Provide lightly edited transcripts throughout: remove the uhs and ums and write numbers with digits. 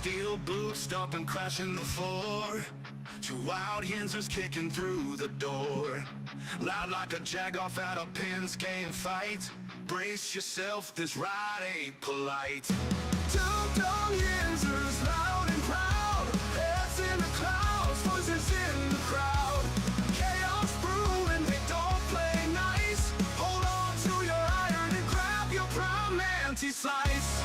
Steel boots stomping, crashing the floor. Two wild Yinzers kicking through the door. Loud like a jag-off at a pins game fight. Brace yourself, this ride ain't polite. Two dumb Yinzers, loud and proud. Heads in the clouds, voices in the crowd. Chaos brewing, they don't play nice. Hold on to your iron and grab your prime anti-slice.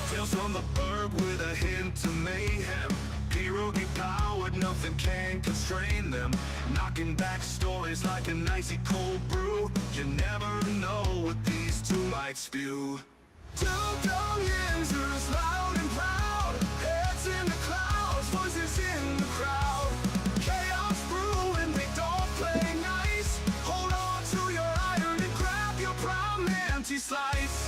Tales from the burg with a hint of mayhem. Pierogi powered, nothing can constrain them. Knocking back stories like an icy cold brew. You never know what these two might spew. Two dumb Yinzers, loud and proud. Heads in the clouds, voices in the crowd. Chaos brewing, they don't play nice. Hold on to your iron and grab your prime anti-slice.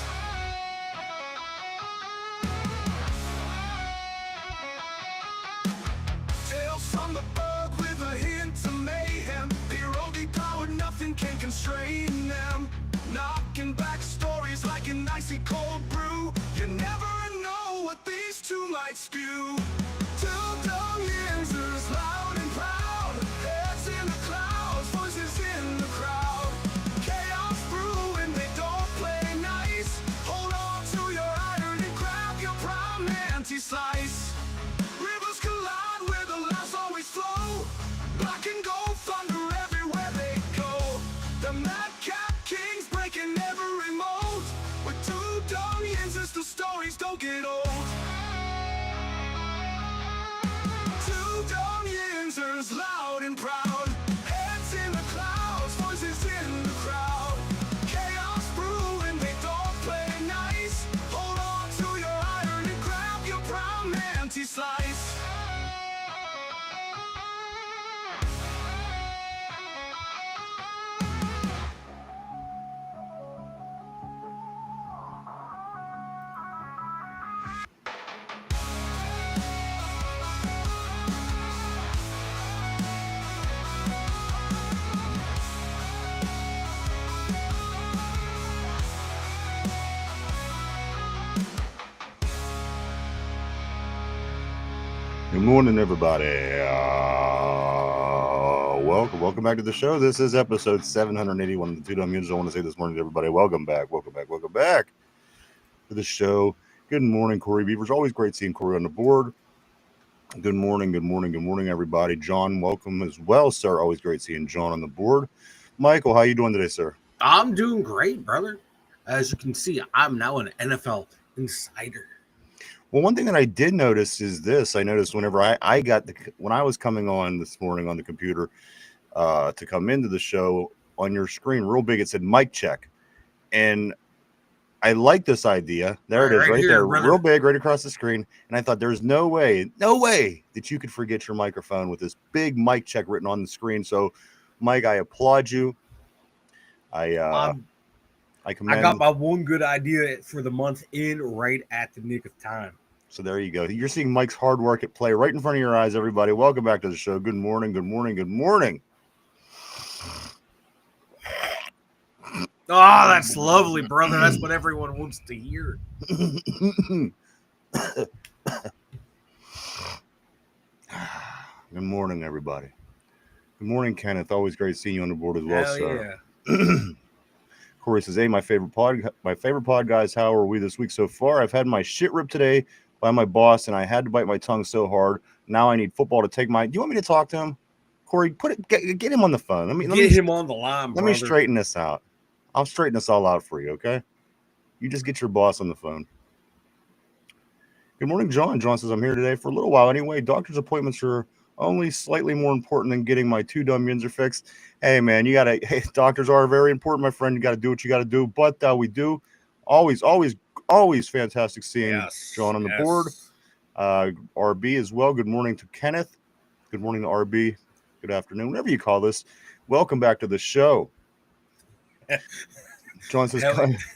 From the burg with a hint of mayhem. Pierogi powered, nothing can constrain them. Knocking back stories like an icy cold brew. You never know what these two might spew. Two dumb Yinzers, loud and proud. Heads in the clouds, voices in the crowd. Chaos brewing, they don't play nice. Hold on to your iron and grab your prime anti-slice. Rivers collide where the laughs always flow. Black and gold thunder everywhere they go. The madcap kings breaking every mold. With two dumb Yinzers, the stories don't get old. Two dumb Yinzers, loud and proud. Heads in the clouds, voices in the crowd. Chaos brewing, they don't play nice. Hold on to your iron and grab your prime anti-slice. Good morning, everybody. Welcome back to the show. This is episode 781 of the Two Dumb Yinzers. I want to say this morning to everybody, welcome back to the show. Good morning, Corey Beavers. Always great seeing Corey on the board. Good morning, everybody. John, welcome as well, sir. Always great seeing John on the board. Michael, how you doing today, sir? I'm doing great, brother. As you can see, I'm now an NFL insider. Well, one thing that I did notice is this. I noticed whenever when I was coming on this morning on the computer to come into the show, on your screen, real big, it said mic check. And I like this idea. There it is, right there, brother. Real big, right across the screen. And I thought there's no way that you could forget your microphone with this big mic check written on the screen. So, Mike, I applaud you. I commend. I got my one good idea for the month in right at the nick of time. So there you go. You're seeing Mike's hard work at play right in front of your eyes, everybody. Welcome back to the show. Good morning. Oh, that's lovely, brother. That's what everyone wants to hear. Good morning, everybody. Good morning, Kenneth. Always great seeing you on the board as well, sir. Yeah. Corey says, hey, my favorite pod guys, how are we this week so far? I've had my shit ripped today by my boss, and I had to bite my tongue so hard. Now I need football to take my. Do you want me to talk to him, Corey? Get him on the phone. Let me get him on the line. Let me straighten this out. I'll straighten this all out for you, okay? You just get your boss on the phone. Good morning, John. John says, I'm here today for a little while anyway. Doctor's appointments are only slightly more important than getting my two dumb Yinzer fixed. Hey, man, doctors are very important, my friend. You got to do what you got to do. But we do always fantastic seeing John on the board. RB as well. Good morning to Kenneth. Good morning to RB. Good afternoon. Whatever you call this. Welcome back to the show. John says,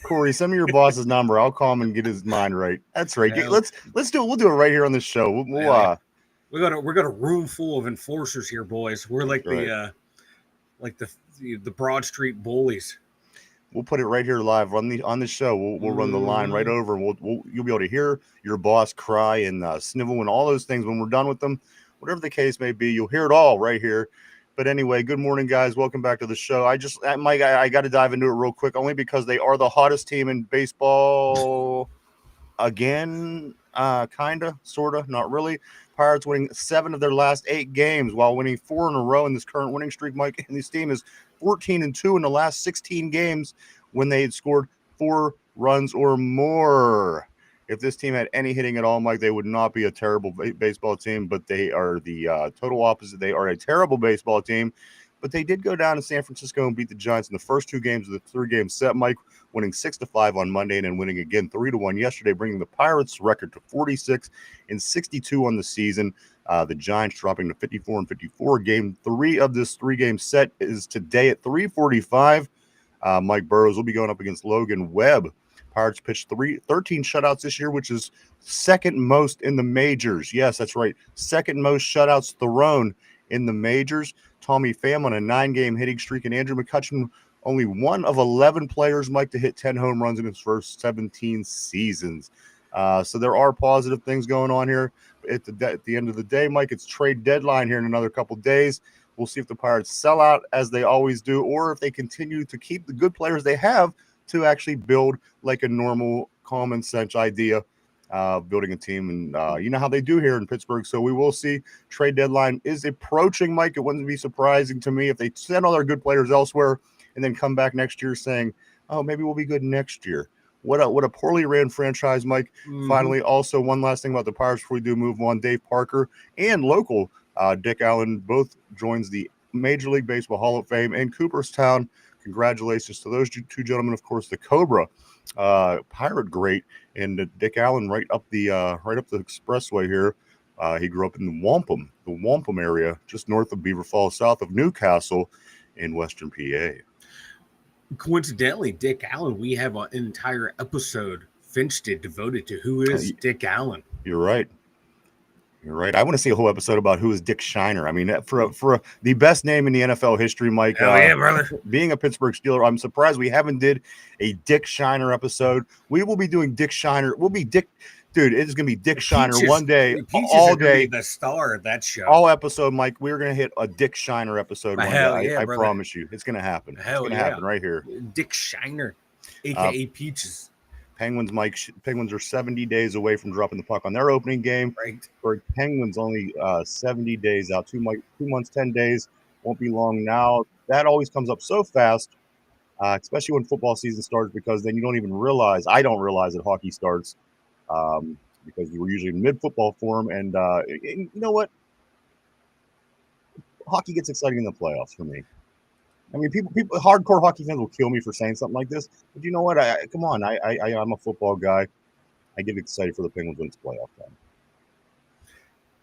Corey, send me your boss's number. I'll call him and get his mind right. That's right. Let's do it. We'll do it right here on the show. We got a room full of enforcers here, boys. We're like the Broad Street bullies. We'll put it right here live on the show. We'll run the line right over. You'll be able to hear your boss cry and snivel and all those things when we're done with them. Whatever the case may be, you'll hear it all right here. But anyway, good morning, guys. Welcome back to the show. Mike, I got to dive into it real quick, only because they are the hottest team in baseball again. Kinda, sorta, not really. Pirates winning 7 of their last 8 games while winning 4 in a row in this current winning streak, Mike. And this team is 14-2 in the last 16 games when they had scored 4 runs or more. If this team had any hitting at all, Mike, they would not be a terrible baseball team, but they are the total opposite. They are a terrible baseball team, but they did go down to San Francisco and beat the Giants in the first 2 games of the 3-game set, Mike, winning 6-5 on Monday and then winning again 3-1 yesterday, bringing the Pirates' record to 46-62 on the season. The Giants dropping to 54-54. Game 3 of this 3-game set is today at 3:45. Mike Burrows will be going up against Logan Webb. Pirates pitched 13 shutouts this year, which is second most in the majors. Yes, that's right. Second most shutouts thrown in the majors. Tommy Pham on a 9-game hitting streak, and Andrew McCutchen, only one of 11 players, Mike, to hit 10 home runs in his first 17 seasons. So there are positive things going on here. At the end of the day, Mike, it's trade deadline here in another couple days. We'll see if the Pirates sell out as they always do, or if they continue to keep the good players they have to actually build like a normal common sense idea building a team. And you know how they do here in Pittsburgh. So we will see. Trade deadline is approaching, Mike. It wouldn't be surprising to me if they send all their good players elsewhere and then come back next year saying, oh, maybe we'll be good next year. What a poorly ran franchise, Mike. Finally, also one last thing about the Pirates before we do move on. Dave Parker and local Dick Allen both joins the Major League Baseball Hall of Fame in Cooperstown. Congratulations to those 2 gentlemen. Of course, the Cobra Pirate great, and Dick Allen right up the expressway here. He grew up in the Wampum area, just north of Beaver Falls, south of Newcastle in Western PA. Coincidentally, Dick Allen, we have an entire episode Finch did devoted to who is Dick Allen. You're right. I want to see a whole episode about who is Dick Shiner. I mean, for the best name in the NFL history, Mike. Oh, yeah, brother. Being a Pittsburgh Steeler, I'm surprised we haven't did a Dick Shiner episode. We will be doing Dick Shiner. We'll be Dick. Dude, it's going to be Dick Shiner one day, all day. The star of that show. All episode, Mike. We're going to hit a Dick Shiner episode one day. Yeah, I promise you. It's going to happen. It's going to happen right here. Dick Shiner, a.k.a. Peaches. Penguins, Mike. Penguins are 70 days away from dropping the puck on their opening game. Right. For Penguins, only 70 days out. 2 months, 10 days. Won't be long now. That always comes up so fast, especially when football season starts, because then you don't even realize. I don't realize that hockey starts because we're usually in mid-football form. And you know what? Hockey gets exciting in the playoffs for me. I mean, people, hardcore hockey fans will kill me for saying something like this, but you know what? Come on, I'm a football guy. I get excited for the Penguins when it's playoff time.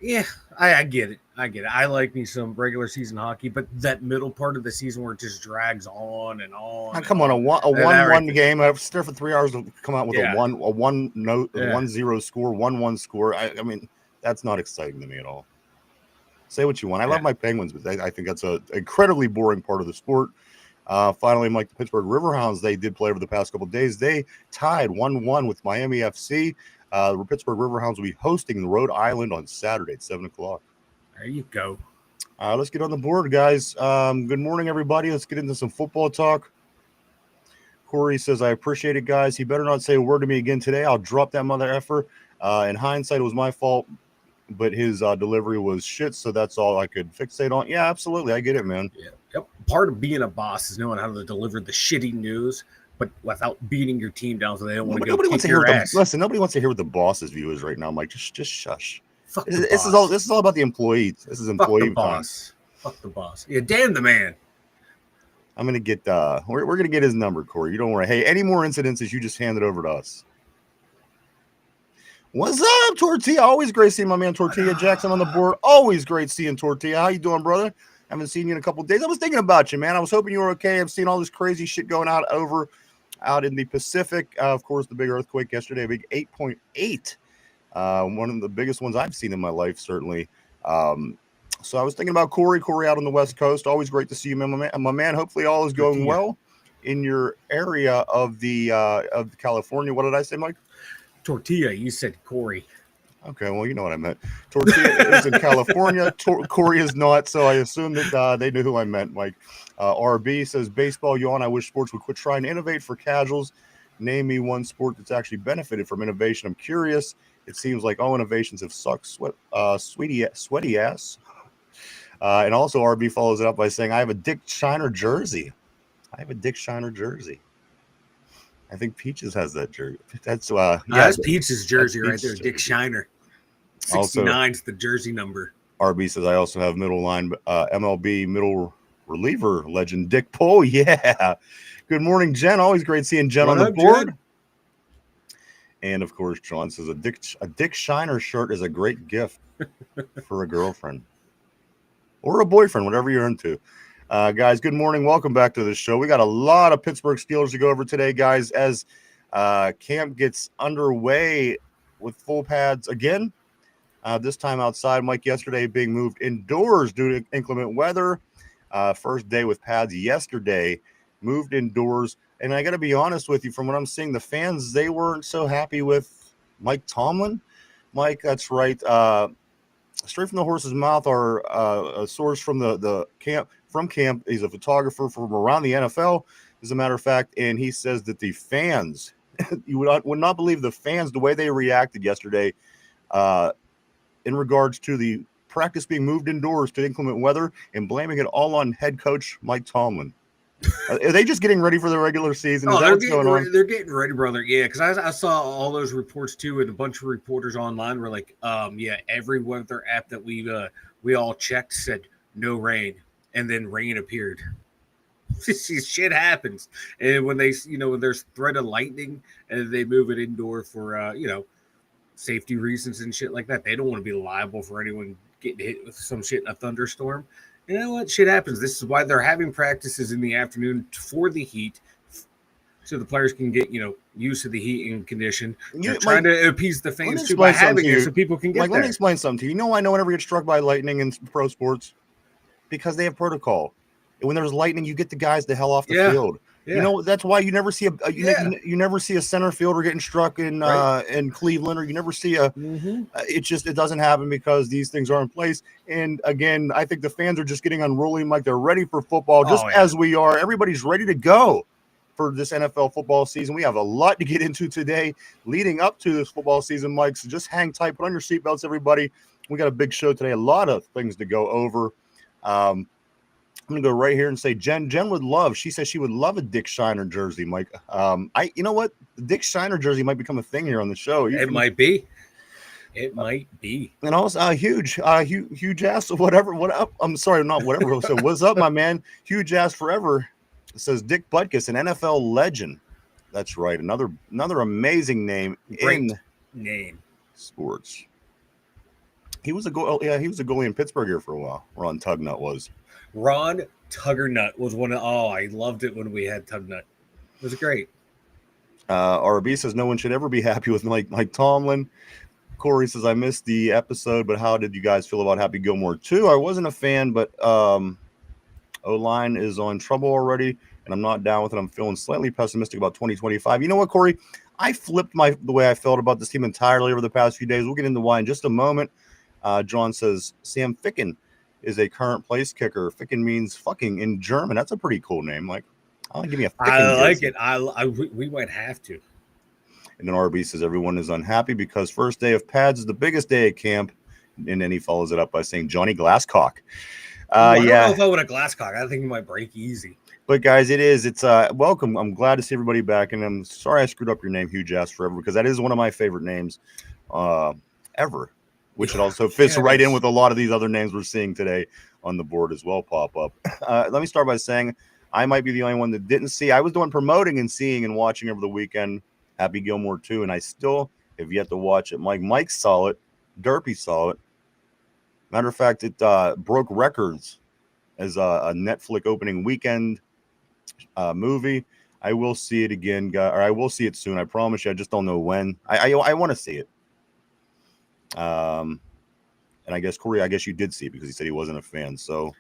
Yeah, I get it. I like me some regular season hockey, but that middle part of the season where it just drags on and on. Come on, a 1-1 game. I have to stare for 3 hours to come out with a 1-0 score, 1-1 score. I mean, that's not exciting to me at all. Say what you want. I love my Penguins, but I think that's an incredibly boring part of the sport. Finally, Mike, the Pittsburgh Riverhounds, they did play over the past couple of days. They tied 1-1 with Miami FC. The Pittsburgh Riverhounds will be hosting Rhode Island on Saturday at 7 o'clock. There you go. Let's get on the board, guys. Good morning, everybody. Let's get into some football talk. Corey says, I appreciate it, guys. He better not say a word to me again today. I'll drop that mother effer. In hindsight, it was my fault, but his delivery was shit, so that's all I could fixate on. Yeah, absolutely. I get it, man. Yeah. Yep. Part of being a boss is knowing how to deliver the shitty news, but without beating your team down so they don't want to go kick your ass. Listen, nobody wants to hear what the boss's view is right now, Mike. Just shush. Fuck the this boss. is all about the employees. This is employee Fuck the boss. Fuck the boss. Yeah, damn the man. I'm gonna get we're gonna get his number, Corey. You don't worry. Hey, any more incidences, you just hand it over to us. What's up, Tortilla? Always great seeing my man Tortilla Jackson on the board. Always great seeing Tortilla. How you doing, brother? Haven't seen you in a couple of days. I was thinking about you, man. I was hoping you were okay. I'm seeing all this crazy shit going out in the Pacific. Of course, the big earthquake yesterday, a big 8.8. One of the biggest ones I've seen in my life, certainly. So I was thinking about Corey out on the West Coast. Always great to see you, my man. Hopefully all is going well. in your area of California. What did I say, Mike? Tortilla. You said Corey. Okay, well, you know what I meant. Tortilla is in California. Corey is not, so I assume that they knew who I meant, Mike. RB says, baseball yawn. I wish sports would quit trying to innovate for casuals. Name me one sport that's actually benefited from innovation. I'm curious. It seems like all innovations have sucked sweaty ass. And also, RB follows it up by saying, I have a Dick Shiner jersey. I think Peaches has that jersey. That's Peaches' jersey right there, Peaches' Dick jersey. Shiner. Also, 69's the jersey number. RB says, I also have middle line MLB middle reliever legend Dick Pohl. Yeah. Good morning, Jen. Always great seeing Jen on the board. Jen? And of course, John says a Dick Shiner shirt is a great gift for a girlfriend or a boyfriend, whatever you're into. Guys, good morning. Welcome back to the show. We got a lot of Pittsburgh Steelers to go over today, guys, as camp gets underway with full pads again. This time outside, Mike, yesterday being moved indoors due to inclement weather. First day with pads yesterday, moved indoors. And I got to be honest with you, from what I'm seeing, the fans, they weren't so happy with Mike Tomlin. Mike, that's right. Straight from the horse's mouth are a source from the camp. From camp, he's a photographer from around the NFL, as a matter of fact, and he says that the fans, you would not believe the fans, the way they reacted yesterday in regards to the practice being moved indoors to inclement weather and blaming it all on head coach Mike Tomlin. Are they just getting ready for the regular season? Is that what's going on? They're getting ready, brother. Yeah, because I saw all those reports too, and a bunch of reporters online were like, yeah, every weather app that we all checked said no rain, and then rain appeared. Shit happens, and when when there's threat of lightning, and they move it indoor for safety reasons and shit like that, they don't want to be liable for anyone getting hit with some shit in a thunderstorm. You know what? Shit happens. This is why they're having practices in the afternoon for the heat, so the players can get used to the heat and condition. They're trying to appease the fans too by having it so people can get there. Let me explain something to you. You know, I know whenever you get struck by lightning in pro sports, because they have protocol. And when there's lightning, you get the guys the hell off the field. Yeah. You know, that's why you never see you never see a center fielder getting struck in Cleveland, or you never see it doesn't happen because these things are in place. And again, I think the fans are just getting unruly, like they're ready for football, as we are. Everybody's ready to go for this NFL football season. We have a lot to get into today leading up to this football season, Mike. So just hang tight, put on your seatbelts, everybody. We got a big show today, a lot of things to go over. I'm gonna go right here and say Jen would love. She says she would love a Dick Shiner jersey, Mike. You know what? The Dick Shiner jersey might become a thing here on the show. It might be. And also huge ass. Whatever. What up? I'm sorry, not whatever. So what's up, my man? Huge ass forever. It says Dick Butkus, an NFL legend. That's right. Another amazing name. Great name. Sports. He was a goalie in Pittsburgh here for a while. Ron Tugnut was. Ron Tuggernut was one of. Oh, I loved it when we had Tugnut. It was great. RB says no one should ever be happy with Mike Tomlin. Corey says I missed the episode, but how did you guys feel about Happy Gilmore 2? I wasn't a fan, but O-line is on trouble already, and I'm not down with it. I'm feeling slightly pessimistic about 2025. You know what, Corey? I flipped the way I felt about this team entirely over the past few days. We'll get into why in just a moment. John says Sam Ficken is a current place kicker. Ficken means fucking in German. That's a pretty cool name. Like, give me a Ficken. I like it. We might have to. And then RB says everyone is unhappy because first day of pads is the biggest day at camp. And then he follows it up by saying Johnny Glasscock. I don't know if I would have Glasscock. I think he might break easy. But guys, it's welcome. I'm glad to see everybody back, and I'm sorry I screwed up your name, Huge Ass Forever, because that is one of my favorite names ever. Which it also fits right in with a lot of these other names we're seeing today on the board as well pop up. Let me start by saying I might be the only one that didn't see. I was doing promoting and seeing and watching over the weekend Happy Gilmore 2, and I still have yet to watch it. Mike saw it. Derpy saw it. Matter of fact, it broke records as a Netflix opening weekend movie. I will see it again, or I will see it soon. I promise you. I just don't know when. I want to see it. And I guess Corey, you did see it because he said he wasn't a fan. So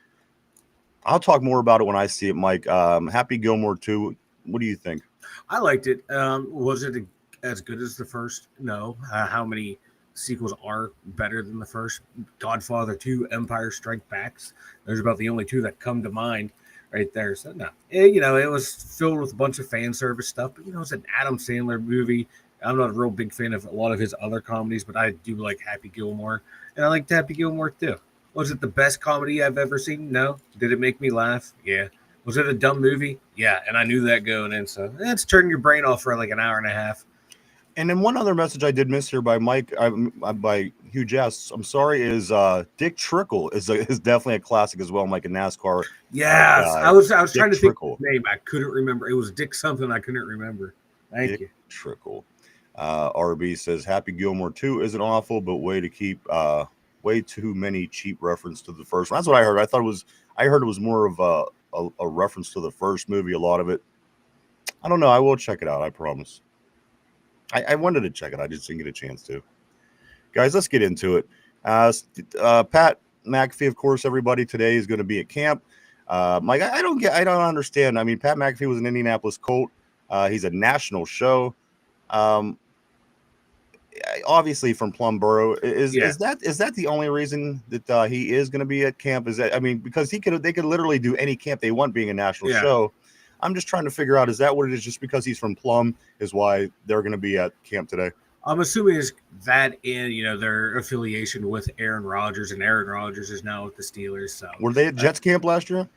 I'll talk more about it when I see it, Mike. Happy Gilmore 2. What do you think? I liked it. Was it as good as the first? No. How many sequels are better than the first? Godfather 2, Empire Strike Backs. There's about the only two that come to mind right there. So no, it was filled with a bunch of fan service stuff. But it's an Adam Sandler movie. I'm not a real big fan of a lot of his other comedies, but I do like Happy Gilmore, and I liked Happy Gilmore too. Was it the best comedy I've ever seen? No. Did it make me laugh? Yeah. Was it a dumb movie? Yeah, and I knew that going in. So it's turning your brain off for like an hour and a half. And then one other message I did miss here by Mike, by Hugh Jess. I'm sorry, is Dick Trickle is definitely a classic as well, Mike, a NASCAR. Yes, guy. I was Dick trying to Trickle. think of his name. I couldn't remember. It was Dick something. I couldn't remember. Thank Dick you. Trickle. RB says Happy Gilmore 2 isn't awful, but way too many cheap reference to the first one. That's what I heard. I heard it was more of a reference to the first movie. A lot of it. I don't know. I will check it out. I promise. I wanted to check it. I just didn't get a chance to. Guys, let's get into it. Pat McAfee, of course, everybody today is going to be at camp. Mike, I don't understand. I mean, Pat McAfee was an Indianapolis Colt. He's a national show. Obviously from Plumboro. Is that the only reason that he is going to be at camp? Is that, I mean, because they could literally do any camp they want being a national show. I'm just trying to figure out, is that what it is? Just because he's from Plum is why they're going to be at camp today? I'm assuming it's that in their affiliation with Aaron Rodgers, and Aaron Rodgers is now with the Steelers. So were they at Jets camp last year?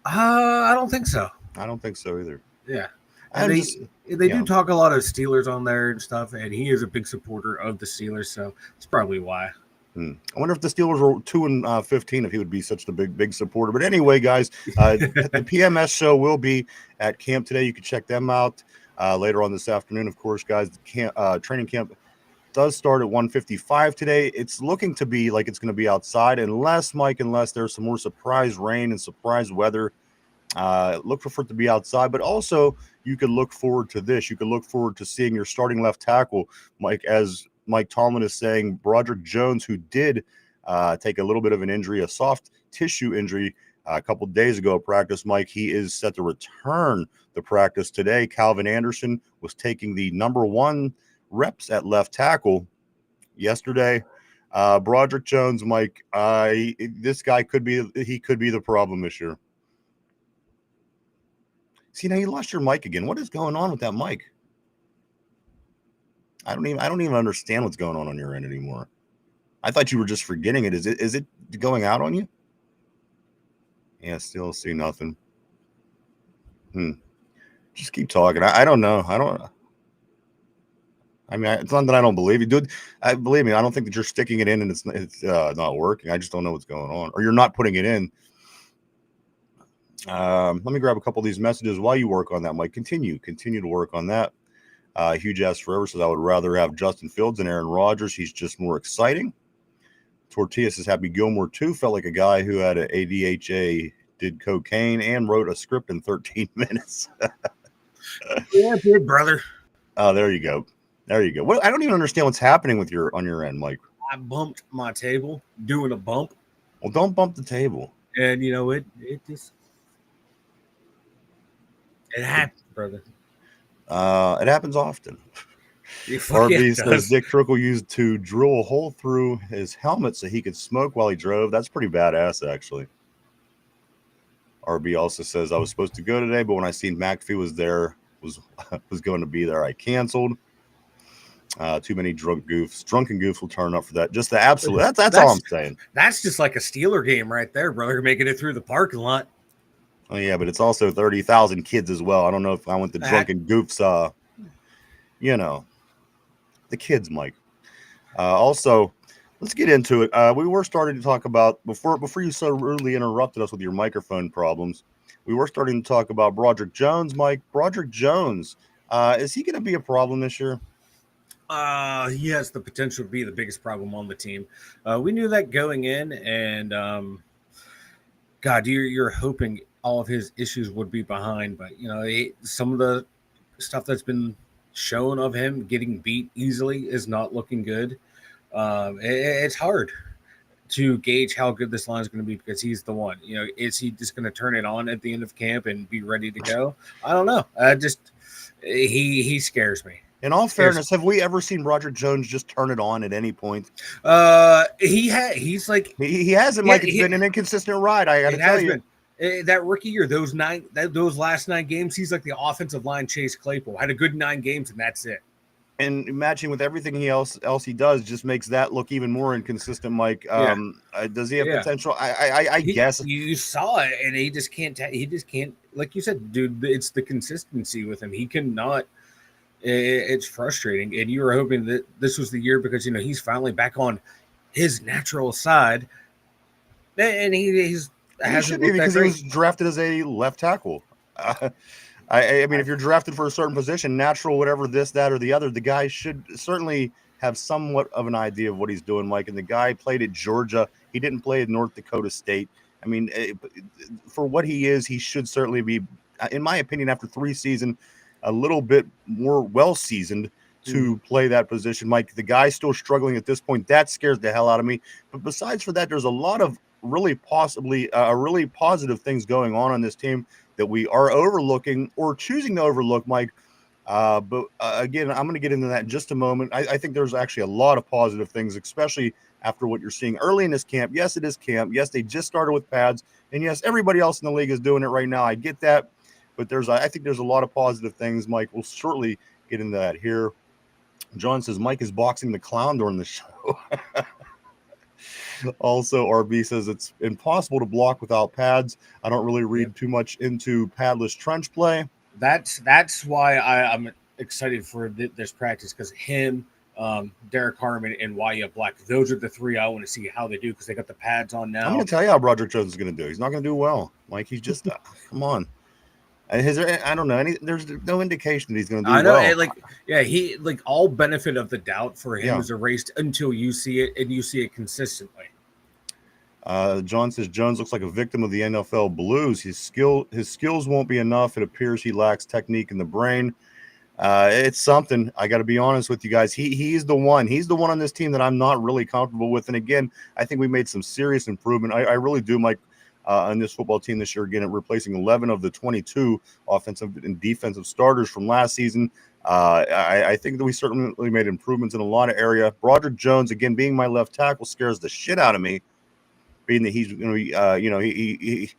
I don't think so. I don't think so either. Yeah. And they do talk a lot of Steelers on there and stuff, and he is a big supporter of the Steelers, so it's probably why. I wonder if the Steelers were 2-15, if he would be such a big supporter. But anyway, guys, the PMS show will be at camp today. You can check them out later on this afternoon. Of course, guys, the training camp does start at 1:55 today. It's looking to be like it's going to be outside, unless there's some more surprise rain and surprise weather. Look for it to be outside, but also you could look forward to this. You could look forward to seeing your starting left tackle, Mike, as Mike Tomlin is saying, Broderick Jones, who did take a little bit of an injury, a soft tissue injury a couple of days ago at practice, Mike, he is set to return to practice today. Calvin Anderson was taking the number 1 reps at left tackle yesterday. Broderick Jones, Mike, this guy could be the problem this year. See, now you lost your mic again. What is going on with that mic? I don't even understand what's going on your end anymore. I thought you were just forgetting it. Is it going out on you? Yeah, still see nothing. Just keep talking. I don't know. I mean, it's not that I don't believe you, dude. Believe me, I don't think that you're sticking it in and it's not working. I just don't know what's going on, or you're not putting it in. Let me grab a couple of these messages while you work on that, Mike. Continue to work on that. Huge Ass Forever says, I would rather have Justin Fields than Aaron Rodgers. He's just more exciting. Tortilla says, Happy Gilmore 2 felt like a guy who had an ADHA, did cocaine, and wrote a script in 13 minutes. Yeah, good brother. Oh, there you go. Well, I don't even understand what's happening on your end, Mike. I bumped my table doing a bump. Well, don't bump the table. And it happens, brother. It happens often. RB says Dick Trickle used to drill a hole through his helmet so he could smoke while he drove. That's pretty badass, actually. RB also says, I was supposed to go today, but when I seen McAfee was going to be there, I canceled. Too many drunken goofs will turn up for that. Just the absolute. That's all I'm saying. That's just like a Steeler game right there, brother. Making it through the parking lot. Oh yeah, but it's also 30,000 kids as well. I don't know if I want the drunken goofs. The kids, Mike. Also, let's get into it. We were starting to talk about before you so rudely interrupted us with your microphone problems. We were starting to talk about Broderick Jones, Mike. Broderick Jones, is he going to be a problem this year? He has the potential to be the biggest problem on the team. We knew that going in, and God, you're hoping all of his issues would be behind, but some of the stuff that's been shown of him getting beat easily is not looking good. It's hard to gauge how good this line is going to be because he's the one. Is he just going to turn it on at the end of camp and be ready to go? I don't know. He scares me. In all fairness, have we ever seen Broderick Jones just turn it on at any point? He's like he hasn't. Like it's been an inconsistent ride. I got to tell you. That rookie year, those last 9 games, he's like the offensive line Chase Claypool. Had a good 9 games, and that's it. And matching with everything else he does just makes that look even more inconsistent, Mike. Does he have potential? I guess you saw it, and he just can't. Like you said, dude. It's the consistency with him. He cannot. It's frustrating, and you were hoping that this was the year because he's finally back on his natural side, and he should be because he was drafted as a left tackle. I mean, if you're drafted for a certain position, natural, whatever, this, that, or the other, the guy should certainly have somewhat of an idea of what he's doing, Mike. And the guy played at Georgia. He didn't play at North Dakota State. I mean, for what he is, he should certainly be, in my opinion, after 3 seasons, a little bit more well-seasoned to play that position. Mike, the guy's still struggling at this point. That scares the hell out of me. But besides for that, there's a lot of really positive things going on this team that we are overlooking or choosing to overlook, Mike. But again, I'm going to get into that in just a moment. I think there's actually a lot of positive things, especially after what you're seeing early in this camp. Yes, it is camp. Yes, they just started with pads. And yes, everybody else in the league is doing it right now. I get that. But I think there's a lot of positive things, Mike. We'll shortly get into that here. John says Mike is boxing the clown during the show. Also, RB says it's impossible to block without pads. I don't really read too much into padless trench play. That's why I'm excited for this practice because him, Derek Harmon, and Wyatt Black, those are the 3 I want to see how they do because they got the pads on now. I'm going to tell you how Broderick Jones is going to do. He's not going to do well, Mike. He's just come on. I don't know. There's no indication that he's going to do well. I know. He all benefit of the doubt for him is erased until you see it and you see it consistently. John says Jones looks like a victim of the NFL blues. His skills won't be enough. It appears he lacks technique in the brain. It's something. I got to be honest with you guys. He's the one. He's the one on this team that I'm not really comfortable with. And again, I think we made some serious improvement. I really do, Mike. On this football team this year, again, replacing 11 of the 22 offensive and defensive starters from last season. I think that we certainly made improvements in a lot of area. Broderick Jones, again, being my left tackle, scares the shit out of me. Being that he's going to be,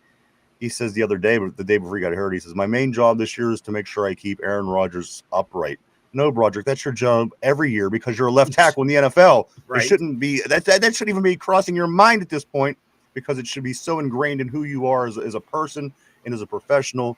he says the other day, but the day before he got hurt, he says, my main job this year is to make sure I keep Aaron Rodgers upright. No, Broderick, that's your job every year because you're a left tackle in the NFL. Right. It shouldn't be that shouldn't even be crossing your mind at this point. Because it should be so ingrained in who you are as a person and as a professional.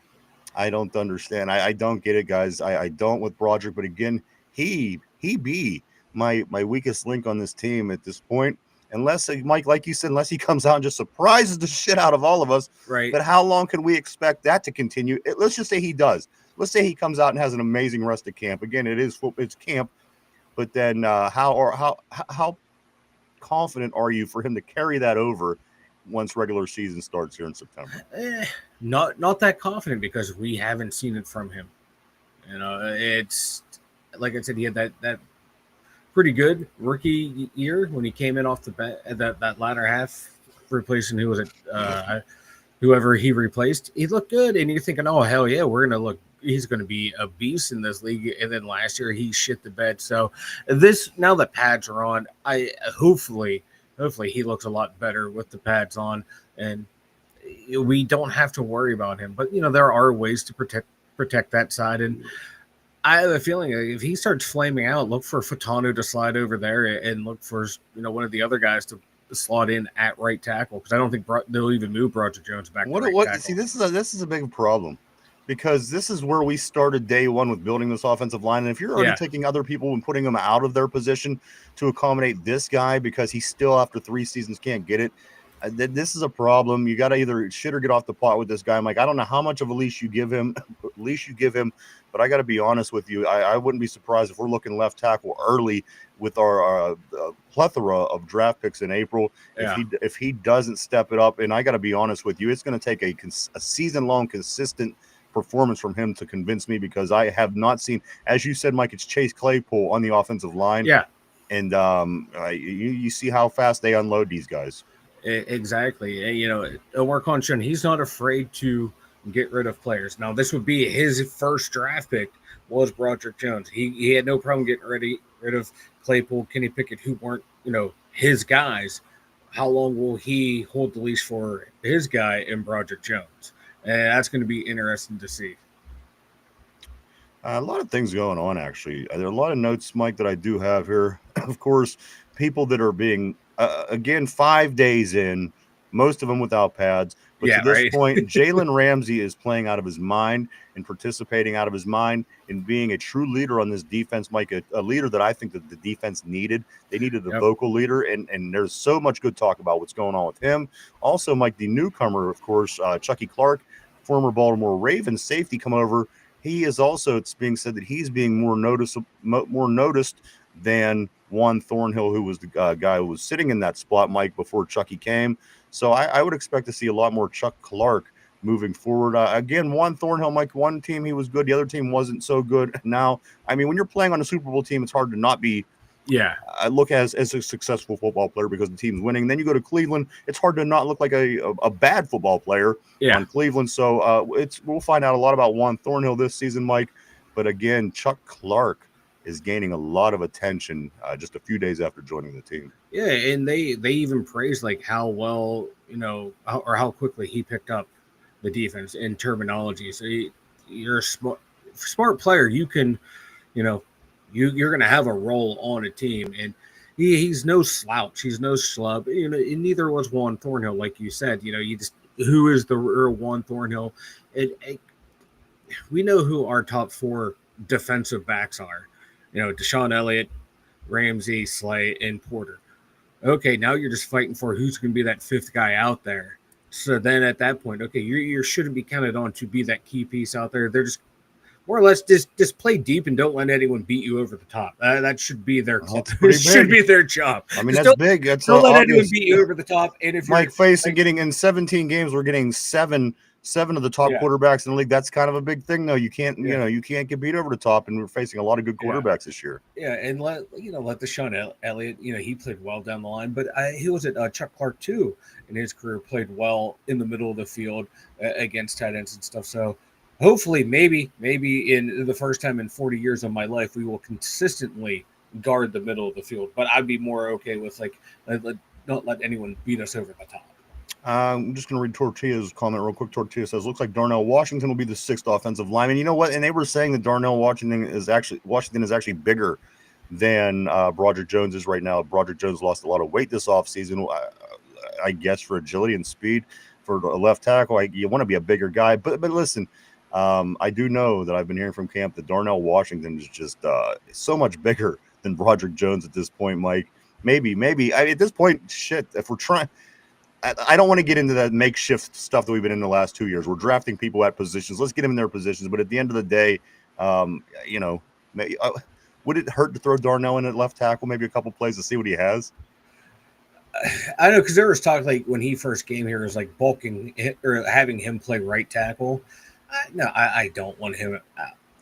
I don't understand. I don't get it, guys. I don't with Broderick. But again, he be my weakest link on this team at this point. Unless, Mike, like you said, unless he comes out and just surprises the shit out of all of us. Right. But how long can we expect that to continue? Let's just say he does. Let's say he comes out and has an amazing rest of camp. Again, it's camp. But then how confident are you for him to carry that over once regular season starts here in September? Not that confident because we haven't seen it from him. It's like I said, he had that pretty good rookie year when he came in off the bat, that latter half, replacing whoever he replaced. He looked good, and you're thinking, oh hell yeah, he's going to be a beast in this league. And then last year he shit the bed. So now that pads are on, hopefully he looks a lot better with the pads on, and we don't have to worry about him. But there are ways to protect that side, and I have a feeling if he starts flaming out, look for Fatano to slide over there and look for one of the other guys to slot in at right tackle because I don't think they'll even move Broderick Jones back. See, this is a big problem. Because this is where we started day one with building this offensive line. And if you're already taking other people and putting them out of their position to accommodate this guy because he still, after 3 seasons, can't get it, this is a problem. You got to either shit or get off the pot with this guy. I'm like, I don't know how much of a leash you give him, but I got to be honest with you. I wouldn't be surprised if we're looking left tackle early with our plethora of draft picks in April. Yeah. If he doesn't step it up, and I got to be honest with you, it's going to take a season-long consistent performance from him to convince me because I have not seen, as you said, Mike, it's Chase Claypool on the offensive line. Yeah. And you see how fast they unload these guys. Exactly. You know, Omar Khan, he's not afraid to get rid of players. Now, this would be his first draft pick was Broderick Jones. He had no problem getting rid of Claypool, Kenny Pickett, who weren't, his guys. How long will he hold the leash for his guy in Broderick Jones? And that's going to be interesting to see. A lot of things going on, actually. There are a lot of notes, Mike, that I do have here. Of course, people that are being, again, 5 days in, most of them without pads. But Yeah, to this right. point, Jalen Ramsey is playing out of his mind and participating out of his mind and being a true leader on this defense, Mike, a leader that I think that the defense needed. They needed a Yep. vocal leader, and there's so much good talk about what's going on with him. Also, Mike, the newcomer, of course, Chucky Clark, former Baltimore Ravens safety, come over. He is also, it's being said that he's being more noticed than Juan Thornhill, who was the guy who was sitting in that spot, Mike, before Chucky came. So I would expect to see a lot more Chuck Clark moving forward. Again, Juan Thornhill, Mike, one team he was good, the other team wasn't so good. Now, I mean, when you're playing on a Super Bowl team, it's hard to not be look as a successful football player because the team's winning. Then you go to Cleveland, it's hard to not look like a bad football player on Cleveland. So we'll find out a lot about Juan Thornhill this season, Mike. But again, Chuck Clark is gaining a lot of attention just a few days after joining the team. Yeah, and they even praised like how well, or how quickly he picked up the defense in terminology. So you're a smart player. You can, you're going to have a role on a team, and he's no slouch. He's no schlub. And neither was Juan Thornhill, like you said. Who is the real Juan Thornhill? We know who our top four defensive backs are. Deshaun Elliott, Ramsey, Slay, and Porter. Okay, now you're just fighting for who's going to be that fifth guy out there. So then at that point, okay, you shouldn't be counted on to be that key piece out there. They're just more or less just play deep and don't let anyone beat you over the top. That should be their should be their job. I mean, that's big. That's don't let anyone beat you over the top. And if Mike facing getting in 17 games, we're getting seven of the top quarterbacks in the league. That's kind of a big thing, though. You can't you can't get beat over the top, and we're facing a lot of good quarterbacks this year. Yeah, and let Deshaun Elliott, he played well down the line, but he was at Chuck Clark too in his career, played well in the middle of the field against tight ends and stuff. So hopefully, maybe in the first time in 40 years of my life, we will consistently guard the middle of the field. But I'd be more okay with not let anyone beat us over the top. I'm just going to read Tortilla's comment real quick. Tortilla says, looks like Darnell Washington will be the sixth offensive lineman. You know what? And they were saying that Darnell Washington is actually bigger than Broderick Jones is right now. Broderick Jones lost a lot of weight this offseason, I guess, for agility and speed. For a left tackle, you want to be a bigger guy. But listen, I do know that I've been hearing from camp that Darnell Washington is just so much bigger than Broderick Jones at this point, Mike. Maybe. At this point, shit, if we're trying – I don't want to get into that makeshift stuff that we've been in the last 2 years. We're drafting people at positions. Let's get them in their positions. But at the end of the day, would it hurt to throw Darnell in at left tackle, maybe a couple plays to see what he has? I know, because there was talk when he first came here, it was bulking or having him play right tackle. I don't want him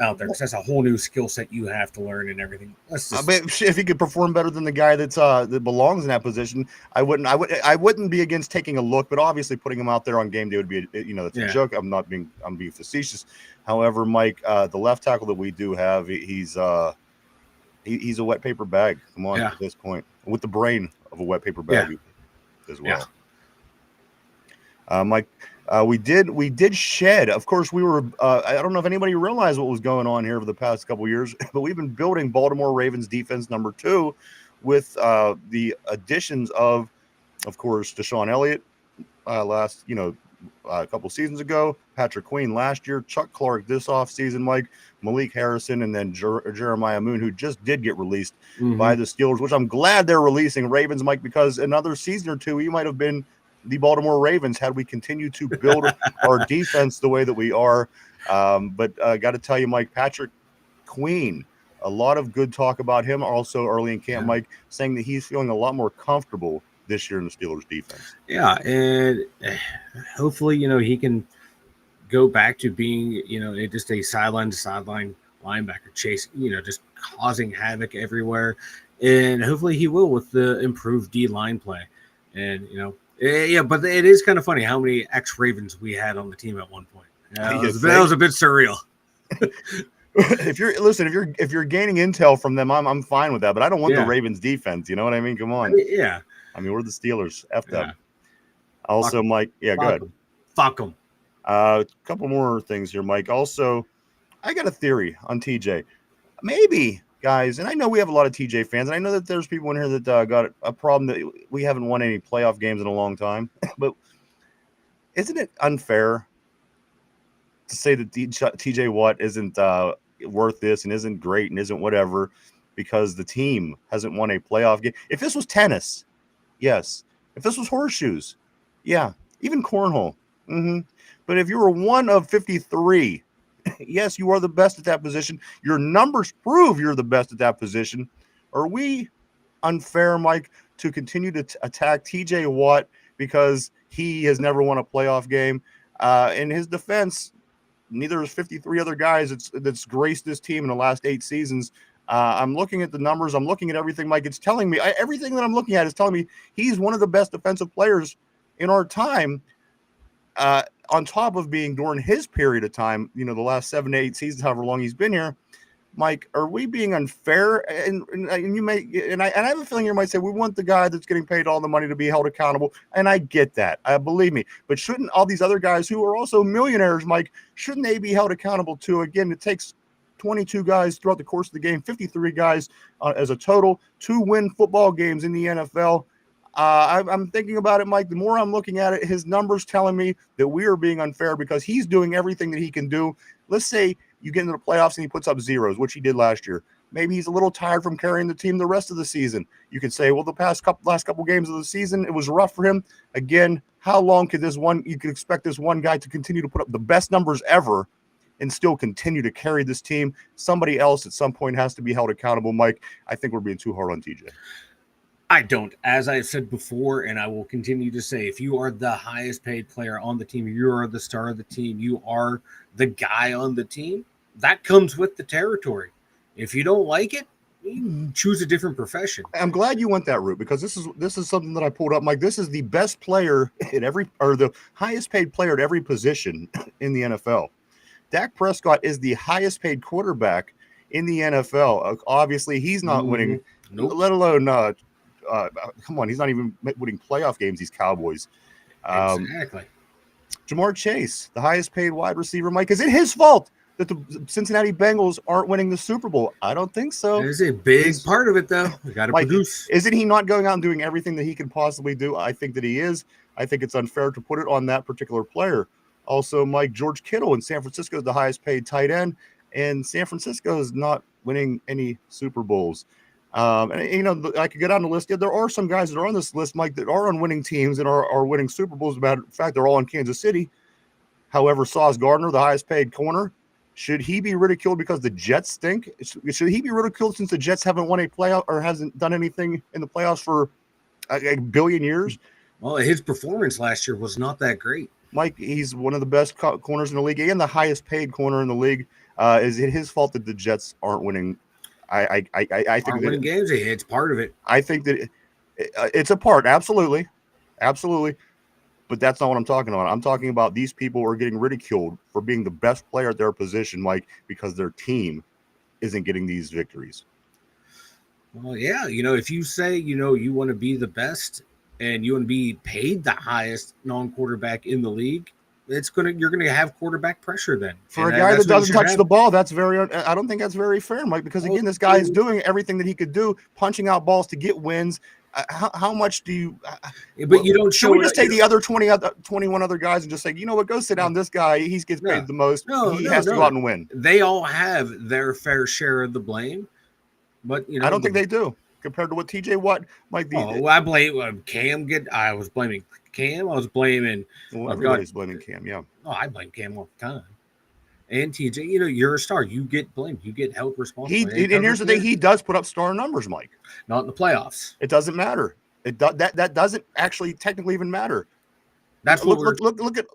out there because that's a whole new skill set you have to learn and everything. But if he could perform better than the guy that belongs in that position, I wouldn't be against taking a look. But obviously, putting him out there on game day would be that's a joke. I'm being facetious. However, Mike, the left tackle that we do have, he's a wet paper bag. Come on, at this point, with the brain of a wet paper bag as well. Mike. We did shed. Of course, we were. I don't know if anybody realized what was going on here over the past couple of years, but we've been building Baltimore Ravens defense number 2 with the additions of course, Deshaun Elliott last, a couple seasons ago, Patrick Queen last year, Chuck Clark this offseason, Mike, Malik Harrison, and then Jeremiah Moon, who just did get released by the Steelers, which I'm glad they're releasing Ravens, Mike, because another season or two, you might have been the Baltimore Ravens had we continued to build our defense the way that we are. But got to tell you, Mike, Patrick Queen, a lot of good talk about him also early in camp, Mike, saying that he's feeling a lot more comfortable this year in the Steelers defense. Yeah, and hopefully, he can go back to being, just a sideline to sideline linebacker, chase, just causing havoc everywhere. and hopefully he will with the improved D line play. And yeah, but it is kind of funny how many ex-Ravens we had on the team at one point. That was a bit surreal. If you're gaining intel from them, I'm fine with that. But I don't want the Ravens defense. You know what I mean? Come on. Yeah. I mean, we're the Steelers. F them. Also, Mike. Yeah, go ahead. Fuck them. A couple more things here, Mike. Also, I got a theory on TJ. Maybe, guys, and I know we have a lot of TJ fans, and I know that there's people in here that got a problem that we haven't won any playoff games in a long time. But isn't it unfair to say that TJ Watt isn't worth this and isn't great and isn't whatever because the team hasn't won a playoff game? If this was tennis, yes. If this was horseshoes, yeah. Even cornhole. But if you were one of 53, yes, you are the best at that position. Your numbers prove you're the best at that position. Are we unfair, Mike, to continue to attack TJ Watt because he has never won a playoff game? In his defense, neither has 53 other guys that's graced this team in the last 8 seasons. I'm looking at the numbers. I'm looking at everything, Mike. It's telling me everything that I'm looking at is telling me he's one of the best defensive players in our time. On top of being during his period of time, the last 7 to 8 seasons, however long he's been here, Mike, are we being unfair? And you may, and I have a feeling you might say we want the guy that's getting paid all the money to be held accountable, and I get that. Believe me, but shouldn't all these other guys who are also millionaires, Mike, shouldn't they be held accountable too? Again, it takes 22 guys throughout the course of the game, 53 guys as a total to win football games in the NFL. I'm thinking about it, Mike. The more I'm looking at it, his numbers telling me that we are being unfair because he's doing everything that he can do. Let's say you get into the playoffs and he puts up zeros, which he did last year. Maybe he's a little tired from carrying the team the rest of the season. You could say, well, the last couple games of the season, it was rough for him. Again, how long could you could expect this one guy to continue to put up the best numbers ever and still continue to carry this team? Somebody else at some point has to be held accountable, Mike. I think we're being too hard on TJ. I don't. As I've said before, and I will continue to say, if you are the highest paid player on the team, you are the star of the team, you are the guy on the team, that comes with the territory. If you don't like it, you choose a different profession. I'm glad you went that route because this is something that I pulled up, Mike. This is the best player the highest paid player at every position in the NFL. Dak Prescott is the highest paid quarterback in the NFL. Obviously, he's not winning, let alone come on, he's not even winning playoff games, these Cowboys. Exactly. Jamar Chase, the highest paid wide receiver, Mike. Is it his fault that the Cincinnati Bengals aren't winning the Super Bowl? I don't think so. There's a big part of it, though. We got to produce. Isn't he not going out and doing everything that he can possibly do? I think that he is. I think it's unfair to put it on that particular player. Also, Mike, George Kittle in San Francisco is the highest paid tight end, and San Francisco is not winning any Super Bowls. And I could get on the list. Yeah, there are some guys that are on this list, Mike, that are on winning teams and are winning Super Bowls. As a matter of fact, they're all in Kansas City. However, Sauce Gardner, the highest paid corner, should he be ridiculed because the Jets stink? Should he be ridiculed since the Jets haven't won a playoff or hasn't done anything in the playoffs for a billion years? Well, his performance last year was not that great. Mike, he's one of the best corners in the league and the highest paid corner in the league. Is it his fault that the Jets aren't winning? I think winning games, it's part of it. I think that it's a part, absolutely. But that's not what I'm talking about. I'm talking about these people are getting ridiculed for being the best player at their position, Mike, because their team isn't getting these victories. Well, yeah, if you say you want to be the best and you want to be paid the highest non-quarterback in the league, you're gonna have quarterback pressure then. For a guy that doesn't touch the ball, I don't think that's very fair, Mike, because again, this guy is doing everything that he could do, punching out balls to get wins. How much do you but you don't show? Should we just take the other 21 other guys and just say, go sit down, this guy, he gets paid the most, he has to go out and win? They all have their fair share of the blame, but I don't think they do compared to what TJ Watt might be. I blame Cam. I was blaming Cam. I was blaming. Everybody's blaming Cam. Yeah. Oh, I blame Cam all the time. And TJ, you're a star. You get blamed. You get held responsible. And here's the thing: he does put up star numbers, Mike. Not in the playoffs. It doesn't matter. That doesn't actually technically even matter. That's what we're look at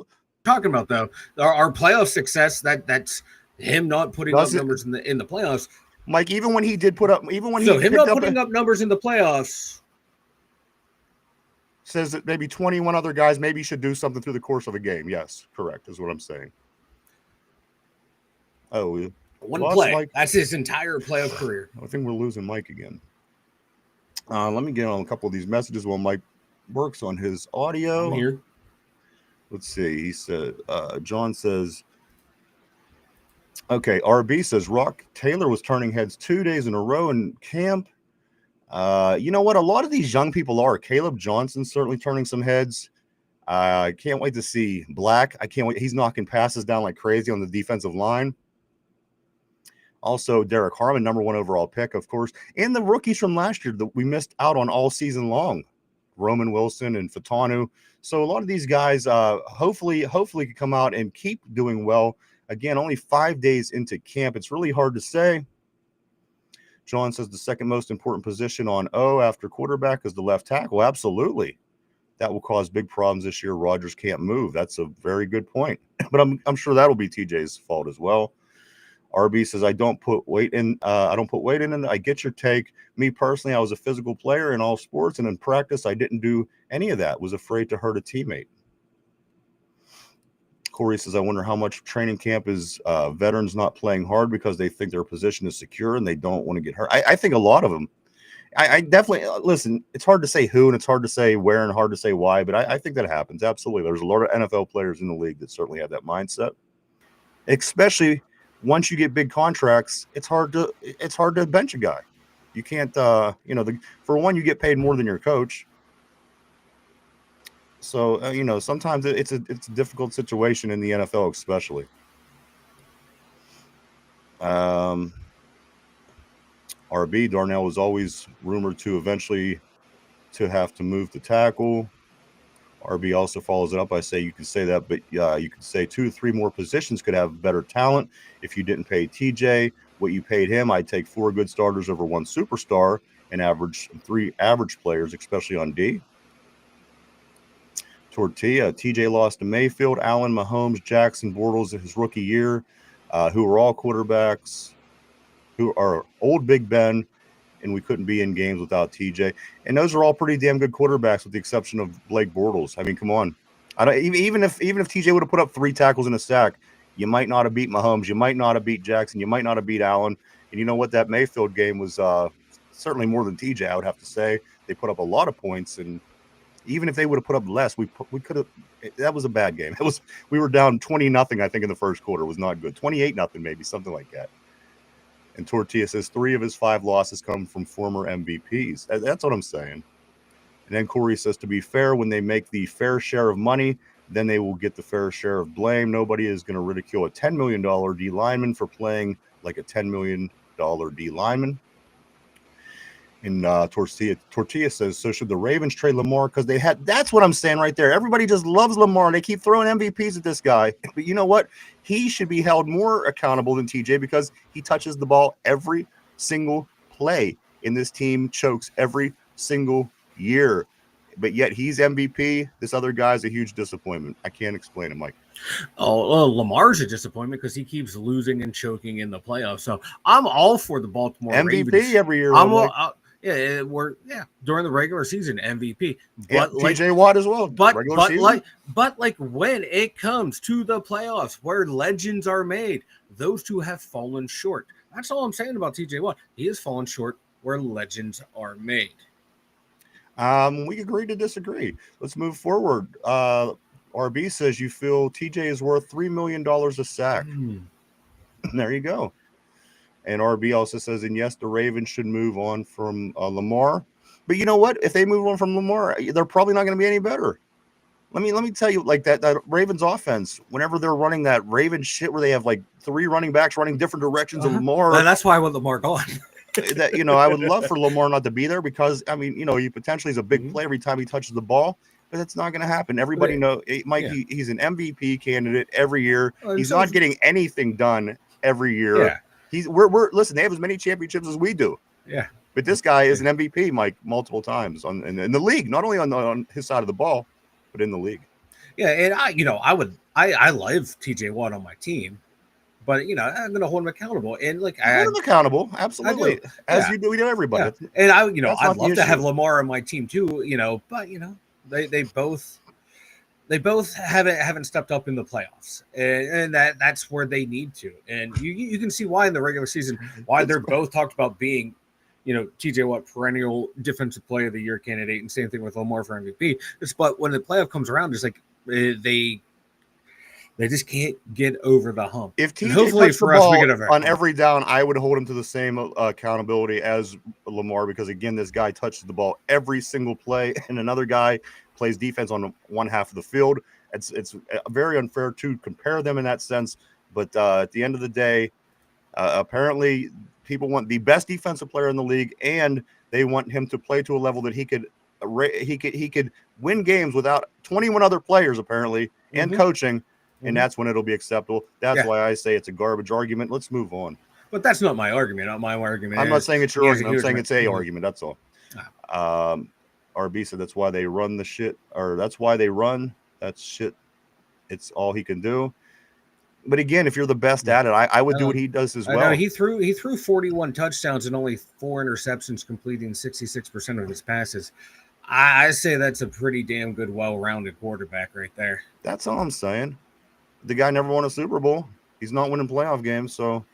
talking about, though. Our playoff success. That's him not putting up numbers in the playoffs. Mike, even when he did put up, even when So he him picked not up, putting up numbers in the playoffs. says that maybe 21 other guys maybe should do something through the course of a game. Yes, correct is what I'm saying. Oh, we One lost play. Mike. That's his entire playoff career. I think we're losing Mike again. Let me get on a couple of these messages while Mike works on his audio. I'm here. Let's see. He said, John says, okay, RB says Rock Taylor was turning heads 2 days in a row in camp. You know what? A lot of these young people are. Caleb Johnson's certainly turning some heads. I can't wait to see Black. I can't wait. He's knocking passes down like crazy on the defensive line. Also, Derek Harmon, number 1 overall pick, of course. And the rookies from last year that we missed out on all season long. Roman Wilson and Fatanu. So a lot of these guys hopefully could come out and keep doing well. Again, only 5 days into camp. It's really hard to say. John says the second most important position on O after quarterback is the left tackle. Absolutely. That will cause big problems this year. Rodgers can't move. That's a very good point. But I'm sure that'll be TJ's fault as well. RB says, I don't put weight in. I don't put weight in. And I get your take. Me personally, I was a physical player in all sports, and in practice, I didn't do any of that. Was afraid to hurt a teammate. Corey says, I wonder how much training camp is veterans not playing hard because they think their position is secure and they don't want to get hurt. I think a lot of them. I definitely listen. It's hard to say who and it's hard to say where and hard to say why, but I think that happens. Absolutely. There's a lot of NFL players in the league that certainly have that mindset, especially once you get big contracts. It's hard to bench a guy. You can't, for one, you get paid more than your coach. So, sometimes it's a difficult situation in the NFL, especially. RB Darnell was always rumored to eventually to have to move to tackle. RB also follows it up. I say you can say that, but you could say 2 to 3 more positions could have better talent if you didn't pay TJ what you paid him. I'd take 4 good starters over 1 superstar and average 3 average players, especially on D. Tortilla, TJ lost to Mayfield, Allen, Mahomes, Jackson, Bortles in his rookie year, who are all quarterbacks who are old Big Ben, and we couldn't be in games without TJ. And those are all pretty damn good quarterbacks with the exception of Blake Bortles. I mean, come on. I don't even if TJ would have put up 3 tackles and a sack, you might not have beat Mahomes, you might not have beat Jackson, you might not have beat Allen. And you know what? That Mayfield game was certainly more than TJ, I would have to say. They put up a lot of points, and even if they would have put up less, we could have. That was a bad game. We were down 20-0, I think, in the first quarter. It was not good. 28-0, maybe, something like that. And Tortilla says 3 of his 5 losses come from former MVPs. That's what I'm saying. And then Corey says, to be fair, when they make the fair share of money, then they will get the fair share of blame. Nobody is going to ridicule a $10 million D lineman for playing like a $10 million D lineman. And Tortilla says, so should the Ravens trade Lamar? Because that's what I'm saying right there. Everybody just loves Lamar, and they keep throwing MVPs at this guy. But you know what? He should be held more accountable than TJ because he touches the ball every single play. And this team chokes every single year. But yet he's MVP. This other guy's a huge disappointment. I can't explain it, Mike. Oh, Lamar's a disappointment because he keeps losing and choking in the playoffs. So I'm all for the Baltimore MVP Ravens. every year. During the regular season MVP. But TJ Watt as well. But when it comes to the playoffs where legends are made, those two have fallen short. That's all I'm saying about TJ Watt. He has fallen short where legends are made. We agree to disagree. Let's move forward. RB says you feel TJ is worth $3 million a sack. There you go. And RB also says, and yes, the Ravens should move on from Lamar. But you know what? If they move on from Lamar, they're probably not going to be any better. Let me tell you, like that Ravens offense, whenever they're running that Ravens shit where they have like 3 running backs running different directions of Lamar. Well, that's why I want Lamar gone. I would love for Lamar not to be there because, he potentially is a big play every time he touches the ball. But that's not going to happen. Everybody knows, Mike, he's an MVP candidate every year. He's not getting anything done every year. Yeah. Listen, they have as many championships as we do. Yeah. But this guy is an MVP, Mike, multiple times in the league, not only on his side of the ball, but in the league. Yeah, and I love TJ Watt on my team, but I'm going to hold him accountable. And like Hold him accountable, absolutely, as you do to everybody. Yeah. And I'd love to have issue. Lamar on my team too, but they both haven't stepped up in the playoffs, and that's where they need to. And you can see why in the regular season why they're both talked about being, TJ Watt perennial defensive player of the year candidate, and same thing with Lamar for MVP. But when the playoff comes around, it's like they just can't get over the hump. If TJ hopefully touched for the us, ball we get over on every down, I would hold him to the same accountability as Lamar, because again, this guy touches the ball every single play, and another guy plays defense on one half of the field. It's very unfair to compare them in that sense. But at the end of the day, apparently people want the best defensive player in the league, and they want him to play to a level that he could win games without 21 other players apparently, and coaching. And that's when it'll be acceptable. That's why I say it's a garbage argument. Let's move on. But that's not my argument. My argument. I'm not saying it's your argument. I'm saying it's a Mm-hmm. argument. That's all. RB said that's why they run the shit, or that's why they run that shit. It's all he can do. But again, if you're the best at it, I would do what he does as well. I know he threw 41 touchdowns and only 4 interceptions, completing 66% of his passes. I say that's a pretty damn good, well-rounded quarterback right there. That's all I'm saying. The guy never won a Super Bowl. He's not winning playoff games, so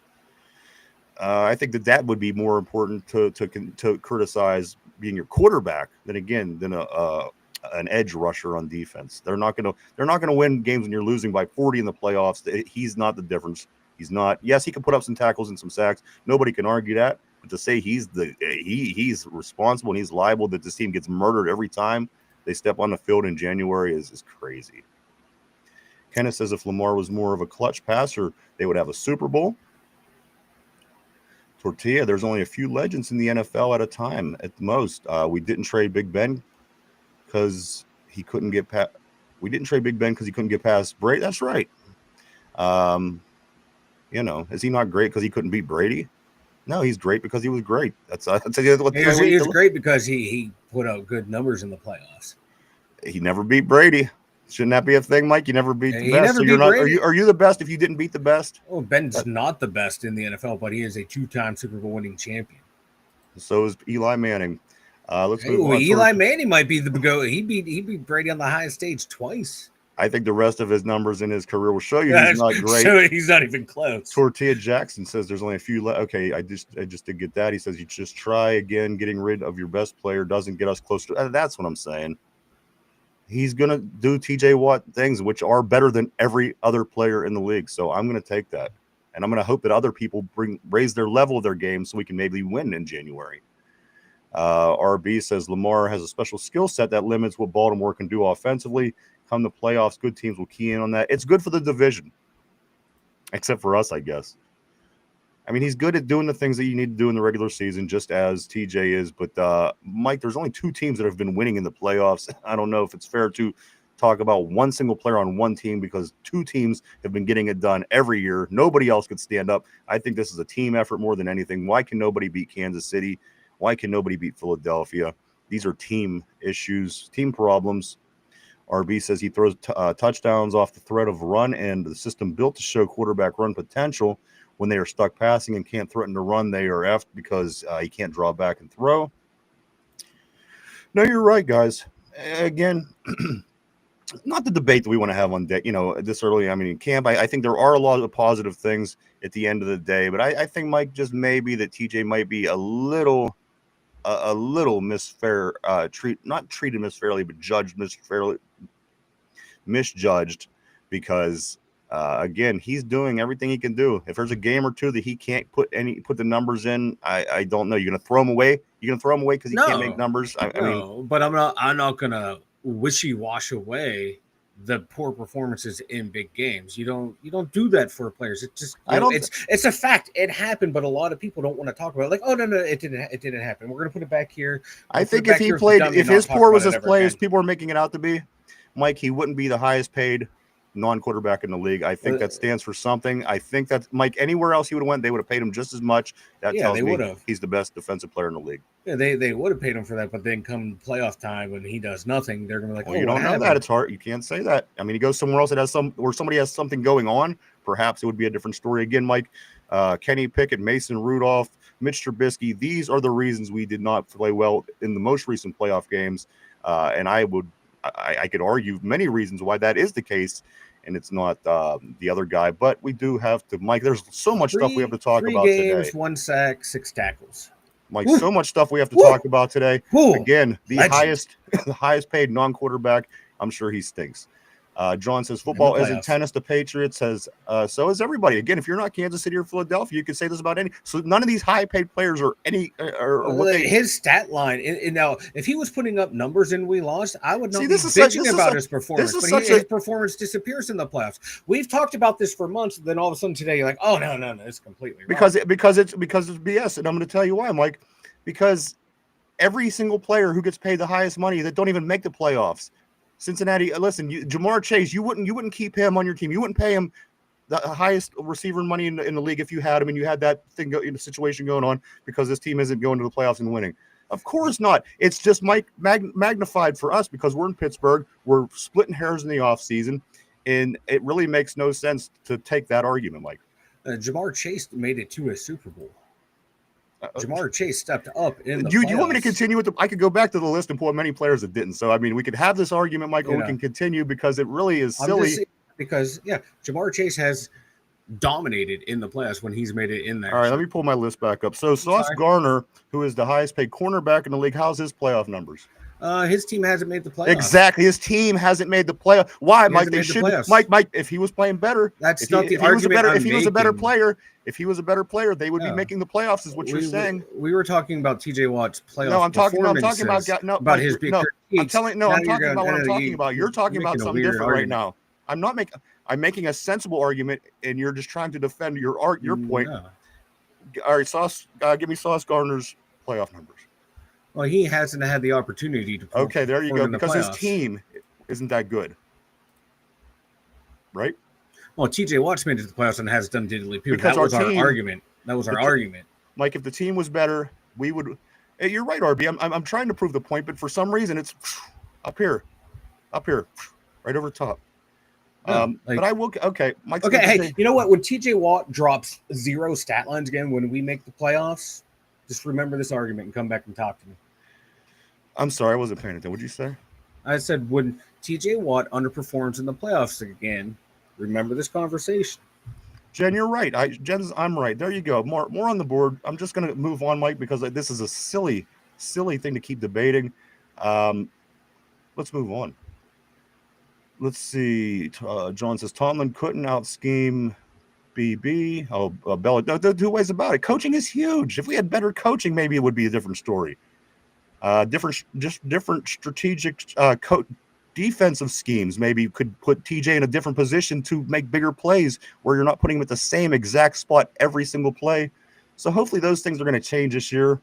I think that would be more important to criticize being your quarterback than an edge rusher on defense. They're not gonna win games when you're losing by 40 in the playoffs. He's not the difference. He's not. Yes, he can put up some tackles and some sacks. Nobody can argue that. But to say he's responsible and he's liable that this team gets murdered every time they step on the field in January is crazy. Kenneth says if Lamar was more of a clutch passer, they would have a Super Bowl. Tortilla, there's only a few legends in the NFL at a time at the most. We didn't trade Big Ben because he couldn't get past. We didn't trade Big Ben because he couldn't get past Brady. That's right. Is he not great because he couldn't beat Brady? No, he's great because he was great. He was great because he put out good numbers in the playoffs. He never beat Brady. Shouldn't that be a thing, Mike? You never beat the best. So you're not. Are you the best if you didn't beat the best? Well, Ben's not the best in the NFL, but he is a 2-time Super Bowl winning champion. So is Eli Manning. Eli Manning might be the go. He beat Brady on the highest stage twice. I think the rest of his numbers in his career will show you he's not great. So he's not even close. Tortilla Jackson says there's only a few okay, I just did get that. He says you just try again. Getting rid of your best player doesn't get us close to. That's what I'm saying. He's going to do TJ Watt things which are better than every other player in the league. So I'm going to take that. And I'm going to hope that other people raise their level of their game so we can maybe win in January. RB says Lamar has a special skill set that limits what Baltimore can do offensively. Come the playoffs, good teams will key in on that. It's good for the division, except for us, I guess. I mean, he's good at doing the things that you need to do in the regular season, just as TJ is. But, Mike, there's only 2 teams that have been winning in the playoffs. I don't know if it's fair to talk about one single player on one team because 2 teams have been getting it done every year. Nobody else could stand up. I think this is a team effort more than anything. Why can nobody beat Kansas City? Why can nobody beat Philadelphia? These are team issues, team problems. RB says he throws touchdowns off the threat of run, and the system built to show quarterback run potential. When they are stuck passing and can't threaten to run, they are effed because he can't draw back and throw. No, you're right, guys. Again, not the debate that we want to have on day, this early. I mean, in camp, I think there are a lot of positive things at the end of the day, but I think, Mike, just maybe that TJ might be a little not treated misfairly, but misjudged because again, he's doing everything he can do. If there's a game or two that he can't put the numbers in, I don't know. You're gonna throw him away. You're gonna throw him away because he can't make numbers. I mean, but I'm not gonna wash away the poor performances in big games. You don't do that for players. It's just it's a fact. It happened, but a lot of people don't want to talk about it. Like, oh no, it didn't happen. We're gonna put it back here. I think if he played, if his poor was as play as people are making it out to be, Mike, he wouldn't be the highest paid non-quarterback in the league. I think that stands for something. I think that Mike, anywhere else he would have went, they would have paid him just as much. That tells me he's the best defensive player in the league. Yeah, they would have paid him for that, but then come playoff time when he does nothing, they're gonna be like, well, you don't know that. It's hard. You can't say that. I mean, he goes somewhere else that has where somebody has something going on perhaps it would be a different story. Again, Mike, Kenny Pickett, Mason Rudolph, Mitch Trubisky, these are the reasons we did not play well in the most recent playoff games. And I could argue many reasons why that is the case, and it's not the other guy. But we do have to, Mike, there's so much stuff we have to talk about today. 1 sack, 6 tackles. Mike, so much stuff we have to talk about today. Again, the highest paid non-quarterback. I'm sure he stinks. John says football isn't tennis. The Patriots says so is everybody. Again, if you're not Kansas City or Philadelphia, you can say this about any. So none of these high-paid players are any his stat line. And now, if he was putting up numbers and we lost, I would not be bitching about his performance. But his performance disappears in the playoffs. We've talked about this for months. Then all of a sudden today, you're like, oh no, it's completely wrong. Because it's BS, and I'm going to tell you why, Mike. Because every single player who gets paid the highest money that don't even make the playoffs. Cincinnati, listen, Jamar Chase, you wouldn't keep him on your team. You wouldn't pay him the highest receiver money in the league if you had him and you had that situation going on because this team isn't going to the playoffs and winning. Of course not. It's just magnified for us because we're in Pittsburgh. We're splitting hairs in the offseason, and it really makes no sense to take that argument, Mike. Jamar Chase made it to a Super Bowl. Jamar Chase stepped up in the playoffs. You want me to continue with I could go back to the list and pull up many players that didn't. So, I mean, we could have this argument, Michael. We can continue because it really is silly. Because, Jamar Chase has dominated in the playoffs when he's made it in there. All right, let me pull my list back up. So, Sauce Gardner, who is the highest paid cornerback in the league, how's his playoff numbers? His team hasn't made the playoffs. Exactly. His team hasn't made the playoff. Why, Mike? They should. Mike, if he was playing better, that's not the argument. If he was a better player, they would be making the playoffs. Is what you're saying? We were talking about TJ Watt's playoff. No, I'm talking about his big. I'm talking about what I'm talking about. You're talking about something different right now. I'm making a sensible argument, and you're just trying to defend your point. No. All right, Sauce. Give me Sauce Gardner's playoff numbers. Well, he hasn't had the opportunity to. Okay, there you go. Because his team isn't that good, right? Well, TJ Watt's made it to the playoffs and has done diddly poo. That was our argument. That was our argument. Mike, if the team was better, we would. Hey, you're right, RB. I'm trying to prove the point, but for some reason, it's up here, right over top. But I will. Okay, Mike. Okay, hey, you know what? When TJ Watt drops 0 stat lines again when we make the playoffs, just remember this argument and come back and talk to me. I'm sorry, I wasn't paying attention. What did you say? I said when TJ Watt underperforms in the playoffs again, remember this conversation. Jen, you're right. I'm right. There you go. More on the board. I'm just going to move on, Mike, because this is a silly thing to keep debating. Let's move on. Let's see. John says Tomlin couldn't out-scheme BB. Bella. No, two ways about it. Coaching is huge. If we had better coaching, maybe it would be a different story. Different strategic defensive schemes. Maybe you could put TJ in a different position to make bigger plays where you're not putting him at the same exact spot every single play. So hopefully those things are going to change this year.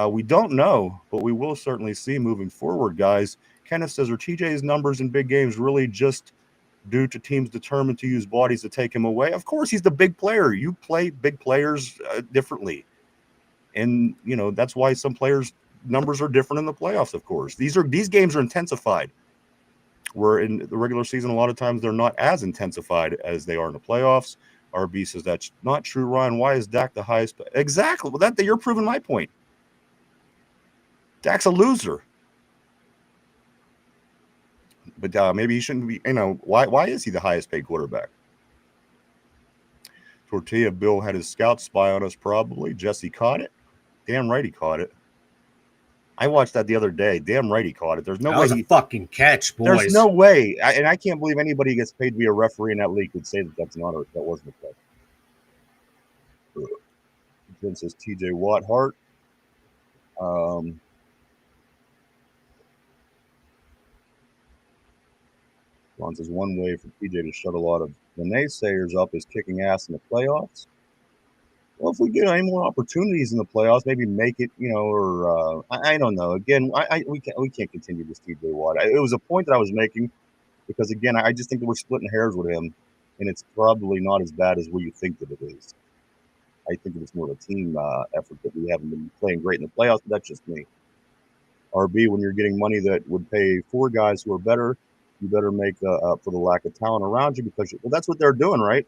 We don't know, but we will certainly see moving forward, guys. Kenneth says, are TJ's numbers in big games really just due to teams determined to use bodies to take him away? Of course, he's the big player. You play big players differently. And, that's why some players' numbers are different in the playoffs, of course. These games are intensified. Where in the regular season, a lot of times they're not as intensified as they are in the playoffs. RB says that's not true, Ryan. Why is Dak the highest? Exactly. Well, you're proving my point. Dak's a loser. But maybe he shouldn't be. Why is he the highest paid quarterback? Tortilla Bill had his scout spy on us, probably. Jesse caught it. Damn right he caught it. I watched that the other day. Damn right he caught it. There's no way. That was a fucking catch, boys. There's no way. And I can't believe anybody who gets paid to be a referee in that league would say that that's not, or that wasn't a catch. Then says TJ Watt Hart. Ron says one way for TJ to shut a lot of the naysayers up is kicking ass in the playoffs. Well, if we get any more opportunities in the playoffs, maybe make it, or I don't know. Again, we can't continue this TJ Watt. It was a point that I was making because, again, I just think that we're splitting hairs with him, and it's probably not as bad as what you think that it is. I think it's more of a team effort that we haven't been playing great in the playoffs, but that's just me. RB, when you're getting money that would pay 4 guys who are better, you better make up for the lack of talent around you because that's what they're doing, right?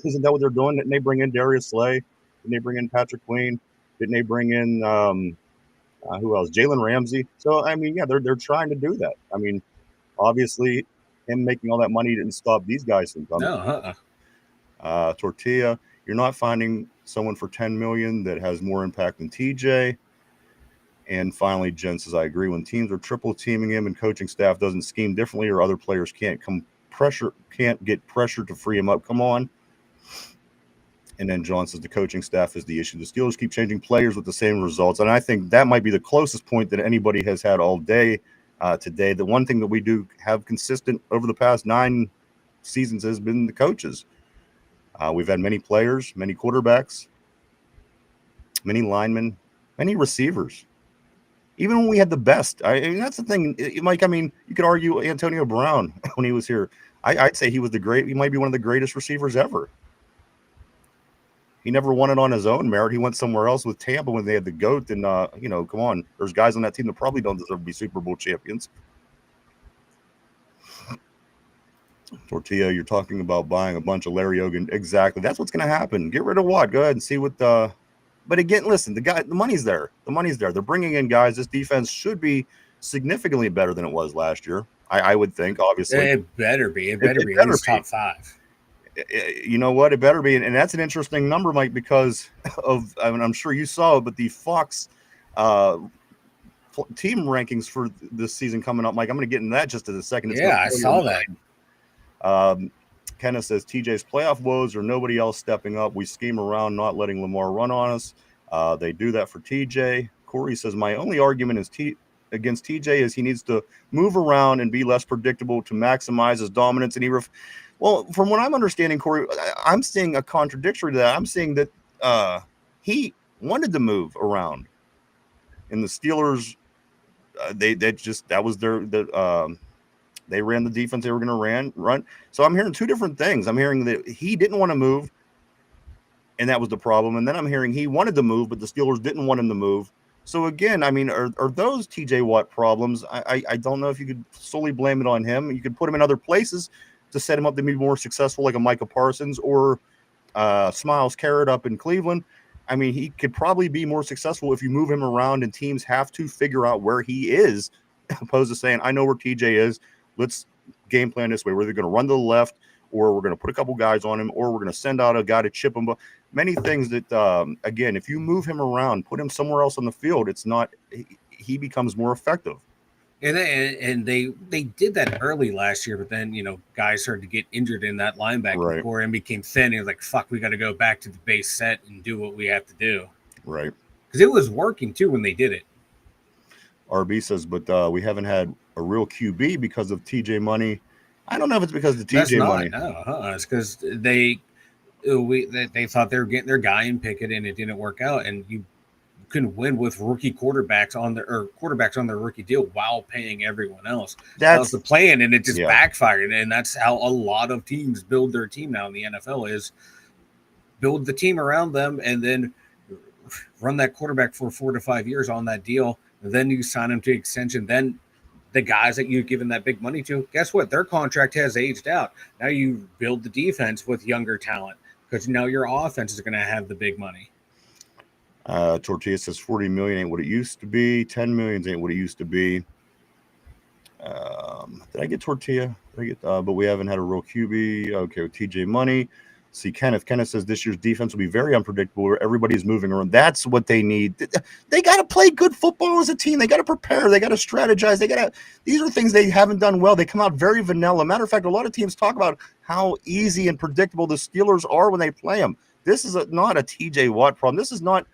Isn't that what they're doing? Didn't they bring in Darius Slay? Didn't they bring in Patrick Queen? Didn't they bring in who else? Jalen Ramsey. So I mean, yeah, they're trying to do that. I mean, obviously, him making all that money didn't stop these guys from coming. No, Tortilla, you're not finding someone for 10 million that has more impact than TJ. And finally, Jen says, I agree. When teams are triple teaming him and coaching staff doesn't scheme differently, or other players can't get pressure to free him up. Come on. And then John says the coaching staff is the issue. The Steelers keep changing players with the same results. And I think that might be the closest point that anybody has had all day today. The one thing that we do have consistent over the past 9 seasons has been the coaches. We've had many players, many quarterbacks, many linemen, many receivers. Even when we had the best, I mean, that's the thing, Mike. I mean, you could argue Antonio Brown when he was here. I'd say he was he might be one of the greatest receivers ever. He never won it on his own merit. He went somewhere else with Tampa when they had the GOAT. And, come on. There's guys on that team that probably don't deserve to be Super Bowl champions. Tortilla, you're talking about buying a bunch of Larry Hogan. Exactly. That's what's going to happen. Get rid of Watt. Go ahead and see what But again, listen, the money's there. The money's there. They're bringing in guys. This defense should be significantly better than it was last year. I would think, obviously. It better be. It better be at least top 5. You know what? It better be. And that's an interesting number, Mike, because of, I mean, I'm sure you saw it, but the Fox team rankings for this season coming up, Mike, I'm going to get into that just in a second. I saw that. Kenneth says TJ's playoff woes or nobody else stepping up. We scheme around not letting Lamar run on us. They do that for TJ. Corey says my only argument is against TJ is he needs to move around and be less predictable to maximize his dominance. And well, from what I'm understanding, Corey, I'm seeing a contradictory to that. I'm seeing that he wanted to move around, and the Steelers, they ran the defense they were going to run. So I'm hearing 2 different things. I'm hearing that he didn't want to move, and that was the problem. And then I'm hearing he wanted to move, but the Steelers didn't want him to move. So again, I mean, are those TJ Watt problems? I don't know if you could solely blame it on him. You could put him in other places to set him up to be more successful, like a Micah Parsons or Smiles Carrot up in Cleveland. I mean, he could probably be more successful if you move him around, and teams have to figure out where he is, opposed to saying, I know where TJ is. Let's game plan this way. We're either going to run to the left, or we're going to put a couple guys on him, or we're going to send out a guy to chip him. But many things that, again, if you move him around, put him somewhere else on the field, he becomes more effective. And they did that early last year, but then, guys started to get injured in that linebacker core and became thin. And like, fuck, we got to go back to the base set and do what we have to do. Right. Because it was working, too, when they did it. RB says, but we haven't had a real QB because of TJ money. I don't know if it's because of the TJ money. No, it's because they thought they were getting their guy in Pickett, and it didn't work out. And you couldn't win with rookie quarterbacks on their rookie deal while paying everyone else. That was the plan, and it just backfired. And that's how a lot of teams build their team now in the NFL is build the team around them and then run that quarterback for 4 to 5 years on that deal. And then you sign them to extension. Then the guys that you've given that big money to, guess what? Their contract has aged out. Now you build the defense with younger talent because now your offense is going to have the big money. Tortilla says 40 million ain't what it used to be. 10 million ain't what it used to be. Did I get Tortilla? But we haven't had a real QB. Okay, with TJ money. See, Kenneth says this year's defense will be very unpredictable where everybody's moving around. That's what they need. They got to play good football as a team. They got to prepare. They got to strategize. These are things they haven't done well. They come out very vanilla. Matter of fact, a lot of teams talk about how easy and predictable the Steelers are when they play them. This is not a TJ Watt problem. This is not,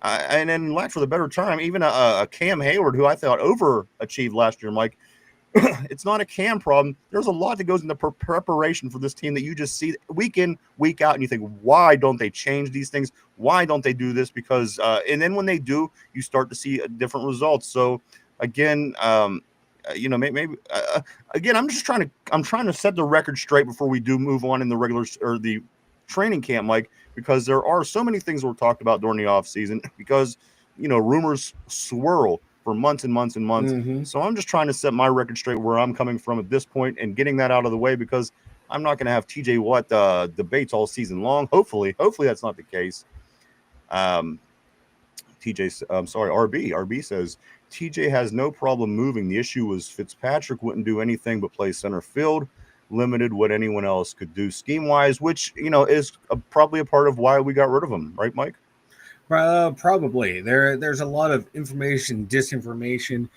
and then lack for the better term, even a Cam Hayward, who I thought overachieved last year, Mike. It's not a Cam problem. There's a lot that goes into preparation for this team that you just see week in, week out, and you think, why don't they change these things? Why don't they do this? Because, and then when they do, you start to see different results. So, again, maybe again, I'm trying to set the record straight before we do move on in the regular or the training camp, Mike, because there are so many things we're talked about during the off season because, rumors swirl for months and months and months. Mm-hmm. So I'm just trying to set my record straight where I'm coming from at this point and getting that out of the way because I'm not going to have TJ Watt debates all season long. Hopefully that's not the case. RB says TJ has no problem moving. The issue was Fitzpatrick wouldn't do anything but play center field, limited what anyone else could do scheme wise, which is probably a part of why we got rid of him, right, Mike? Probably. There's a lot of information, disinformation,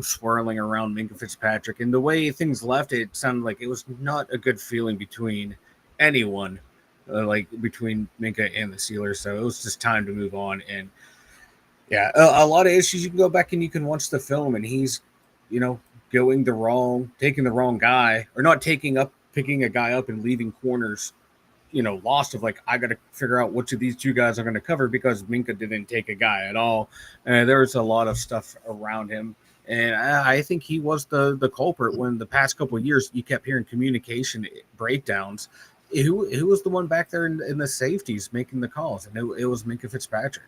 swirling around Minkah Fitzpatrick, and the way things left, it sounded like it was not a good feeling between anyone, between Minkah and the Steelers. So it was just time to move on. And yeah, a lot of issues. You can go back and you can watch the film, and he's, taking the wrong guy, or not picking a guy up and leaving corners, lost of I got to figure out which of these two guys are going to cover, because Minkah didn't take a guy at all. There was a lot of stuff around him. And I think he was the culprit when the past couple of years you kept hearing communication breakdowns. Who was the one back there in the safeties making the calls? And it was Minkah Fitzpatrick.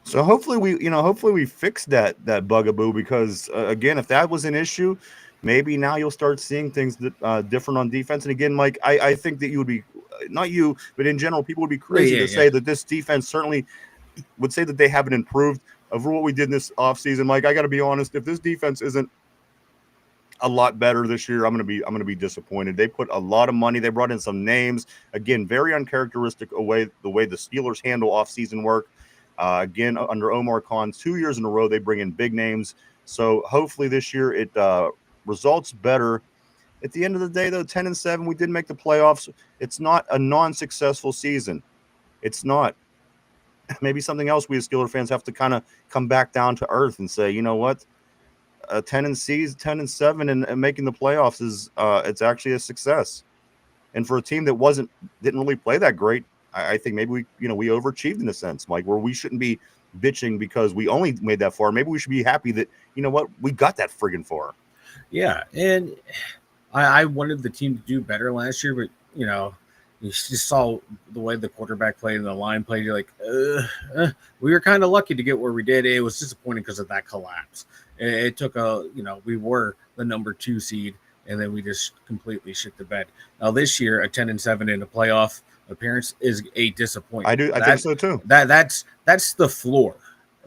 So hopefully we fix that bugaboo, because again, if that was an issue, maybe now you'll start seeing things that different on defense. And again, Mike, I think that you would be, not you, but in general, people would be crazy to say that this defense certainly would say that they haven't improved over what we did in this offseason. Mike, I got to be honest, if this defense isn't a lot better this year, I'm going to be disappointed. They put a lot of money. They brought in some names. Again, very uncharacteristic the way the Steelers handle offseason work. Again, under Omar Khan, 2 years in a row, they bring in big names. So hopefully this year it results better. At the end of the day, though, 10-7, we did make the playoffs. It's not a non-successful season. It's not. Maybe something else we as Steeler fans have to kind of come back down to earth and say, you know what? 10-7 and making the playoffs is it's actually a success. And for a team that didn't really play that great, I think maybe we overachieved in a sense, Mike, where we shouldn't be bitching because we only made that far. Maybe we should be happy that, we got that friggin' far. Yeah, and I wanted the team to do better last year, but you just saw the way the quarterback played and the line played. You're like, we were kind of lucky to get where we did. It was disappointing because of that collapse. It took we were the number 2 seed, and then we just completely shit the bed. Now this year, a 10-7 in a playoff appearance is a disappointment. I think so too. That's the floor.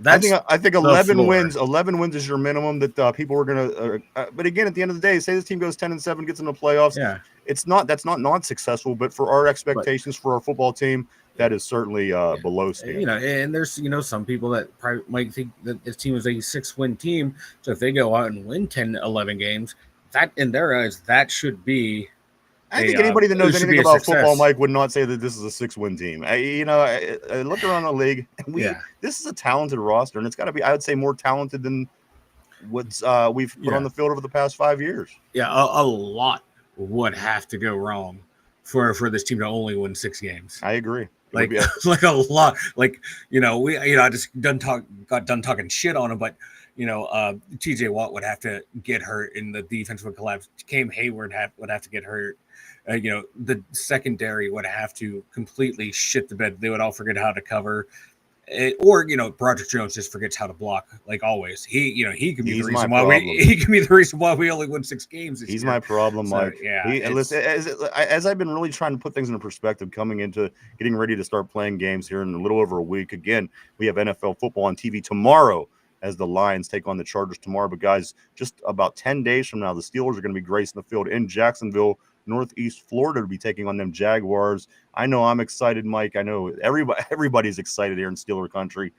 I think 11 wins. 11 wins is your minimum that people were gonna. But again, at the end of the day, say this team goes 10-7, gets in the playoffs. Yeah, that's not successful. But for our expectations for our football team, that is certainly below standard. And there's some people that probably might think that this team is a 6-win team. So if they go out and win 10-11 games, that in their eyes that should be. I think anybody that knows anything about football, Mike, would not say that this is a 6-win team. I look around the league, and this is a talented roster, and it's got to be, I would say, more talented than what we've put on the field over the past 5 years. Yeah, a lot would have to go wrong for this team to only win 6 games. I agree. Like a lot. I just got done talking shit on him, but TJ Watt would have to get hurt, and the defense would collapse. Cam Hayward would have to get hurt. The secondary would have to completely shit the bed. They would all forget how to cover. Or Broderick Jones just forgets how to block, like always. He can be the reason why he can be the reason why we only won 6 games. He's my problem, Mike. Listen, as I've been really trying to put things into perspective, coming into getting ready to start playing games here in a little over a week. Again, we have NFL football on TV tomorrow as the Lions take on the Chargers tomorrow. But guys, just about 10 days from now, the Steelers are going to be gracing the field in Jacksonville, Northeast Florida, to be taking on them Jaguars. I know I'm excited, Mike. I know everybody's excited here in Steeler country.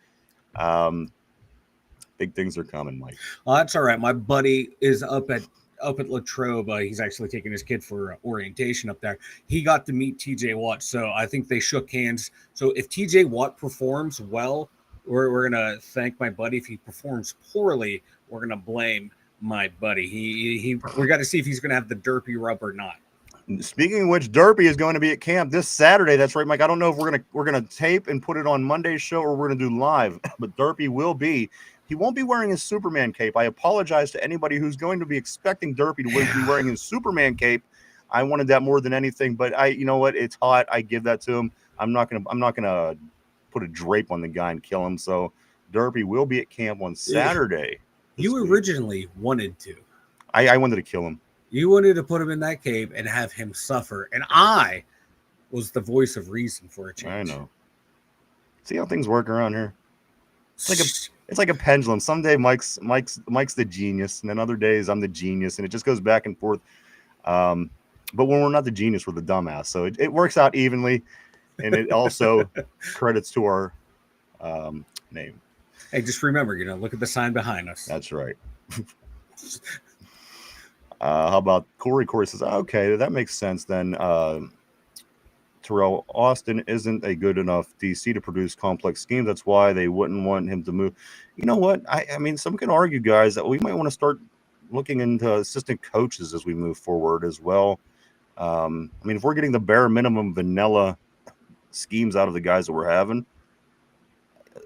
Big things are coming, Mike. That's all right. My buddy is up at Latrobe. He's actually taking his kid for orientation up there. He got to meet TJ Watt, so I think they shook hands. So if TJ Watt performs well, we're gonna thank my buddy. If he performs poorly, we're gonna blame my buddy. We got to see if he's gonna have the derpy rub or not. Speaking of which, Derpy is going to be at camp this Saturday. That's right, Mike. I don't know if we're gonna tape and put it on Monday's show or we're gonna do live, but Derpy will be. He won't be wearing his Superman cape. I apologize to anybody who's going to be expecting Derpy to be wearing his Superman cape. I wanted that more than anything, but you know what? It's hot. I give that to him. I'm not gonna put a drape on the guy and kill him. So Derpy will be at camp on Saturday. You originally wanted to. I wanted to kill him. You wanted to put him in that cave and have him suffer. And I was the voice of reason for a change. I know. See how things work around here? It's like a pendulum. Someday Mike's the genius, and then other days I'm the genius, and it just goes back and forth. But when we're not the genius, we're the dumbass. So it works out evenly, and it also credits to our name. Hey, just remember, look at the sign behind us. That's right. How about Corey? Corey says, okay, that makes sense then. Terrell, Austin isn't a good enough DC to produce complex schemes. That's why they wouldn't want him to move. You know what? I mean, some can argue, guys, that we might want to start looking into assistant coaches as we move forward as well. I mean, if we're getting the bare minimum vanilla schemes out of the guys that we're having,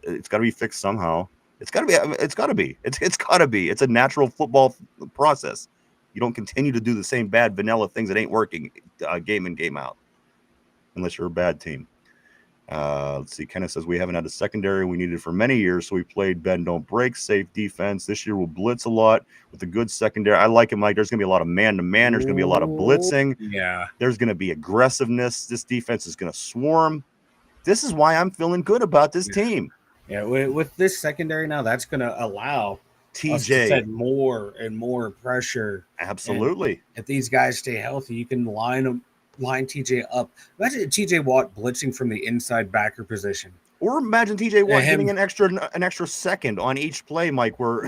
it's got to be fixed somehow. It's got to be. It's a natural football process. You don't continue to do the same bad vanilla things that ain't working game in, game out. Unless you're a bad team. Let's see. Kenneth says we haven't had a secondary we needed for many years, so we played bend don't break, safe defense. This year we'll blitz a lot with a good secondary. I like it, Mike. There's going to be a lot of man-to-man. There's going to be a lot of blitzing. Yeah. There's going to be aggressiveness. This defense is going to swarm. This is why I'm feeling good about this team. Yeah, with this secondary now, that's going to allow TJ us to set more and more pressure. Absolutely. And if these guys stay healthy, you can line TJ up. Imagine TJ Watt blitzing from the inside backer position. Or imagine TJ Watt getting an extra second on each play, Mike, where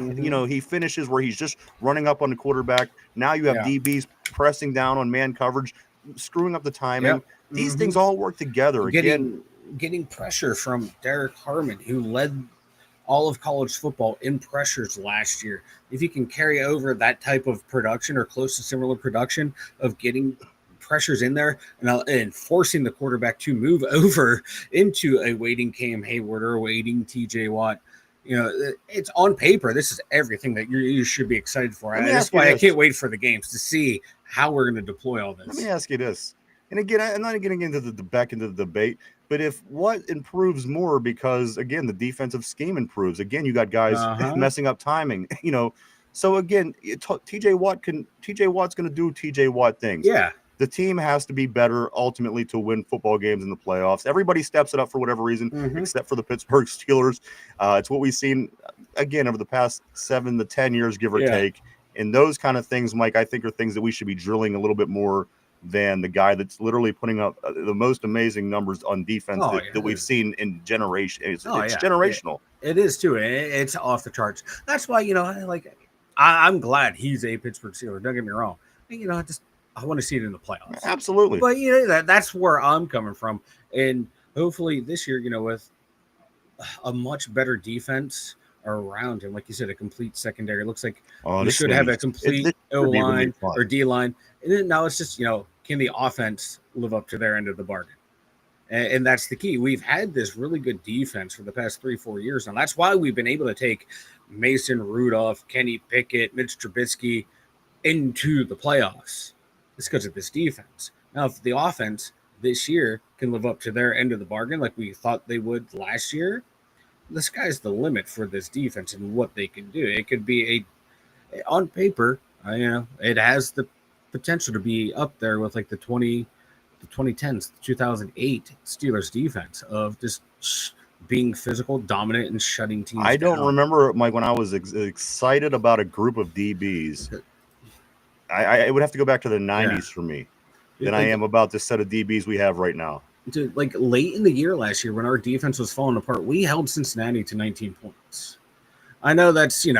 he finishes where he's just running up on the quarterback. Now you have DBs pressing down on man coverage, screwing up the timing. Yep. These things all work together. Getting pressure from Derek Harmon, who led all of college football in pressures last year. If you can carry over that type of production or close to similar production of getting pressures in there and forcing the quarterback to move over into a waiting Cam Hayward or a waiting TJ Watt, it's on paper. This is everything that you should be excited for. That's why I can't wait for the games to see how we're going to deploy all this. Let me ask you this. And again, I'm not getting into the back into the debate, but if what improves more because, again, the defensive scheme improves. Again, you got guys messing up timing, So, again, TJ Watt's going to do TJ Watt things. Yeah. The team has to be better ultimately to win football games in the playoffs. Everybody steps it up for whatever reason, except for the Pittsburgh Steelers. It's what we've seen, again, over the past 7 to 10 years, give or take. And those kind of things, Mike, I think are things that we should be drilling a little bit more than the guy that's literally putting up the most amazing numbers on defense that we've seen in generation. It's generational. It is, too. It's off the charts. That's why, I'm glad he's a Pittsburgh Steeler. Don't get me wrong. I want to see it in the playoffs. Absolutely. But, that's where I'm coming from. And hopefully this year, with a much better defense around him, like you said, a complete secondary. It looks like we should have a complete O-line or D-line. And then now it's just, can the offense live up to their end of the bargain? And that's the key. We've had this really good defense for the past 3-4 years. And that's why we've been able to take Mason Rudolph, Kenny Pickett, Mitch Trubisky into the playoffs. It's because of this defense. Now, if the offense this year can live up to their end of the bargain like we thought they would last year, the sky's the limit for this defense and what they can do. It could be on paper, it has the potential to be up there with like the 2010s, the 2008 Steelers defense of just being physical, dominant, and shutting teams I don't down. remember, Mike, when I was excited about a group of DBs. I would have to go back to the 90s for me than I am about this set of DBs we have right now. Dude, like late in the year last year when our defense was falling apart, we held Cincinnati to 19 points. I know that's, we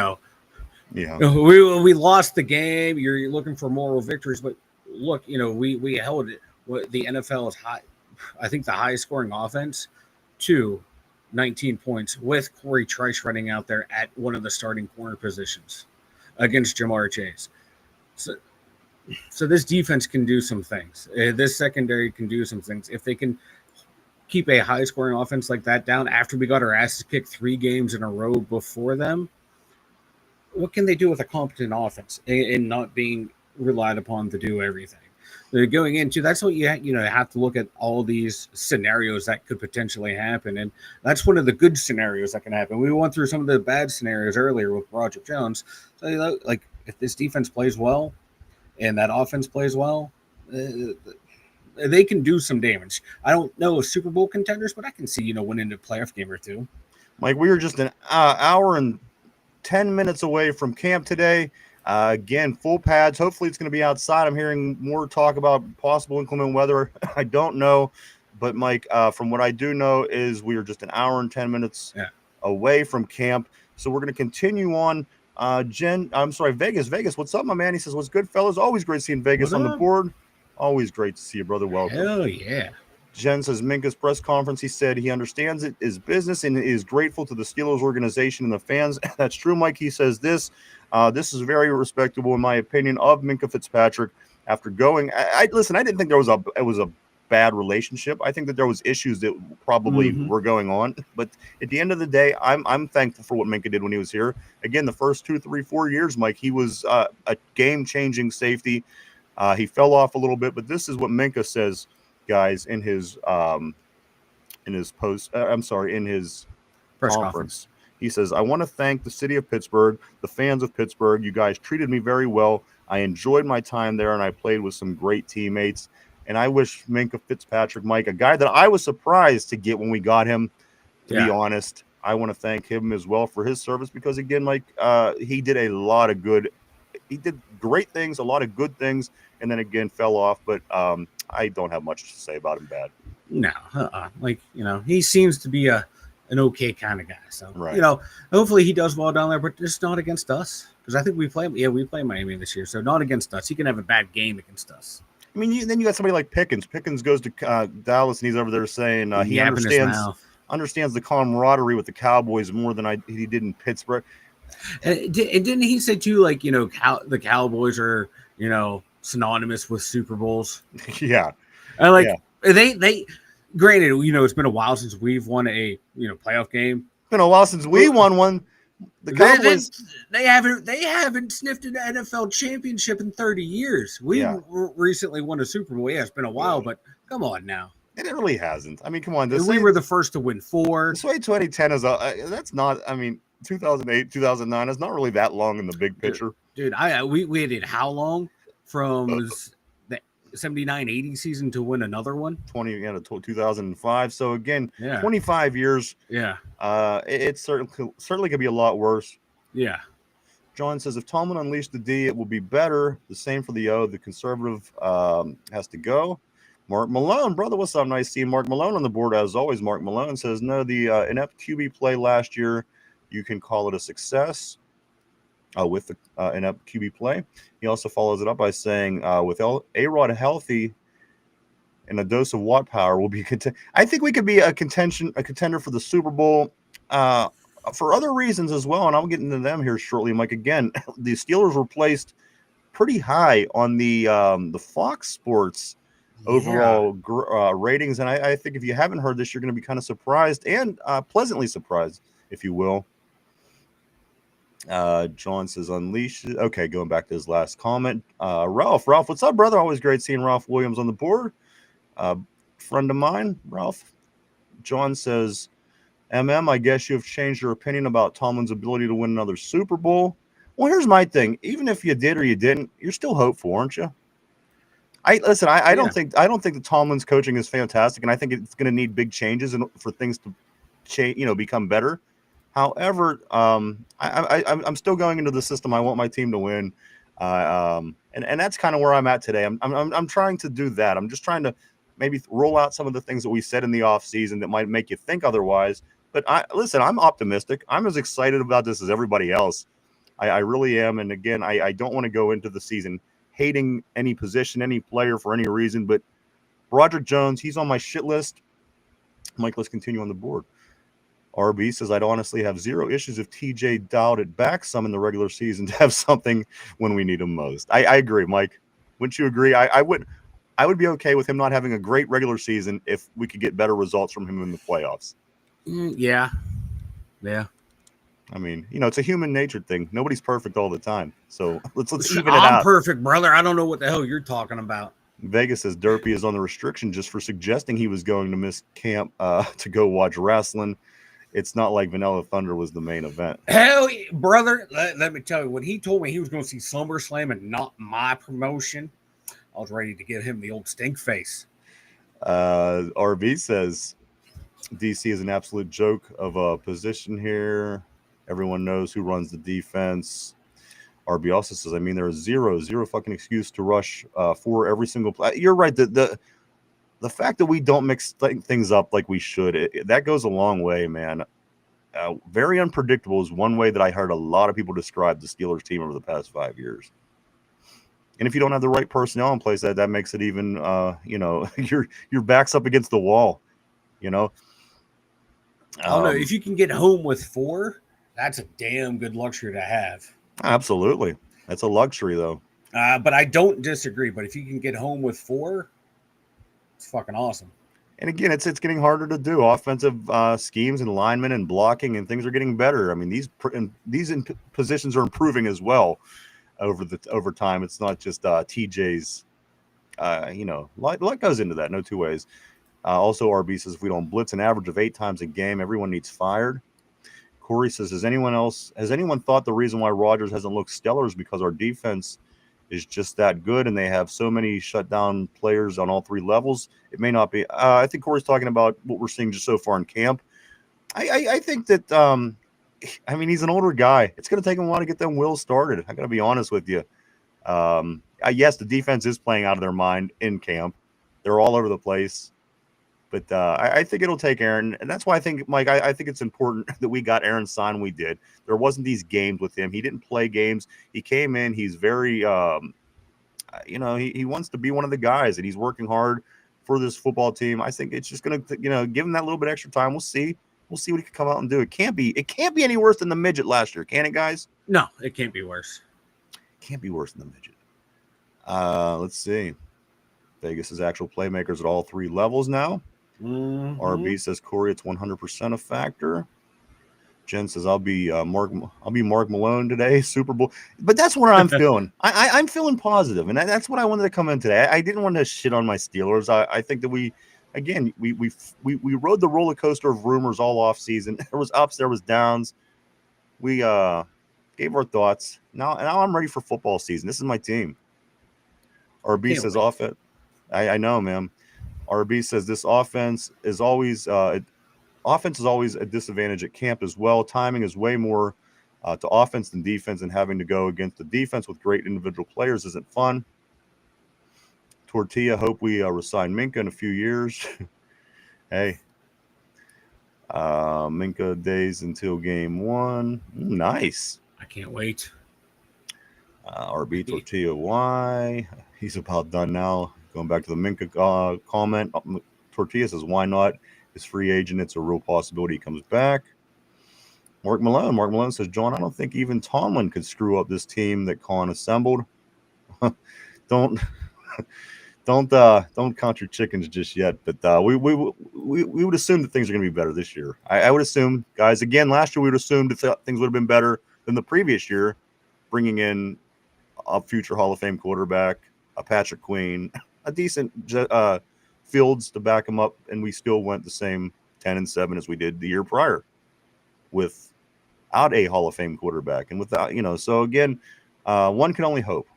lost the game. You're looking for moral victories, but look, we held it. The NFL is high. I think the highest scoring offense to 19 points with Corey Trice running out there at one of the starting corner positions against Jamar Chase. So this defense can do some things. This secondary can do some things. If they can keep a high-scoring offense like that down after we got our asses kicked 3 games in a row before them, what can they do with a competent offense and not being relied upon to do everything? They're going into that's what you have to look at all these scenarios that could potentially happen, and that's one of the good scenarios that can happen. We went through some of the bad scenarios earlier with Roger Jones. So like if this defense plays well, and that offense plays well, they can do some damage. I don't know if Super Bowl contenders, but I can see, winning a playoff game or two. Mike, we were just an hour and 10 minutes away from camp today. Again, full pads. Hopefully it's going to be outside. I'm hearing more talk about possible inclement weather. I don't know. But, Mike, from what I do know is we are just an hour and 10 minutes away from camp. So we're going to continue on. Vegas. Vegas, what's up, my man? He says, what's good, fellas? Always great seeing Vegas on the board. Always great to see you, brother. Welcome. Hell yeah. Jen says, Minka's press conference, he said he understands it is business and is grateful to the Steelers organization and the fans. That's true, Mike. He says this is very respectable, in my opinion, of Minkah Fitzpatrick. After going, listen, I didn't think it was a bad relationship. I think that there was issues that probably were going on. But at the end of the day, I'm thankful for what Minkah did when he was here. Again, the first 2, 3, 4 years, Mike, he was a game-changing safety. He fell off a little bit, but this is what Minkah says, guys, in his press conference. He says, I want to thank the city of Pittsburgh, the fans of Pittsburgh. You guys treated me very well. I enjoyed my time there, and I played with some great teammates. And I wish Minkah Fitzpatrick, Mike, a guy that I was surprised to get when we got him, to be honest. I want to thank him as well for his service because, again, Mike, he did a lot of good. He did great things, a lot of good things, and then, again, fell off. But I don't have much to say about him bad. No, he seems to be an okay kind of guy. So, hopefully he does well down there, but it's not against us because I think we play Miami this year. So not against us. He can have a bad game against us. I mean, then you got somebody like Pickens. Pickens goes to Dallas, and he's over there saying he understands the camaraderie with the Cowboys more than he did in Pittsburgh. And didn't he say too, like, the Cowboys are, synonymous with Super Bowls? Yeah. And they granted, it's been a while since we've won a, playoff game. It's been a while since we won one. The Cowboys, they haven't sniffed an NFL championship in 30 years. We recently won a Super Bowl. Yeah, it's been a while, but come on now. It really hasn't. I mean, come on. We were the first to win 4. This way 2010 is that's not, 2008, 2009 is not really that long in the big picture. Dude, we waited how long from the 79-80 season to win another one? 2005. So again, 25 years. Yeah. It certainly could be a lot worse. Yeah. John says, if Tomlin unleashed the D, it will be better. The same for the O. The conservative has to go. Mark Malone, brother, what's up? Nice seeing Mark Malone on the board as always. Mark Malone says, no, the inept QB play last year, you can call it a success with the inept QB play. He also follows it up by saying, with A-Rod healthy and a dose of watt power will be I think we could be a contender for the Super Bowl for other reasons as well, and I'll get into them here shortly. Mike, again, the Steelers were placed pretty high on the Fox Sports overall ratings, and I think if you haven't heard this, you're going to be kind of surprised and pleasantly surprised, if you will. John says unleash. Okay, going back to his last comment. Ralph, what's up, brother? Always great seeing Ralph Williams on the board. Friend of mine, Ralph. John says, I guess you have changed your opinion about Tomlin's ability to win another Super Bowl. Well, here's my thing. Even if you did or you didn't, you're still hopeful, aren't you? I don't think that Tomlin's coaching is fantastic, and I think it's going to need big changes for things to change, become better. However, I'm still going into the system. I want my team to win, and that's kind of where I'm at today. I'm trying to do that. I'm just trying to maybe roll out some of the things that we said in the offseason that might make you think otherwise. But I'm optimistic. I'm as excited about this as everybody else. I really am. And again, I don't want to go into the season hating any position, any player for any reason. But Broderick Jones, he's on my shit list. Mike, let's continue on the board. RB says, I'd honestly have zero issues if TJ dialed it back some in the regular season to have something when we need him most. I agree, Mike. Wouldn't you agree? I would be okay with him not having a great regular season if we could get better results from him in the playoffs. Yeah. I mean, it's a human nature thing. Nobody's perfect all the time. So let's even it out. I'm perfect, brother. I don't know what the hell you're talking about. Vegas says Derpy is on the restriction just for suggesting he was going to miss camp to go watch wrestling. it's not like Vanilla Thunder was the main event. Hell, brother, let me tell you, when he told me he was going to see SummerSlam and not my promotion, I was ready to give him the old stink face. RB says DC is an absolute joke of a position here. Everyone knows who runs the defense. RB also says, I mean, there is zero fucking excuse to rush for every single play. You're right. The fact that we don't mix things up like we should, that goes a long way, man. Very unpredictable is one way that I heard a lot of people describe the Steelers team over the past 5 years. And if you don't have the right personnel in place, that makes it even, your back's up against the wall, you know. I don't know. If you can get home with 4, that's a damn good luxury to have. Absolutely. That's a luxury, though. But I don't disagree. But if you can get home with 4, it's fucking awesome. And again, it's getting harder to do. Offensive schemes and linemen and blocking and things are getting better. I mean, these positions are improving as well over time. It's not just TJ's. Lot goes into that. No two ways. Also, RB says if we don't blitz an average of 8 times a game, everyone needs fired. Corey says, has anyone thought the reason why Rodgers hasn't looked stellar is because our defense is just that good and they have so many shutdown players on all 3 levels? It may not be. I think Corey's talking about what we're seeing just so far in camp. I think that, he's an older guy. It's going to take him a while to get them wheels started. I got to be honest with you. Yes, the defense is playing out of their mind in camp. They're all over the place. But I think it'll take Aaron, and that's why I think, Mike, I think it's important that we got Aaron signed when we did. There wasn't these games with him. He didn't play games. He came in. He's very, he wants to be one of the guys, and he's working hard for this football team. I think it's just going to, give him that little bit extra time. We'll see. We'll see what he can come out and do. It can't be any worse than the midget last year, can it, guys? No, it can't be worse. Can't be worse than the midget. Let's see. Vegas' actual playmakers at all 3 levels now. Mm-hmm. RB says Corey, it's 100% a factor. Jen says I'll be Mark Malone today, Super Bowl. But that's what I'm feeling. I'm feeling positive, and that's what I wanted to come in today. I didn't want to shit on my Steelers. I think that we rode the roller coaster of rumors all off season. There was ups, there was downs. We gave our thoughts. Now I'm ready for football season. This is my team. RB says offense. I know, man. RB says this offense is always a disadvantage at camp as well. Timing is way more to offense than defense, and having to go against the defense with great individual players isn't fun. Tortilla, hope we resign Minka in a few years. Hey, Minka days until game 1. Nice. I can't wait. RB Tortilla, why? He's about done now. Going back to the Minka comment, Tortilla says, why not? His free agent, it's a real possibility he comes back. Mark Malone says, John, I don't think even Tomlin could screw up this team that Khan assembled. Don't count your chickens just yet, but we would assume that things are going to be better this year. I would assume, guys, again, last year we would assume that things would have been better than the previous year, bringing in a future Hall of Fame quarterback, a Patrick Queen, a decent Fields to back him up, and we still went the same 10-7 as we did the year prior without a Hall of Fame quarterback and without, so again, one can only hope.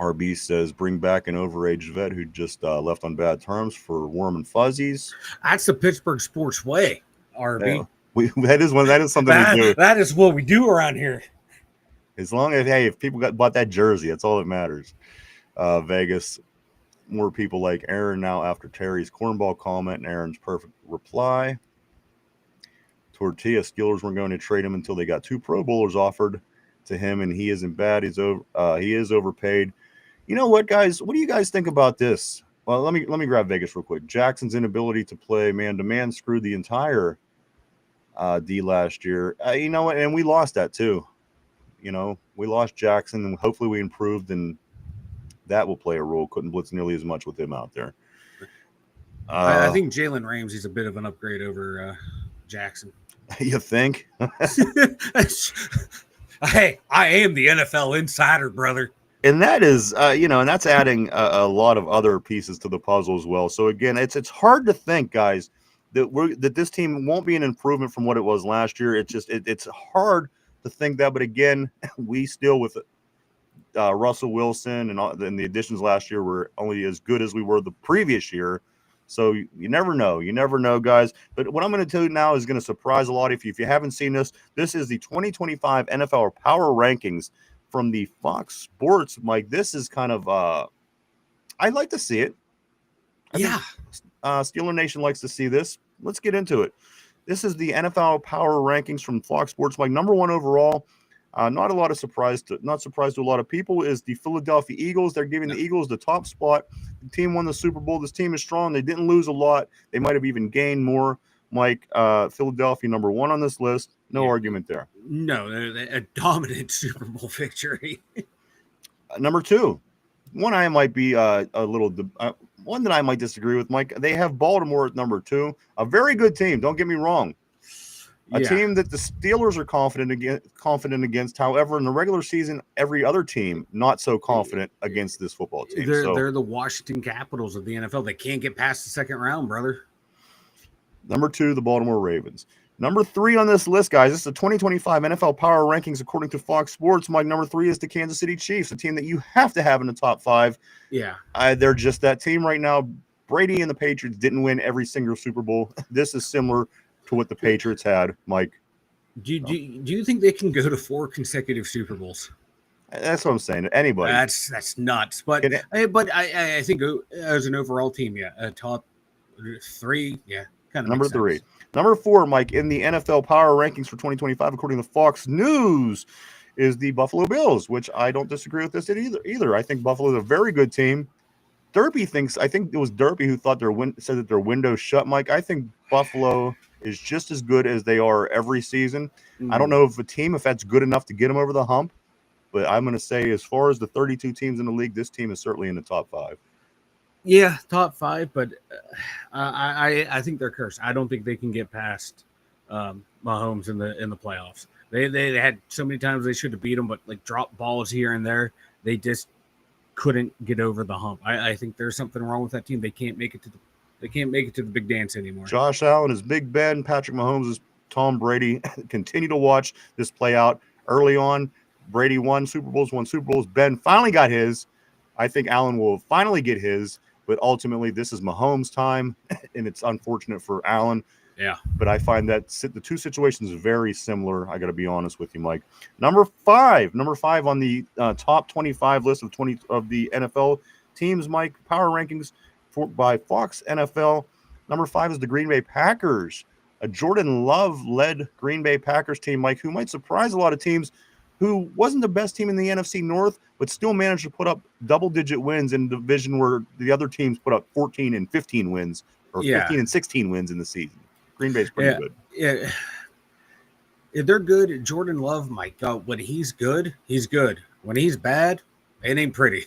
RB says bring back an overage vet who just left on bad terms for warm and fuzzies. That's the Pittsburgh sports way, RB. Yeah, that is something we do. That is what we do around here. As long as, if people bought that jersey, that's all that matters. Vegas, more people like Aaron now after Terry's cornball comment and Aaron's perfect reply. Tortilla, Steelers weren't going to trade him until they got 2 Pro Bowlers offered to him, and he isn't bad. He is overpaid. You know what, guys? What do you guys think about this? Well, let me grab Vegas real quick. Jackson's inability to play man-to-man screwed the entire D last year. You know what? And we lost that too. We lost Jackson, and hopefully we improved, and that will play a role. Couldn't blitz nearly as much with him out there. I think Jalen Ramsey's a bit of an upgrade over Jackson. You think? Hey, I am the NFL insider, brother. And that is, and that's adding a lot of other pieces to the puzzle as well. So again, it's hard to think, guys, that this team won't be an improvement from what it was last year. It's hard to think that. But again, we still with Russell Wilson and the additions last year were only as good as we were the previous year. So you never know. You never know, guys. But what I'm going to tell you now is going to surprise a lot of you. If you haven't seen this, this is the 2025 NFL Power Rankings from the Fox Sports. Mike, this is kind of I'd like to see it. I think Steeler Nation likes to see this. Let's get into it. This is the NFL Power Rankings from Fox Sports. Mike, number one overall. Not surprised to a lot of people is the Philadelphia Eagles. They're giving the Eagles the top spot. The team won the Super Bowl. This team is strong. They didn't lose a lot. They might have even gained more. Mike, Philadelphia number one on this list. No argument there. No, a dominant Super Bowl victory. Number two, one I might be one that I might disagree with, Mike. They have Baltimore at number two. A very good team. Don't get me wrong. A team that the Steelers are confident against. However, in the regular season, every other team not so confident against this football team. They're the Washington Capitals of the NFL. They can't get past the second round, brother. Number two, the Baltimore Ravens. Number three on this list, guys. This is the 2025 NFL Power Rankings according to Fox Sports. Mike, number three is the Kansas City Chiefs, a team that you have to have in the top five. Yeah. They're just that team right now. Brady and the Patriots didn't win every single Super Bowl. This is similar to what the Patriots had, Mike. Do you think they can go to 4 consecutive Super Bowls? That's what I'm saying. Anybody. That's nuts. But I think as an overall team, a top three, kind of number three. Number four, Mike, in the NFL Power Rankings for 2025, according to Fox News, is the Buffalo Bills, which I don't disagree with this either. I think Buffalo is a very good team. I think it was Derpy who thought said that their window's shut, Mike. I think Buffalo is just as good as they are every season. I don't know if that's good enough to get them over the hump, but I'm going to say as far as the 32 teams in the league, this team is certainly in the top five. Yeah, top five, but I think they're cursed. I don't think they can get past Mahomes in the playoffs. They had so many times they should have beat them, but like drop balls here and there, they just couldn't get over the hump. I think there's something wrong with that team. They can't make it to the big dance anymore. Josh Allen is Big Ben. Patrick Mahomes is Tom Brady. Continue to watch this play out. Early on, Brady won Super Bowls. Ben finally got his. I think Allen will finally get his, but ultimately this is Mahomes' time, and it's unfortunate for Allen. Yeah. But I find that the two situations very similar. I got to be honest with you, Mike. Number five on the top 25 list of the NFL teams, Mike, power rankings by Fox NFL. Number 5 is the Green Bay Packers, a Jordan Love-led Green Bay Packers team, Mike, who might surprise a lot of teams, who wasn't the best team in the NFC North, but still managed to put up double-digit wins in a division where the other teams put up 14 and 15 wins, or 15 and 16 wins in the season. Green Bay's pretty good. Yeah. If they're good, Jordan Love, my God, when he's good, he's good. When he's bad, it ain't pretty.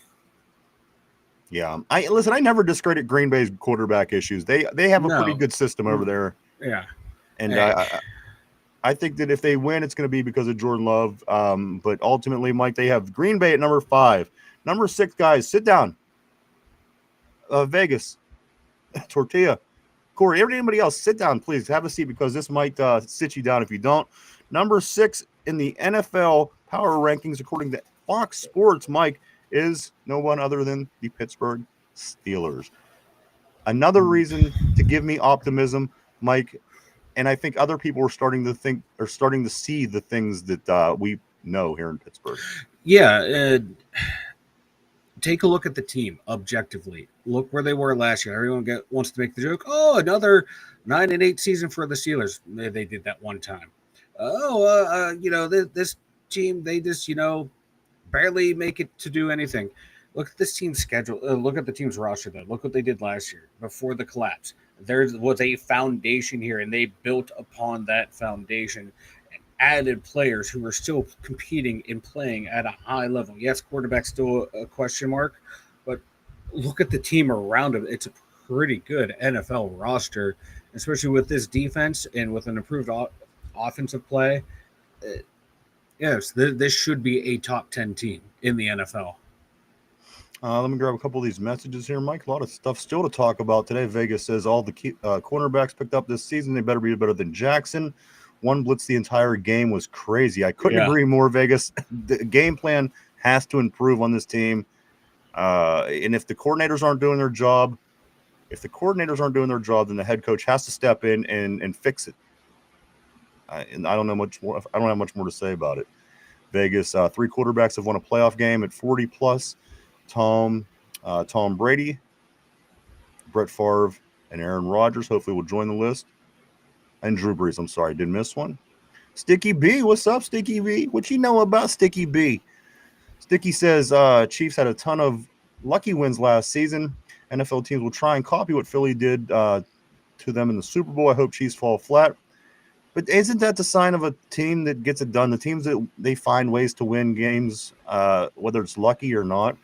Yeah. I never discredit Green Bay's quarterback issues. They have a pretty good system over there. Yeah. And I think that if they win, it's going to be because of Jordan Love. But ultimately, Mike, they have Green Bay at number 5. Number 6, guys, sit down. Vegas. Tortilla. Corey, anybody else, sit down, please. Have a seat because this might sit you down if you don't. Number 6 in the NFL power rankings, according to Fox Sports, Mike, is no one other than the Pittsburgh Steelers. Another reason to give me optimism, Mike, and I think other people are starting to see the things that we know here in Pittsburgh. Yeah. Take a look at the team objectively. Look where they were last year. Everyone wants to make the joke, oh, another 9-8 season for the Steelers. They did that one time. This team, they just, barely make it to do anything. Look at this team's schedule. Look at the team's roster, though. Look what they did last year before the collapse. There was a foundation here, and they built upon that foundation and added players who are still competing and playing at a high level. Yes, quarterback's still a question mark, but look at the team around him. It's a pretty good NFL roster, especially with this defense and with an improved offensive play. Yes, this should be a top 10 team in the NFL. Let me grab a couple of these messages here, Mike. A lot of stuff still to talk about today. Vegas says all the cornerbacks picked up this season, they better be better than Jackson. One blitz the entire game was crazy. I couldn't agree more, Vegas. The game plan has to improve on this team. And if the coordinators aren't doing their job, then the head coach has to step in and fix it. And I don't know much more. I don't have much more to say about it. Vegas, 3 quarterbacks have won a playoff game at 40 plus. Tom Brady, Brett Favre, and Aaron Rodgers hopefully will join the list. And Drew Brees, I'm sorry, did miss one. Sticky B, what's up, Sticky B? What you know about Sticky B? Sticky says Chiefs had a ton of lucky wins last season. NFL teams will try and copy what Philly did to them in the Super Bowl. I hope Chiefs fall flat. But isn't that the sign of a team that gets it done? The teams that they find ways to win games, whether it's lucky or not.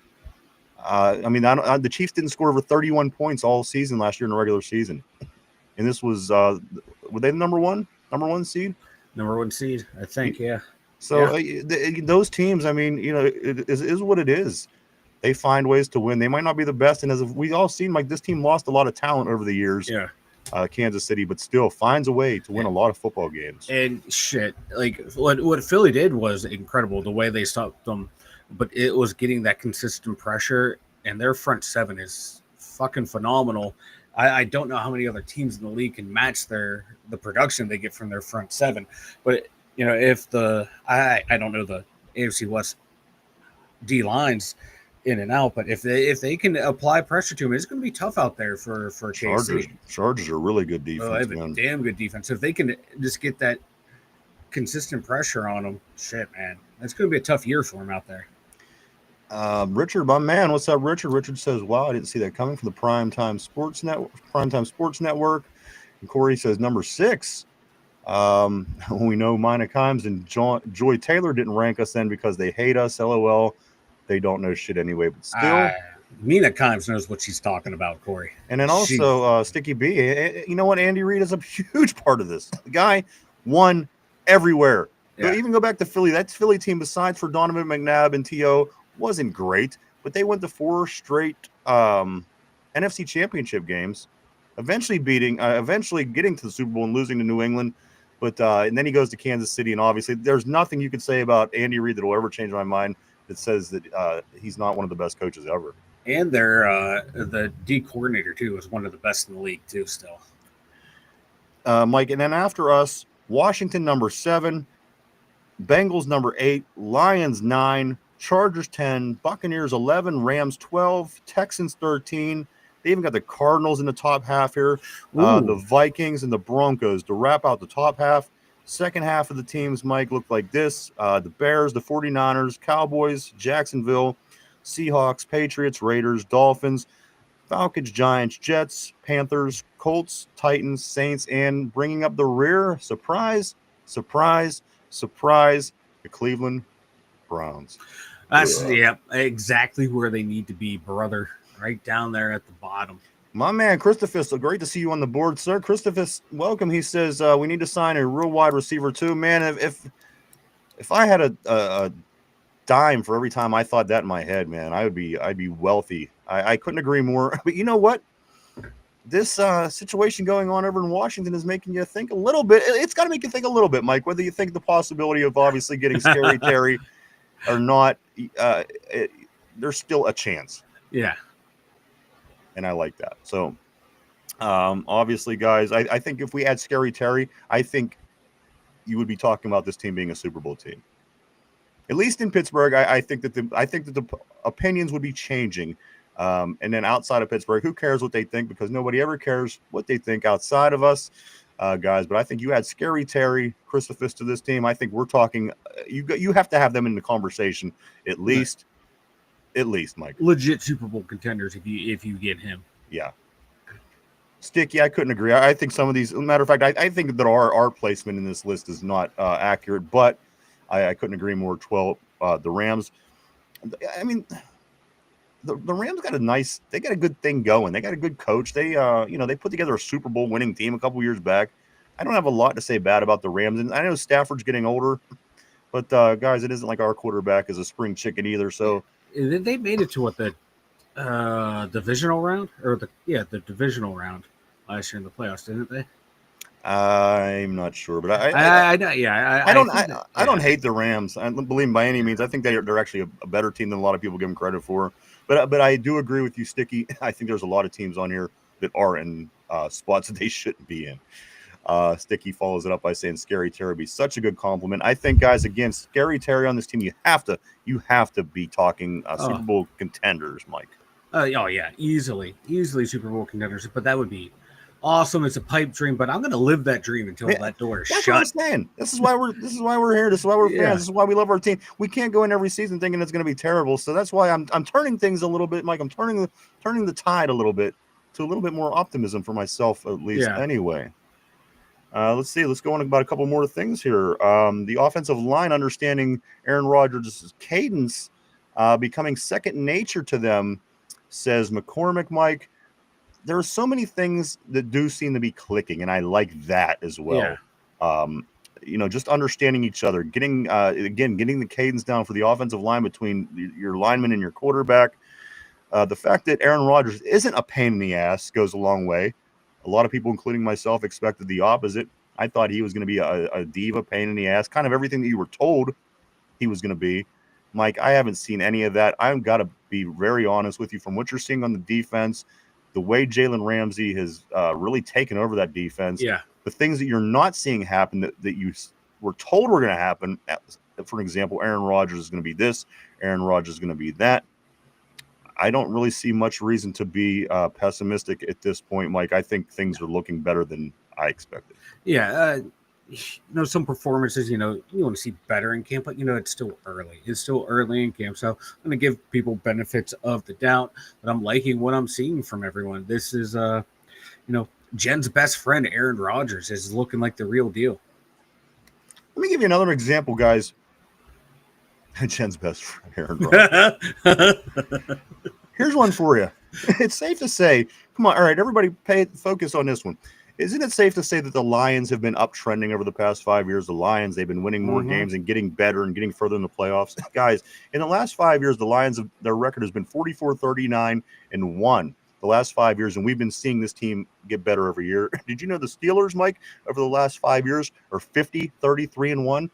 The Chiefs didn't score over 31 points all season last year in the regular season. And this was, were they the number one seed? Number 1 seed, I think, yeah. So those teams, it is what it is. They find ways to win. They might not be the best. And as we all seen, like this team lost a lot of talent over the years. Yeah. Kansas City, but still finds a way to win a lot of football games. And shit, like what Philly did was incredible, the way they stopped them. But it was getting that consistent pressure, and their front seven is fucking phenomenal. I don't know how many other teams in the league can match the production they get from their front seven. But if I don't know the AFC West D lines in and out, but if they can apply pressure to them, it's going to be tough out there for Chargers. Chargers are really good defense. They have a damn good defense. If they can just get that consistent pressure on them, shit, man, it's going to be a tough year for them out there. Richard, my man, what's up, Richard? Richard says, "Wow, I didn't see that coming from the Primetime Sports Network." And Corey says, "Number 6." We know Mina Kimes and Joy Taylor didn't rank us then because they hate us. LOL. They don't know shit anyway, but still. Mina Kimes knows what she's talking about, Corey. And then also Sticky B. You know what? Andy Reid is a huge part of this. The guy won everywhere. Yeah. Even go back to Philly. That Philly team, besides for Donovan McNabb and T.O., wasn't great, but they went to 4 straight NFC Championship games, eventually getting to the Super Bowl and losing to New England. But and then he goes to Kansas City, and obviously there's nothing you could say about Andy Reid that will ever change my mind that says that he's not one of the best coaches ever. And the D coordinator too is one of the best in the league too. Still, Mike, and then after us, Washington number 7, Bengals number 8, Lions 9, Chargers 10, Buccaneers 11, Rams 12, Texans 13. They even got the Cardinals in the top half here. The Vikings and the Broncos to wrap out the top half. Second half of the teams, Mike, looked like this. The Bears, the 49ers, Cowboys, Jacksonville, Seahawks, Patriots, Raiders, Dolphins, Falcons, Giants, Jets, Panthers, Colts, Titans, Saints, and bringing up the rear, surprise, surprise, surprise, the Cleveland Browns. That's exactly where they need to be, brother. Right down there at the bottom. My man, Christopher, so great to see you on the board, sir. Christopher, welcome. He says we need to sign a real wide receiver too. Man, if I had a dime for every time I thought that in my head, man, I'd be wealthy. I couldn't agree more. But you know what? This situation going on over in Washington is making you think a little bit. It's got to make you think a little bit, Mike. Whether you think the possibility of obviously getting Scary Terry or not, there's still a chance. Yeah. And I like that. So, obviously, guys, I think if we add Scary Terry, I think you would be talking about this team being a Super Bowl team. At least in Pittsburgh, I think that the opinions would be changing. And then outside of Pittsburgh, who cares what they think? Because nobody ever cares what they think outside of us, guys. But I think you add Scary Terry, Christopher to this team. I think we're talking. You have to have them in the conversation at least. At least, Mike. Legit Super Bowl contenders if you get him. Yeah. Sticky, I couldn't agree. I think some of these, matter of fact, I think that our placement in this list is not accurate, but I couldn't agree more. 12, the Rams. I mean, the Rams got they got a good thing going. They got a good coach. They they put together a Super Bowl winning team a couple years back. I don't have a lot to say bad about the Rams, and I know Stafford's getting older, but guys, it isn't like our quarterback is a spring chicken either. So they made it to what the divisional round or the divisional round last year in the playoffs, didn't they? I'm not sure, but I know. Yeah, I don't think that, I don't hate the Rams. I don't believe by any means. I think they're actually a better team than a lot of people give them credit for. But I do agree with you, Sticky. I think there's a lot of teams on here that are in spots that they shouldn't be in. Sticky follows it up by saying Scary Terry would be such a good compliment. I think, guys, again, Scary Terry on this team, you have to be talking Super Bowl contenders, Mike. Oh yeah, easily Super Bowl contenders. But that would be awesome. It's a pipe dream, but I'm going to live that dream until that door is That's shut. what I'm saying. This is why we're here. This is why we're fans. This is why we love our team. We can't go in every season thinking it's going to be terrible. So that's why I'm turning things a little bit, Mike. I'm turning the tide a little bit to a little bit more optimism for myself, at least. Yeah. Anyway. Let's see. Let's go on about a couple more things here. The offensive line, understanding Aaron Rodgers' cadence becoming second nature to them, says McCormick. Mike, there are so many things that do seem to be clicking, and I like that as well. Yeah. Just understanding each other, getting the cadence down for the offensive line between your lineman and your quarterback. The fact that Aaron Rodgers isn't a pain in the ass goes a long way. A lot of people, including myself, expected the opposite. I thought he was going to be a diva, pain in the ass, kind of everything that you were told he was going to be. Mike, I haven't seen any of that. I've got to be very honest with you. From what you're seeing on the defense, the way Jalen Ramsey has really taken over that defense, the things that you're not seeing happen that you were told were going to happen, for example, Aaron Rodgers is going to be this, Aaron Rodgers is going to be that. I don't really see much reason to be pessimistic at this point, Mike. I think things are looking better than I expected. Yeah. Some performances, you want to see better in camp, but, it's still early. It's still early in camp. So I'm going to give people benefits of the doubt, but I'm liking what I'm seeing from everyone. This is, Jen's best friend, Aaron Rodgers, is looking like the real deal. Let me give you another example, guys. Jen's best friend, Aaron Rodgers. Here's one for you. It's safe to say, come on, all right, everybody focus on this one. Isn't it safe to say that the Lions have been uptrending over the past 5 years? The Lions, they've been winning more games and getting better and getting further in the playoffs. Guys, in the last 5 years, the Lions, their record has been 44-39-1 the last 5 years, and we've been seeing this team get better every year. Did you know the Steelers, Mike, over the last 5 years are 50-33-1?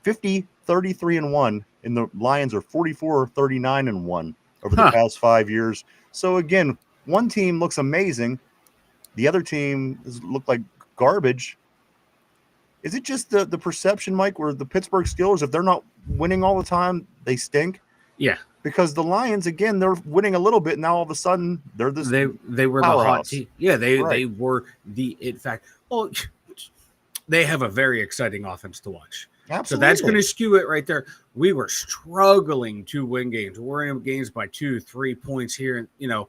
50-33-1, and the Lions are 44-39-1 over the past 5 years. So again, one team looks amazing, the other team look like garbage. Is it just the perception, Mike, where the Pittsburgh Steelers, if they're not winning all the time, they stink? Yeah. Because the Lions, again, they're winning a little bit. Now all of a sudden they're this. They were powerhouse. The hot team. Yeah, they were the in fact. Well, they have a very exciting offense to watch. Absolutely. So that's going to skew it right there. We were struggling to win games. We're in games by 2-3 points here, and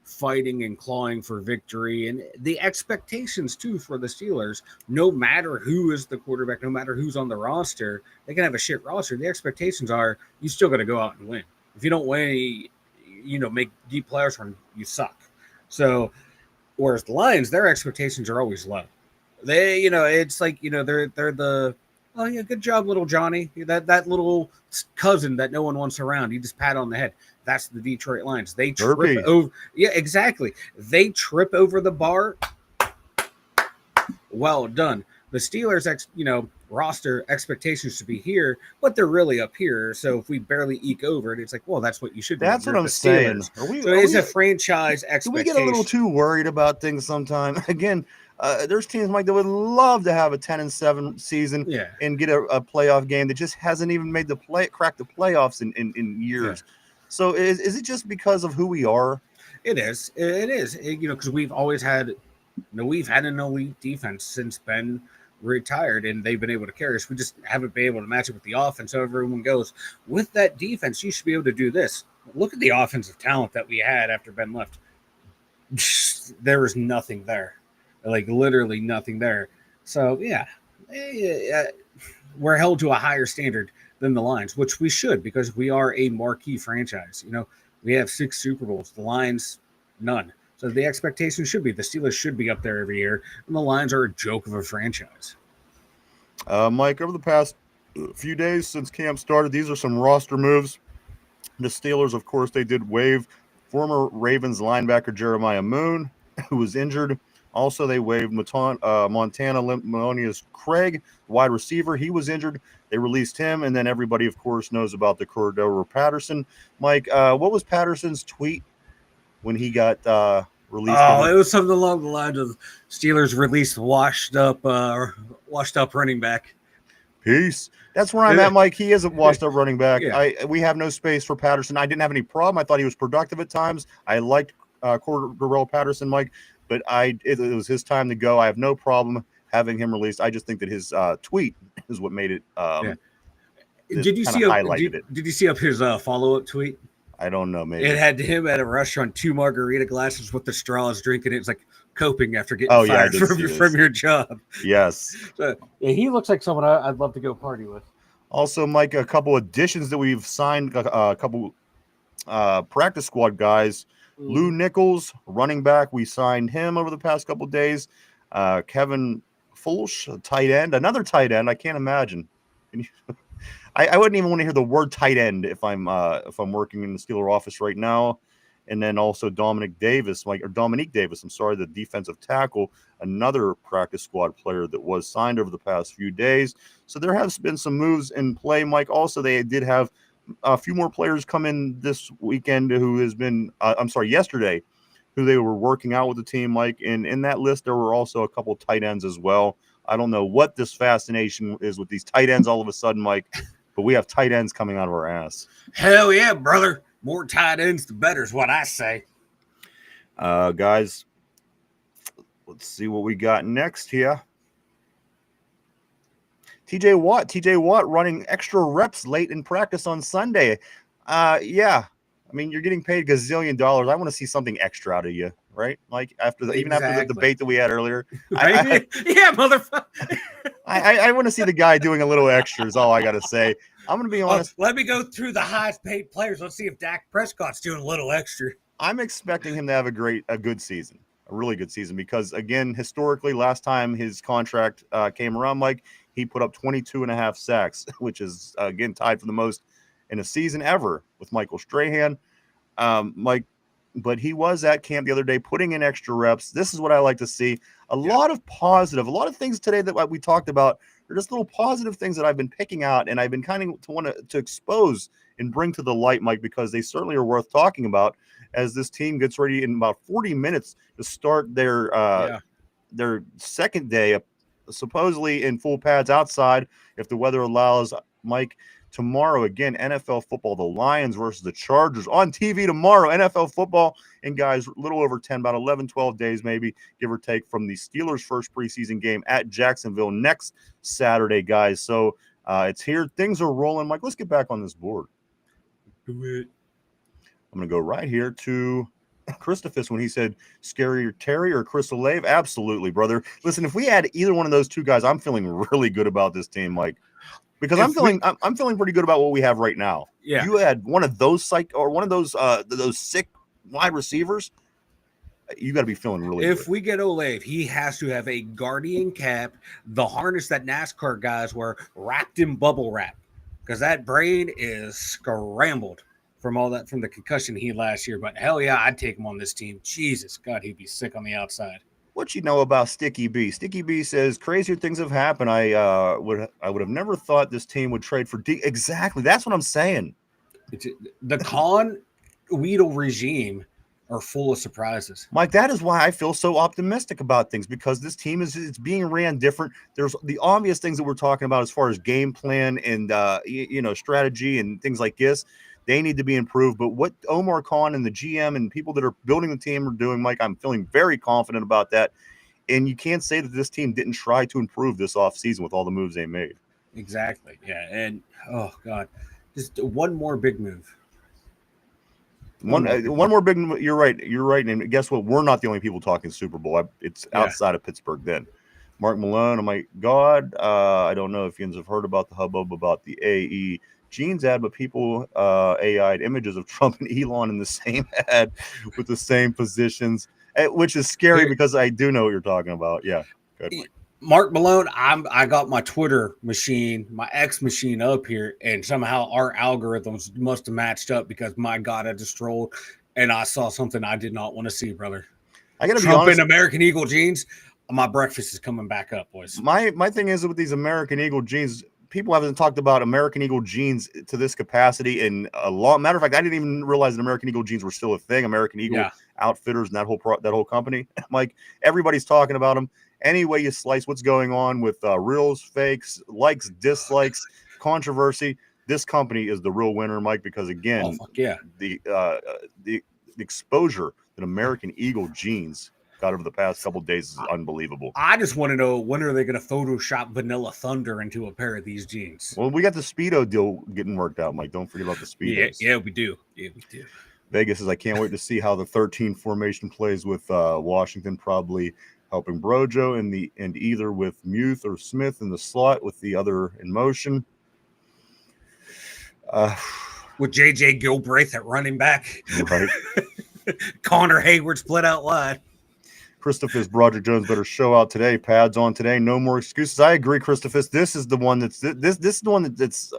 fighting and clawing for victory. And the expectations too for the Steelers, no matter who is the quarterback, no matter who's on the roster, they can have a shit roster. The expectations are you still got to go out and win. If you don't win, make deep playoffs run, you suck. So, whereas the Lions, their expectations are always low. They, it's like, they're the, oh yeah, good job, little Johnny. That little cousin that no one wants around. You just pat on the head. That's the Detroit Lions. They trip over. Yeah, exactly. They trip over the bar. Well done. The Steelers, roster expectations to be here, but they're really up here. So if we barely eke over it, it's like, well, that's what you should do. That's what I'm saying. So it's a franchise expectation. Do we get a little too worried about things sometimes? Again, there's teams, Mike, that would love to have a 10-7 season and get a playoff game that just hasn't even made crack the playoffs in years. Yeah. So is it just because of who we are? It is. It is. Because we've always had, we've had an elite defense since Ben retired, and they've been able to carry us. We just haven't been able to match it with the offense. So everyone goes, with that defense, you should be able to do this. Look at the offensive talent that we had after Ben left. There was nothing there. Like literally nothing there. So yeah, we're held to a higher standard than the Lions, which we should, because we are a marquee franchise. We have 6 Super Bowls. The Lions, none. So the expectation should be the Steelers should be up there every year, and the Lions are a joke of a franchise. Mike, over the past few days since camp started, these are some roster moves. The Steelers, of course, they did waive Former Ravens linebacker Jeremiah Moon, who was injured. Also, they waived Montana Limonius Craig, wide receiver. He was injured. They released him, and then everybody, of course, knows about the Cordero Patterson. Mike, what was Patterson's tweet when he got released? Oh, it was something along the lines of Steelers released washed up running back. Peace. That's where I'm at, Mike. He is a washed-up running back. Yeah. We have no space for Patterson. I didn't have any problem. I thought he was productive at times. I liked Cordero Patterson, Mike, but it was his time to go. I have no problem having him released. I just think that his tweet is what made it. Did you see up his follow-up tweet? I don't know. Maybe it had him at a restaurant, 2 margarita glasses with the straws, drinking it. It's like coping after getting fired from your job. Yes. So, he looks like someone I'd love to go party with. Also, Mike, a couple additions that we've signed, a couple practice squad guys. Lou Nichols, running back. We signed him over the past couple of days. Kevin Fulsch, tight end. Another tight end. I can't imagine. I wouldn't even want to hear the word tight end if I'm working in the Steeler office right now. And then also Dominique Davis, I'm sorry, the defensive tackle, another practice squad player that was signed over the past few days. So there has been some moves in play, Mike. Also, they did have a few more players come in this weekend yesterday, who they were working out with the team, Mike. And in that list, there were also a couple tight ends as well. I don't know what this fascination is with these tight ends all of a sudden, Mike, but we have tight ends coming out of our ass. Hell yeah, brother. More tight ends, the better is what I say. Guys, let's see what we got next here. TJ Watt running extra reps late in practice on Sunday. Yeah. I mean, you're getting paid $gazillion. I want to see something extra out of you, right? Like after the debate that we had earlier. Yeah, motherfucker. I want to see the guy doing a little extra is all I got to say. I'm going to be honest. Let me go through the highest paid players. Let's see if Dak Prescott's doing a little extra. I'm expecting him to have a good season, a really good season, because, again, historically, last time his contract came around, Mike, he put up 22 and a half sacks, which is, again, tied for the most in a season ever with Michael Strahan. Mike, but he was at camp the other day putting in extra reps. This is what I like to see. A lot of things today that we talked about are just little positive things that I've been picking out, and I've been kind of want to expose and bring to the light, Mike, because they certainly are worth talking about as this team gets ready in about 40 minutes to start their second day, supposedly in full pads outside, if the weather allows, Mike. Tomorrow, again, NFL football, the Lions versus the Chargers on TV tomorrow, NFL football. And, guys, a little over 10, about 11, 12 days maybe, give or take, from the Steelers' first preseason game at Jacksonville next Saturday, guys. So it's here. Things are rolling. Mike, let's get back on this board. Do it. I'm going to go right here to Christophus when he said Scary Terry or Chris Olave. Absolutely, brother. Listen, if we had either one of those two guys, I'm feeling really good about this team, Mike. Because I'm feeling pretty good about what we have right now. Yeah, you had one of those those sick wide receivers. You got to be feeling really good. If we get Olave, he has to have a guardian cap, the harness that NASCAR guys wear, wrapped in bubble wrap, because that brain is scrambled from the concussion he had last year. But hell yeah, I'd take him on this team. Jesus God, he'd be sick on the outside. What you know about Sticky B? Sticky B says crazier things have happened. I would have never thought this team would trade for D. Exactly, that's what I'm saying. The Con Weedle regime are full of surprises, Mike. That is why I feel so optimistic about things, because this team it's being ran different. There's the obvious things that we're talking about as far as game plan and strategy and things like this. They need to be improved. But what Omar Khan and the GM and people that are building the team are doing, Mike, I'm feeling very confident about that. And you can't say that this team didn't try to improve this offseason with all the moves they made. Exactly. Yeah. And, oh, God, just one more big move. One more big move. You're right. And guess what? We're not the only people talking Super Bowl. It's outside of Pittsburgh then. Mark Malone, oh, my God. I don't know if you have heard about the hubbub about the AE Gene's ad, but people AI'd images of Trump and Elon in the same ad with the same positions, which is scary because I do know what you're talking about. Yeah. Good. Mark Malone, I got my Twitter machine, my X machine up here, and somehow our algorithms must have matched up because, my God, I just and I saw something I did not want to see, brother. I got to be Trump honest. in American Eagle jeans. My breakfast is coming back up, boys. My thing is with these American Eagle jeans, people haven't talked about American Eagle jeans to this capacity in a long. Matter of fact, I didn't even realize that American Eagle jeans were still a thing. American Eagle Outfitters and that whole company. Like everybody's talking about them. Any way you slice what's going on with reels, fakes, likes, dislikes, controversy, this company is the real winner, Mike. Because again, the exposure that American Eagle jeans got over the past couple of days is unbelievable. I just want to know, when are they going to Photoshop Vanilla Thunder into a pair of these jeans? Well, we got the Speedo deal getting worked out, Mike. Don't forget about the Speedos. Yeah, we do. Vegas says, I can't wait to see how the 13 formation plays with Washington, probably helping Brojo and either with Muth or Smith in the slot with the other in motion. With J.J. Gilbraith at running back. Right. Connor Hayward split out wide. Christophus, Broderick Jones better show out today. Pads on today. No more excuses. I agree, Christophus. This is the one this is the one that's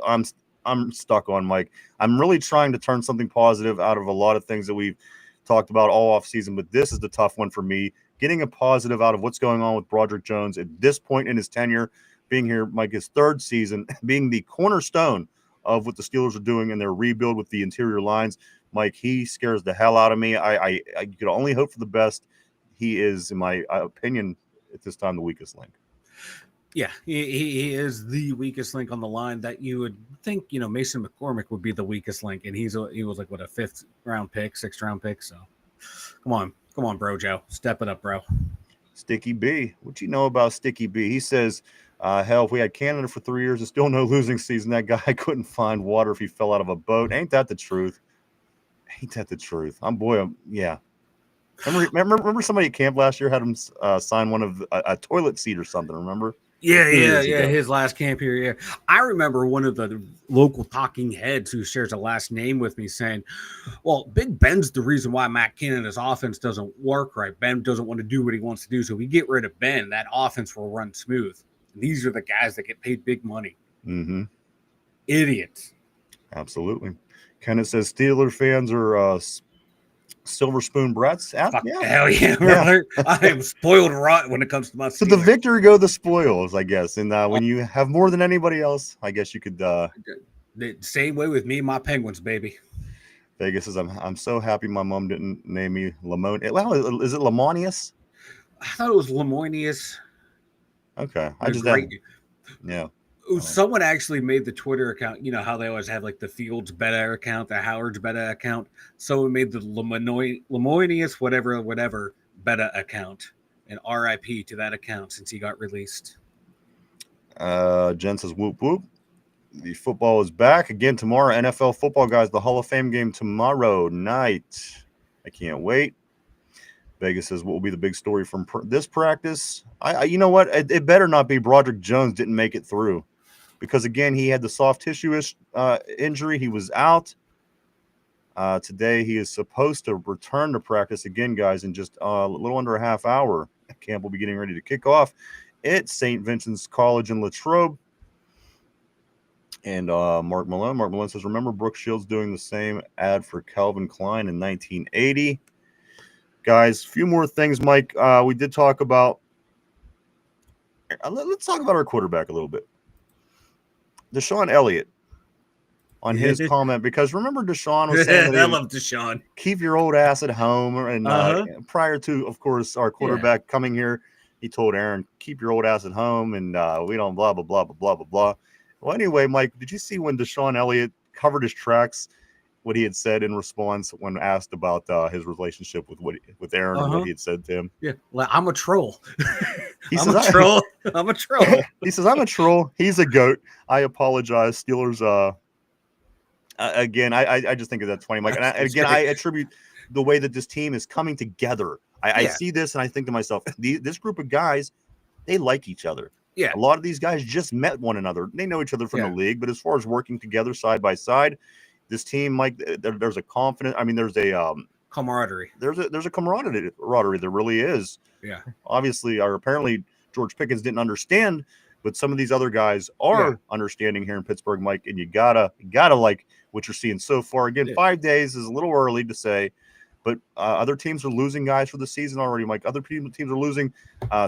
I'm stuck on, Mike. I'm really trying to turn something positive out of a lot of things that we've talked about all off season, but this is the tough one for me. Getting a positive out of what's going on with Broderick Jones at this point in his tenure, being here, Mike, his third season, being the cornerstone of what the Steelers are doing in their rebuild with the interior lines. Mike, he scares the hell out of me. I could only hope for the best. He is, in my opinion, at this time, the weakest link. Yeah, he is the weakest link on the line. That you would think, Mason McCormick would be the weakest link, and he was like, what, a 5th-round pick, 6th-round pick. So, come on, Brojo, step it up, bro. Sticky B, what you know about Sticky B? He says, hell, if we had Canada for 3 years, there's still no losing season. That guy couldn't find water if he fell out of a boat. Ain't that the truth? Yeah. Remember somebody at camp last year had him sign one of a toilet seat or something, remember? Yeah. His last camp here. Yeah. I remember one of the local talking heads who shares a last name with me saying, well, Big Ben's the reason why Matt Canada's offense doesn't work right. Ben doesn't want to do what he wants to do. So we get rid of Ben, that offense will run smooth. These are the guys that get paid big money. Mm-hmm. Idiots. Absolutely. Kenneth says Steeler fans are silver spoon brats. Hell yeah, brother. I am spoiled rotten when it comes to my Steelers. So the victory go the spoils, I guess. And when you have more than anybody else, I guess you could the same way with me and my Penguins, baby. Vegas says I'm so happy my mom didn't name me Lamonius. Well, is it Lamonius? I thought it was Lamonius. Okay. Yeah. Someone actually made the Twitter account. You know how they always have like the Fields Beta account, the Howard's Beta account. Someone made the Lamonius whatever Beta account, and RIP to that account since he got released. Jen says whoop whoop. The football is back again tomorrow. NFL football, guys. The Hall of Fame game tomorrow night. I can't wait. Vegas says what will be the big story from this practice? You know what? It better not be Broderick Jones didn't make it through. Because, again, he had the soft tissue injury. He was out. Today he is supposed to return to practice again, guys, in just a little under a half hour. Camp will be getting ready to kick off at St. Vincent's College in Latrobe. And Mark Malone says, remember Brooke Shields doing the same ad for Calvin Klein in 1980? Guys, a few more things, Mike. We did talk about let's talk about our quarterback a little bit. Deshaun Elliott on his comment, because remember Deshaun was saying that I love Deshaun. Keep your old ass at home. And prior to, of course, our quarterback coming here, he told Aaron, keep your old ass at home, and we don't blah, blah, blah, blah, blah, blah, blah. Well, anyway, Mike, did you see when Deshaun Elliott covered his tracks, what he had said in response when asked about his relationship with Aaron and what he had said to him? Yeah, well, I'm a troll. I'm a troll. He says, I'm a troll. He's a goat. I apologize. Steelers, again, I just think that's funny, Mike. And I attribute the way that this team is coming together. I see this and I think to myself, this group of guys, they like each other. Yeah. A lot of these guys just met one another. They know each other from the league, but as far as working together side by side, this team, Mike, there's a confidence. I mean, there's a camaraderie. There's a camaraderie. There really is. Yeah. Obviously, apparently George Pickens didn't understand, but some of these other guys are understanding here in Pittsburgh, Mike. And you gotta like what you're seeing so far. Again, 5 days is a little early to say, but other teams are losing guys for the season already, Mike. Other teams are losing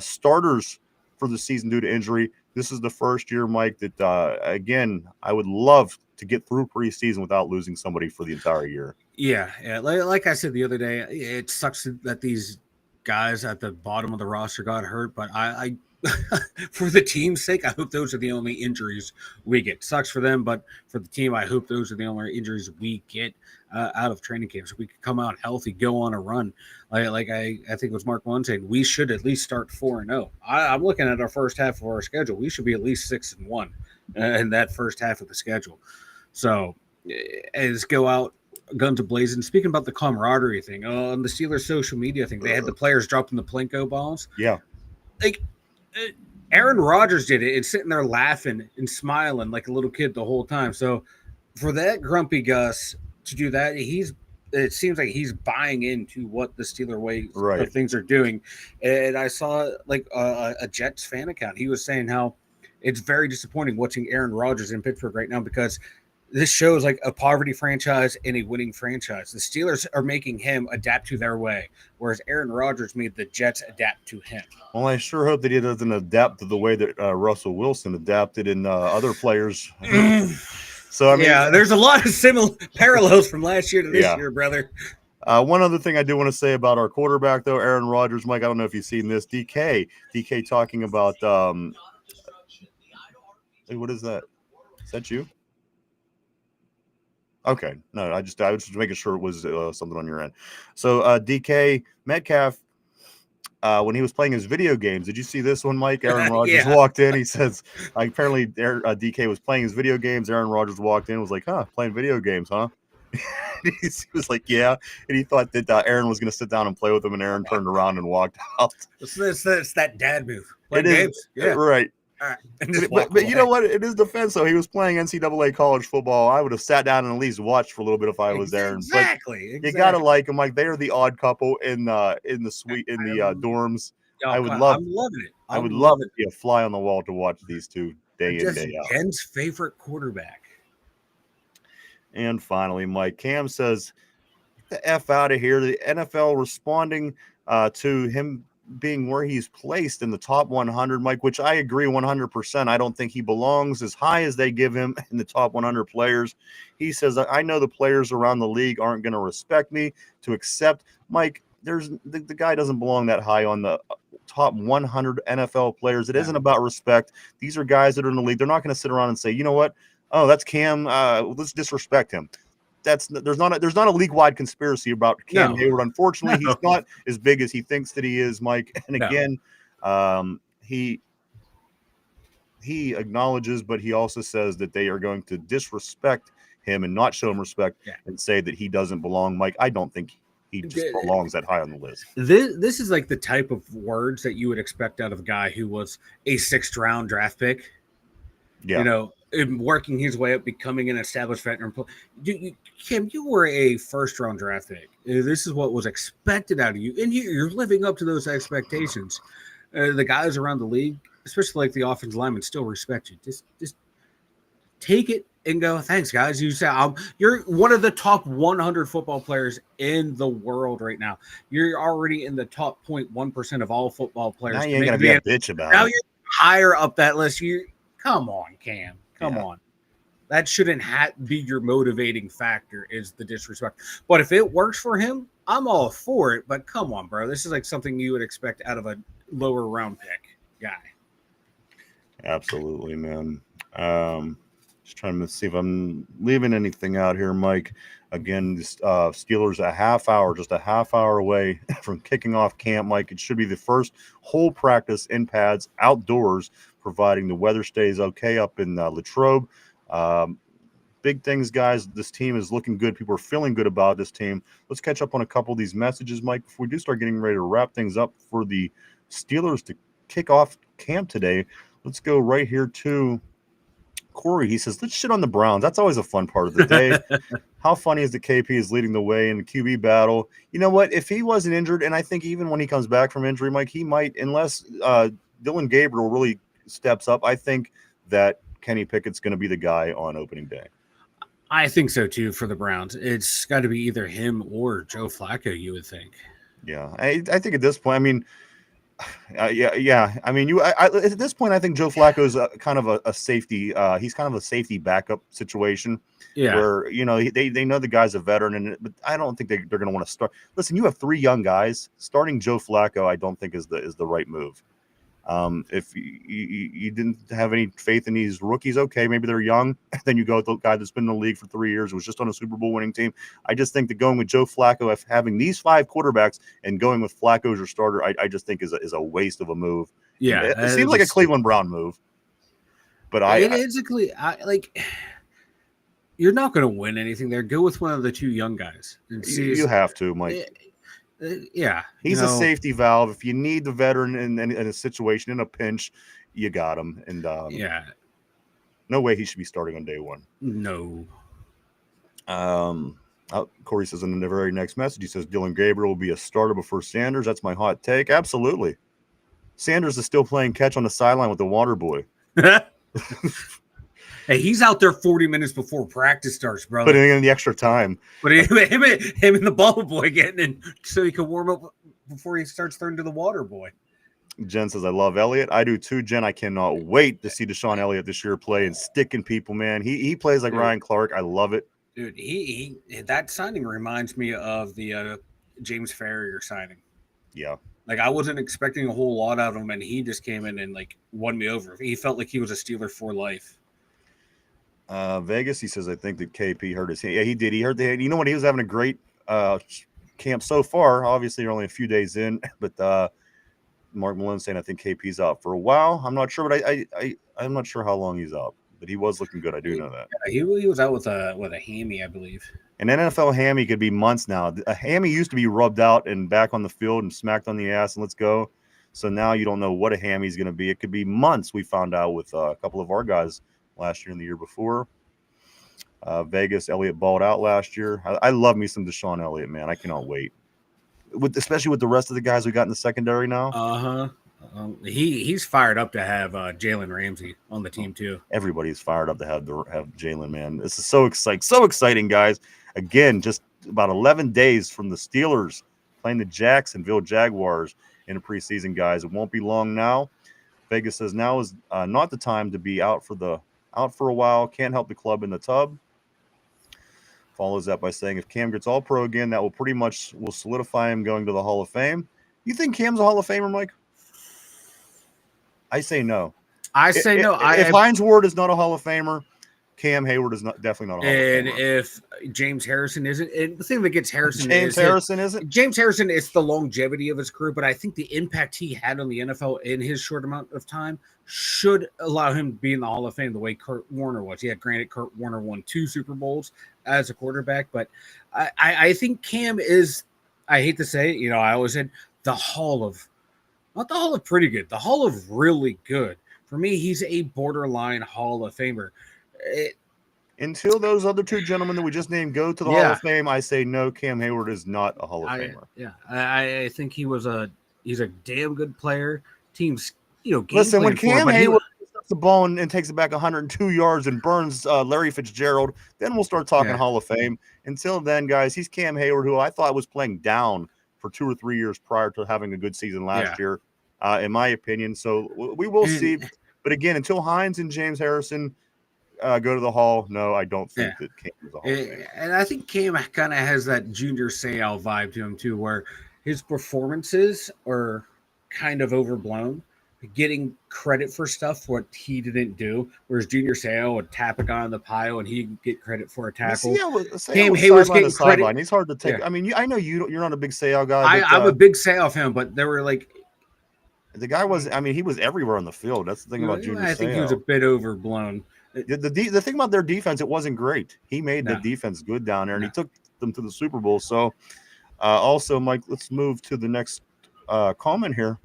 starters for the season due to injury. This is the first year, Mike, that, again, I would love to get through preseason without losing somebody for the entire year. Yeah. Like I said the other day, it sucks that these guys at the bottom of the roster got hurt, but I for the team's sake, I hope those are the only injuries we get. Sucks for them, but for the team, I hope those are the only injuries we get out of training camps. We could come out healthy, go on a run. Like I think it was Mark One saying, we should at least start 4-0. I'm looking at our first half of our schedule. We should be at least 6-1 in that first half of the schedule. So let's go out guns a-blazing. Speaking about the camaraderie thing, on the Steelers social media thing, they had the players dropping the Plinko bombs. Yeah. Like, Aaron Rodgers did it and sitting there laughing and smiling like a little kid the whole time. So for that grumpy Gus to do that, it seems like he's buying into what the Steeler way of things are doing. And I saw like a Jets fan account. He was saying how it's very disappointing watching Aaron Rodgers in Pittsburgh right now because this shows like a poverty franchise and a winning franchise. The Steelers are making him adapt to their way, whereas Aaron Rodgers made the Jets adapt to him. Well, I sure hope that he doesn't adapt to the way that Russell Wilson adapted in other players. So I mean, yeah, there's a lot of similar parallels from last year to this year, brother. One other thing I do want to say about our quarterback, though, Aaron Rodgers, Mike, I don't know if you've seen this. DK talking about hey, what is that? Is that you? Okay, no, I was just making sure it was something on your end. So DK Metcalf, when he was playing his video games, did you see this one, Mike? Aaron Rodgers walked in. He says, apparently DK was playing his video games. Aaron Rodgers walked in and was like, playing video games, huh? He was like, yeah. And he thought that Aaron was going to sit down and play with him, and Aaron turned around and walked out. It's that dad move. Playing games? Yeah. Right. All right. But you know what? In his defense, though, he was playing NCAA college football. I would have sat down and at least watched for a little bit if I was there. Exactly. You gotta like them. Like, they are the odd couple in the suite in the dorms. I'm loving it. I would love to be a fly on the wall to watch these two day in, day out. Jen's favorite quarterback. And finally, Mike, Cam says, "Get the F out of here." The NFL responding to him being where he's placed in the top 100, Mike, which I agree 100%. I don't think he belongs as high as they give him in the top 100 players. He says, I know the players around the league aren't going to respect me to accept. Mike, the guy doesn't belong that high on the top 100 NFL players. It isn't about respect. These are guys that are in the league. They're not going to sit around and say, you know what? Oh, that's Cam. Let's disrespect him. There's not a league-wide conspiracy about Cam Hayward. Unfortunately, he's not as big as he thinks that he is, Mike. And again, he acknowledges, but he also says that they are going to disrespect him and not show him respect and say that he doesn't belong. Mike, I don't think he just belongs that high on the list. This is like the type of words that you would expect out of a guy who was a 6th-round draft pick. Yeah. You know, working his way up, becoming an established veteran. Kim, you were a 1st-round draft pick. This is what was expected out of you, and you're living up to those expectations. The guys around the league, especially like the offensive linemen, still respect you. Just take it and go, thanks, guys. You say you're one of the top 100 football players in the world right now. You're already in the top 0.1% of all football players. Now you ain't gonna be a bitch about now it. You're higher up that list. Come on, Cam. Come on. That shouldn't be your motivating factor, is the disrespect. But if it works for him, I'm all for it. But come on, bro. This is like something you would expect out of a lower round pick guy. Absolutely, man. Just trying to see if I'm leaving anything out here, Mike. Again, Steelers just a half hour away from kicking off camp, Mike. It should be the first whole practice in pads outdoors, providing the weather stays okay up in Latrobe. Big things, guys. This team is looking good. People are feeling good about this team. Let's catch up on a couple of these messages, Mike, before we do start getting ready to wrap things up for the Steelers to kick off camp today. Let's go right here to Corey. He says, let's shit on the Browns. That's always a fun part of the day. How funny is the KP is leading the way in the QB battle? You know what? If he wasn't injured, and I think even when he comes back from injury, Mike, he might, unless Dylan Gabriel really steps up, I think that Kenny Pickett's going to be the guy on opening day. I think so too for the Browns. It's got to be either him or Joe Flacco, you would think. Yeah, I think at this point, I mean, yeah. I mean, at this point, I think Joe Flacco is kind of a safety. He's kind of a safety backup situation Yeah. where they know the guy's a veteran, but I don't think they're going to want to start. Listen, you have 3 young guys. Starting Joe Flacco, I don't think is the right move. If you didn't have any faith in these rookies, okay, maybe they're young. Then you go with the guy that's been in the league for 3 years, was just on a Super Bowl winning team. I just think that going with Joe Flacco, having these 5 quarterbacks and going with Flacco as your starter, I just think is a waste of a move. Yeah. It seems like a Cleveland Brown move. But you're not going to win anything there. Go with one of the 2 young guys. And see you have to, Mike. Yeah. He's a safety valve. If you need the veteran in a situation, in a pinch, you got him. And yeah. No way he should be starting on day 1. No. Corey says in the very next message, he says Dylan Gabriel will be a starter before Sanders. That's my hot take. Absolutely. Sanders is still playing catch on the sideline with the water boy. Hey, he's out there 40 minutes before practice starts, bro. Putting in the extra time. But him and the bubble boy getting in so he can warm up before he starts throwing to the water boy. Jen says, I love Elliott. I do too, Jen. I cannot wait to see Deshaun Elliott this year play and sticking people, man. He plays like Ryan Clark. I love it. Dude, he that signing reminds me of the James Farrier signing. Yeah. Like, I wasn't expecting a whole lot out of him, and he just came in and, like, won me over. He felt like he was a Steeler for life. Vegas, he says, I think that KP hurt his hand. Yeah, he did. He hurt the hand. You know what? He was having a great camp so far. Obviously, you're only a few days in, but Mark Malone saying I think KP's out for a while. I'm not sure, but I'm not sure how long he's out. But he was looking good. I do know that. Yeah, he was out with a hammy, I believe. An NFL hammy could be months now. A hammy used to be rubbed out and back on the field and smacked on the ass and let's go. So now you don't know what a hammy is going to be. It could be months. We found out with a couple of our guys last year and the year before. Vegas, Elliott balled out last year. I love me some Deshaun Elliott, man. I cannot wait. Especially with the rest of the guys we got in the secondary now. He's fired up to have Jalen Ramsey on the team too. Everybody's fired up to have Jalen, man. This is so exciting, guys. Again, just about 11 days from the Steelers playing the Jacksonville Jaguars in the preseason, guys. It won't be long now. Vegas says now is not the time to be out for a while. Can't help the club in the tub. Follows that by saying if Cam gets all pro again, that will solidify him going to the Hall of Fame. You think Cam's a Hall of Famer, Mike? I say no. I say no. If Hines Ward is not a Hall of Famer, Cam Hayward is definitely not a Hall of Famer. And if James Harrison isn't, and the thing that gets Harrison James Harrison isn't. James Harrison is the longevity of his career, but I think the impact he had on the NFL in his short amount of time should allow him to be in the Hall of Fame the way Kurt Warner was. Yeah, granted, Kurt Warner won 2 Super Bowls as a quarterback, but I think Cam is, I hate to say it, I always said the Hall of, not the Hall of pretty good, the Hall of really good. For me, he's a borderline Hall of Famer. Until those other 2 gentlemen that we just named go to the Hall of Fame, I say no, Cam Hayward is not a Hall of Famer. Yeah, I think he's a damn good player. Teams, listen, when Cam Hayward the ball and takes it back 102 yards and burns Larry Fitzgerald, then we'll start talking Hall of Fame. Until then, guys, he's Cam Hayward, who I thought was playing down for 2 or 3 years prior to having a good season last year, in my opinion. So we will see. But again, until Hines and James Harrison go to the Hall, no, I don't think that Cam is a Hall of Fame. And I think Cam kind of has that Junior Seau vibe to him too, where his performances are kind of overblown, getting credit for stuff what he didn't do, whereas Junior Seau would tap a guy on the pile and he'd get credit for a tackle. Cam Hayward's getting credit. He's hard to take. I mean, I know you're not a big Seau guy. I'm a big Seau fan, but there were the guy was. I mean, he was everywhere on the field. That's the thing about Junior Seau. I think he was a bit overblown. The thing about their defense, it wasn't great. He made the defense good down there, and he took them to the Super Bowl. So, also, Mike, let's move to the next comment here.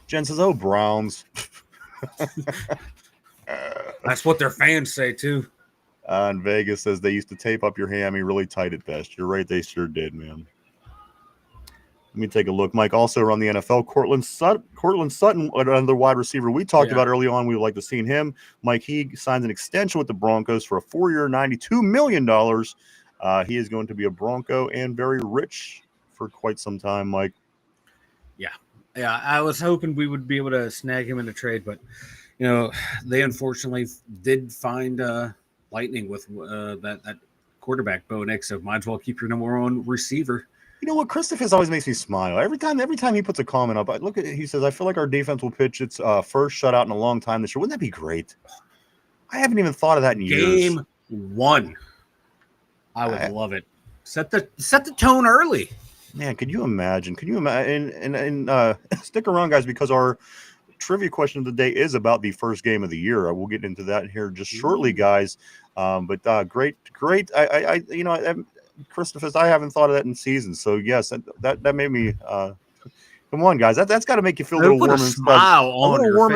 Jen says, "Oh, Browns." That's what their fans say too. And Vegas says they used to tape up your hammy really tight at best. You're right, they sure did, man. Let me take a look. Mike, also around the NFL, Cortland Sutton, another wide receiver we talked about early on. We would like to see him. Mike, he signs an extension with the Broncos for a 4-year, $92 million. He is going to be a Bronco and very rich for quite some time, Mike. Yeah, I was hoping we would be able to snag him in a trade, but they unfortunately did find lightning with that quarterback, Bo Nix. So might as well keep your number one receiver. You know what? Christopher always makes me smile. Every time he puts a comment up, I look at it, he says, I feel like our defense will pitch its first shutout in a long time this year. Wouldn't that be great? I haven't even thought of that in years. Game 1. I would love it. Set the tone early. Man, could you imagine? And stick around, guys, because our trivia question of the day is about the first game of the year. We'll get into that here just shortly, guys. But great. Christopher, I haven't thought of that in seasons. So yes, that made me. Come on, guys, that's got to make you feel a little warm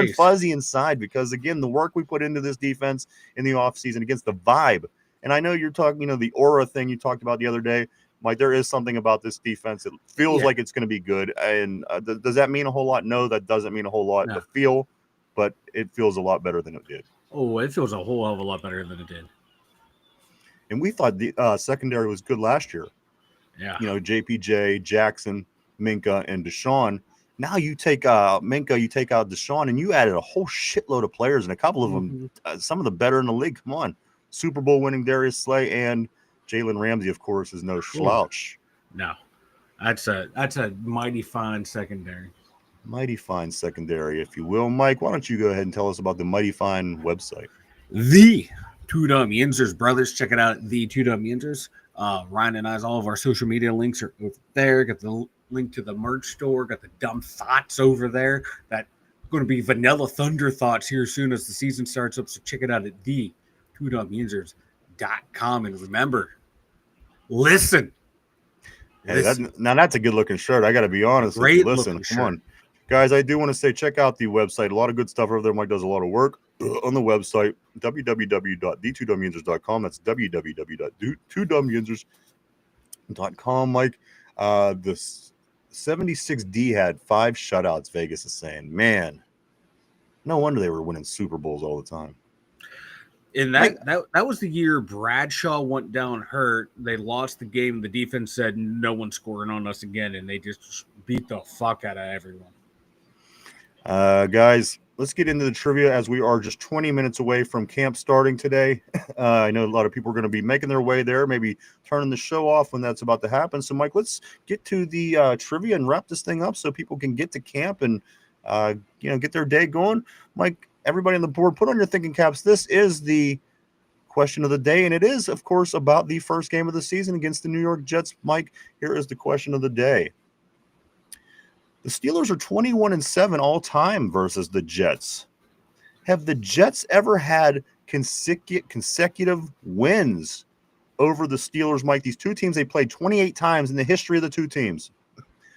and fuzzy inside. Because again, the work we put into this defense in the offseason against the vibe, and I know you're talking, the aura thing you talked about the other day, Mike. There is something about this defense. It feels like it's going to be good. And does that mean a whole lot? No, that doesn't mean a whole lot. No. But it feels a lot better than it did. Oh, it feels a whole hell of a lot better than it did. And we thought the secondary was good last year. Yeah. JPJ, Jackson, Minka, and Deshaun. Now you take Minka, you take out Deshaun, and you added a whole shitload of players, and a couple of them, some of the better in the league. Come on. Super Bowl winning Darius Slay and Jalen Ramsey, of course, is no slouch. No. That's a mighty fine secondary. Mighty fine secondary, if you will. Mike, why don't you go ahead and tell us about the Mighty Fine website? The Two Dumb Yinzers brothers. Check it out at the Two Dumb Yinzers. Ryan and I's all of our social media links are over there. Got the link to the merch store. Got the dumb thoughts over there. That going to be Vanilla Thunder thoughts here soon as the season starts up. So check it out at the TwoDumbYinzers.com. And remember, listen. Hey, now that's a good looking shirt. I got to be honest. Great listen, come shirt. On. Guys, I do want to say, check out the website. A lot of good stuff over there. Mike does a lot of work on the website, www.the2dumbYinzers.com. That's www.2dumbYinzers.com. Mike, the 76D had 5 shutouts, Vegas is saying. Man, no wonder they were winning Super Bowls all the time. And that was the year Bradshaw went down hurt. They lost the game. The defense said, no one's scoring on us again, and they just beat the fuck out of everyone. Guys, let's get into the trivia as we are just 20 minutes away from camp starting today. I know a lot of people are going to be making their way there, maybe turning the show off when that's about to happen. So, Mike, let's get to the trivia and wrap this thing up so people can get to camp and, get their day going. Mike, everybody on the board, put on your thinking caps. This is the question of the day, and it is, of course, about the first game of the season against the New York Jets. Mike, here is the question of the day. The Steelers are 21-7 all time versus the Jets. Have the Jets ever had consecutive wins over the Steelers, Mike? These two teams, they played 28 times in the history of the two teams.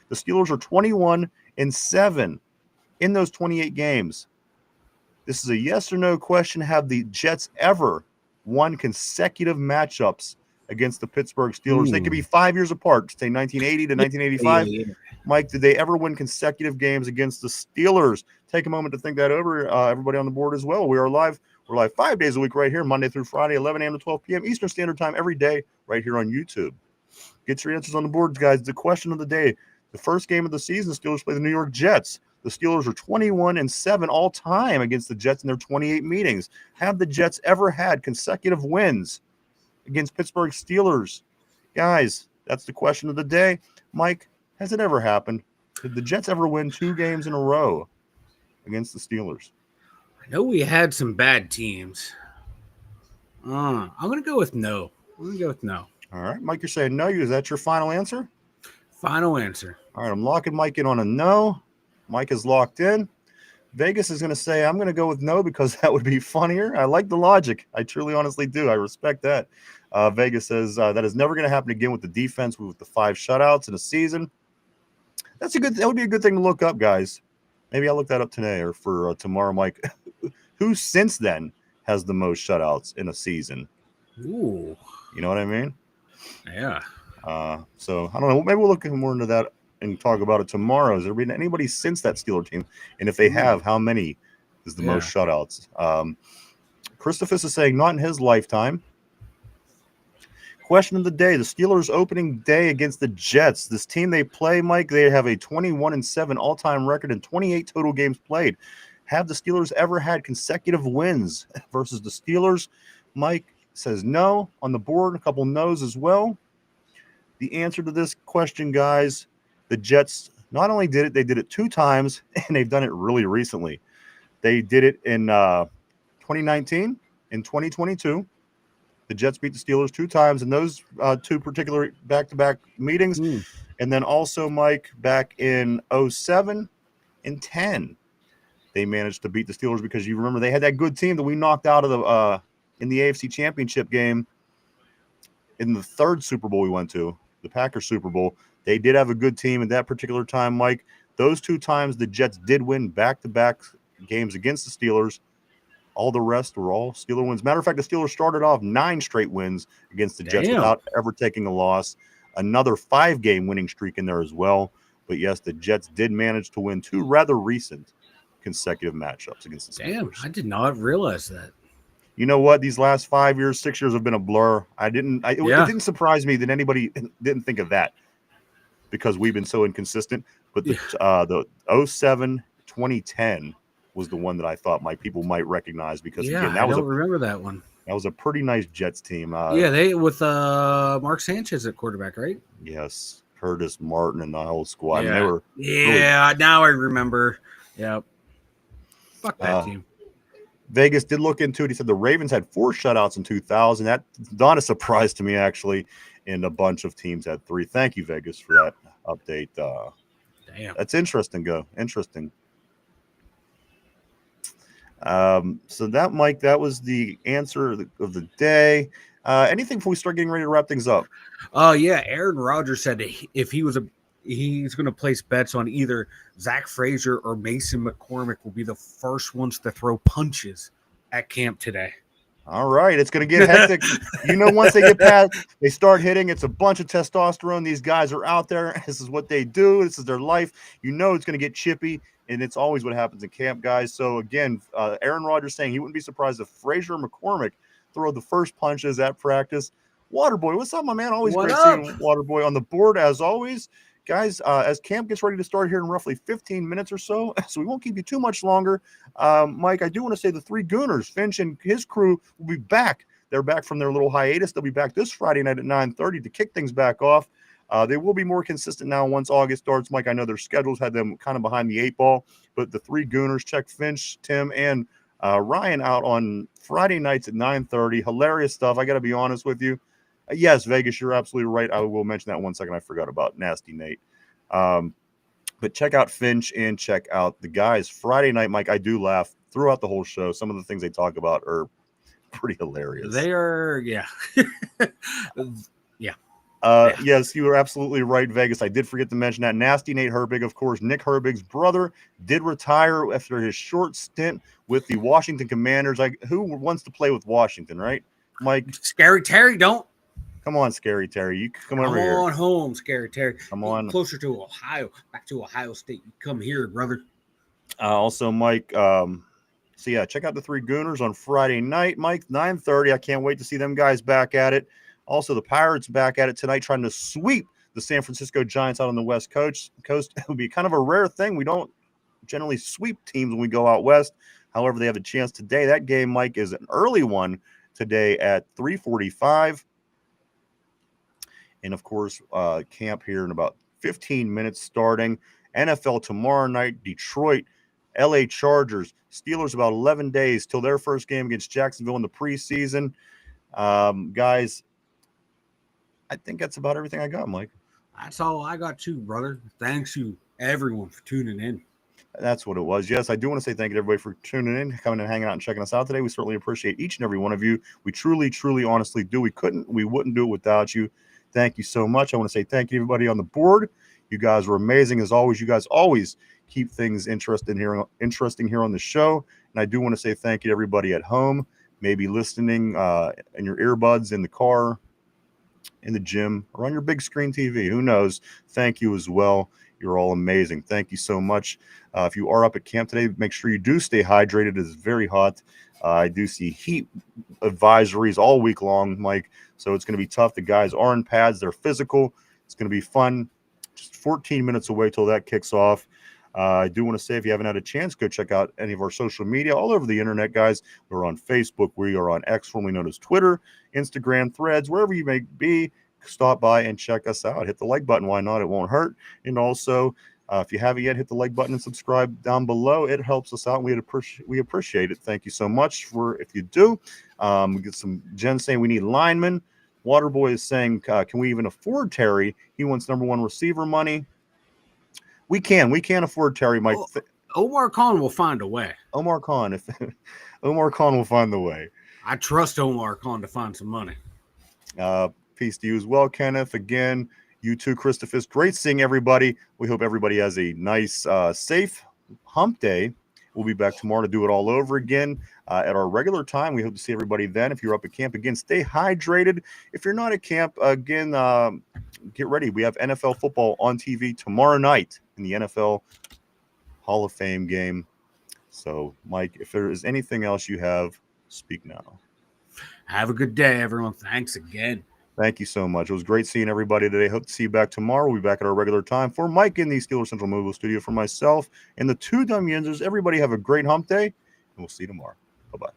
The Steelers are 21-7 in those 28 games. This is a yes or no question. Have the Jets ever won consecutive matchups against the Pittsburgh Steelers? They could be 5 years apart, say 1980 to 1985. Yeah. Mike, did they ever win consecutive games against the Steelers? Take a moment to think that over. Everybody on the board as well. We are live. We're live 5 days a week right here, Monday through Friday, 11 a.m. to 12 p.m. Eastern Standard Time every day right here on YouTube. Get your answers on the boards, guys. The question of the day, the first game of the season, the Steelers play the New York Jets. The Steelers are 21-7 all time against the Jets in their 28 meetings. Have the Jets ever had consecutive wins against Pittsburgh Steelers? Guys, that's the question of the day. Mike, has it ever happened? Did the Jets ever win 2 games in a row against the Steelers? I know we had some bad teams. I'm going to go with no. All right, Mike, you're saying no. Is that your final answer? Final answer. All right, I'm locking Mike in on a no. Mike is locked in. Vegas is going to say, I'm going to go with no because that would be funnier. I like the logic. I truly, honestly do. I respect that. Vegas says that is never going to happen again with the defense with the 5 shutouts in a season. That would be a good thing to look up, guys. Maybe I'll look that up today or for tomorrow, Mike. Who since then has the most shutouts in a season? Ooh. You know what I mean? Yeah. So I don't know. Maybe we'll look more into that and talk about it tomorrow. Has there been anybody since that Steeler team? And if they have, how many is the most shutouts? Christophus is saying not in his lifetime. Question of the day: the Steelers' opening day against the Jets. This team they play, Mike, they have a 21-7 all-time record and 28 total games played. Have the Steelers ever had consecutive wins versus the Steelers? Mike says no on the board. A couple no's as well. The answer to this question, guys, the Jets not only did it, they did it 2 times, and they've done it really recently. They did it in 2019 and 2022. The Jets beat the Steelers 2 times in those 2 particular back-to-back meetings. And then also, Mike, back in 07 and 10, they managed to beat the Steelers because you remember they had that good team that we knocked out of the in the AFC Championship game in the 3rd Super Bowl we went to, the Packers Super Bowl. They did have a good team at that particular time, Mike. Those 2 times the Jets did win back-to-back games against the Steelers. All the rest were all Steeler wins. Matter of fact, the Steelers started off 9 straight wins against the Jets without ever taking a loss. Another 5-game winning streak in there as well. But yes, the Jets did manage to win 2 rather recent consecutive matchups against the Steelers. Damn, I did not realize that. You know what? These last 5 years, 6 years have been a blur. It didn't surprise me that anybody didn't think of that because we've been so inconsistent. But the 07, 2010 was the one that I thought people might recognize because again, I don't remember that one. That was a pretty nice Jets team. They with Mark Sanchez at quarterback, right? Yes, Curtis Martin and the whole squad. Yeah, And they were now I remember. Yep. Fuck that team. Vegas did look into it. He said the Ravens had 4 shutouts in 2000. That's not a surprise to me, actually. And a bunch of teams had 3. Thank you, Vegas, for that update. Damn. That's interesting, Interesting. So that, Mike, that was the answer of the day. Anything before we start getting ready to wrap things up? Aaron Rodgers said if he's going to place bets on either Zach Frazier or Mason McCormick will be the first ones to throw punches at camp today. All right, it's going to get hectic. Once they get past, they start hitting. It's a bunch of testosterone. These guys are out there. This is what they do. This is their life. It's going to get chippy. And it's always what happens in camp, guys. So, again, Aaron Rodgers saying he wouldn't be surprised if Frazier or McCormick throw the first punches at practice. Waterboy, what's up, my man? Always great seeing Waterboy on the board, as always. Guys, as camp gets ready to start here in roughly 15 minutes or so we won't keep you too much longer. Mike, I do want to say the 3 Gooners, Finch and his crew, will be back. They're back from their little hiatus. They'll be back this Friday night at 9:30 to kick things back off. They will be more consistent now once August starts. Mike, I know their schedules had them kind of behind the 8 ball, but the 3 Gooners, check Finch, Tim, and Ryan out on Friday nights at 9:30. Hilarious stuff. I got to be honest with you. Yes, Vegas, you're absolutely right. I will mention that 1 second. I forgot about Nasty Nate. But check out Finch and check out the guys. Friday night, Mike, I do laugh throughout the whole show. Some of the things they talk about are pretty hilarious. They are, Yes, you are absolutely right, Vegas. I did forget to mention that. Nasty Nate Herbig, of course, Nick Herbig's brother, did retire after his short stint with the Washington Commanders. Who wants to play with Washington, right, Mike? Scary Terry, don't. Come on, Scary Terry. You come over here. Come on home, Scary Terry. Come on. Closer to Ohio, back to Ohio State. You come here, brother. Also, Mike, check out the 3 Gooners on Friday night, Mike, 9:30. I can't wait to see them guys back at it. Also, the Pirates back at it tonight, trying to sweep the San Francisco Giants out on the West Coast. It would be kind of a rare thing. We don't generally sweep teams when we go out west. However, they have a chance today. That game, Mike, is an early one today at 3:45. And, of course, camp here in about 15 minutes starting. NFL tomorrow night, Detroit, LA Chargers, Steelers about 11 days till their first game against Jacksonville in the preseason. Guys, I think that's about everything I got, Mike. That's all I got too, brother. Thanks you, everyone, for tuning in. That's what it was. Yes, I do want to say thank you to everybody for tuning in, coming and hanging out and checking us out today. We certainly appreciate each and every one of you. We truly, truly, honestly do. We wouldn't do it without you. Thank you so much. I want to say thank you to everybody on the board. You guys were amazing as always. You guys always keep things interesting here on the show. And I do want to say thank you to everybody at home, maybe listening in your earbuds, in the car, in the gym, or on your big screen TV. Who knows? Thank you as well. You're all amazing. Thank you so much. If you are up at camp today, make sure you do stay hydrated. It is very hot. I do see heat advisories all week long, Mike. So it's going to be tough. The guys are in pads. They're physical. It's going to be fun. Just 14 minutes away till that kicks off. I do want to say, if you haven't had a chance, go check out any of our social media all over the internet, guys. We're on Facebook. We are on X, formerly known as Twitter, Instagram, Threads, wherever you may be. Stop by and check us out. Hit the like button. Why not? It won't hurt. And also, if you haven't yet, hit the like button and subscribe down below. It helps us out. We appreciate it. Thank you so much for if you do. We get some Jen saying we need linemen. Waterboy is saying, can we even afford Terry? He wants number one receiver money. We can't afford Terry, Mike. Omar Khan will find a way. Omar Khan will find the way. I trust Omar Khan to find some money. Peace to you as well, Kenneth. Again, you too, Christopher. Great seeing everybody. We hope everybody has a nice, safe hump day. We'll be back tomorrow to do it all over again at our regular time. We hope to see everybody then. If you're up at camp, again, stay hydrated. If you're not at camp, again, get ready. We have NFL football on TV tomorrow night in the NFL Hall of Fame game. So, Mike, if there is anything else you have, speak now. Have a good day, everyone. Thanks again. Thank you so much. It was great seeing everybody today. Hope to see you back tomorrow. We'll be back at our regular time. For Mike in the Steelers Central Mobile Studio, for myself and the two dumb Yinzers, everybody have a great hump day, and we'll see you tomorrow. Bye-bye.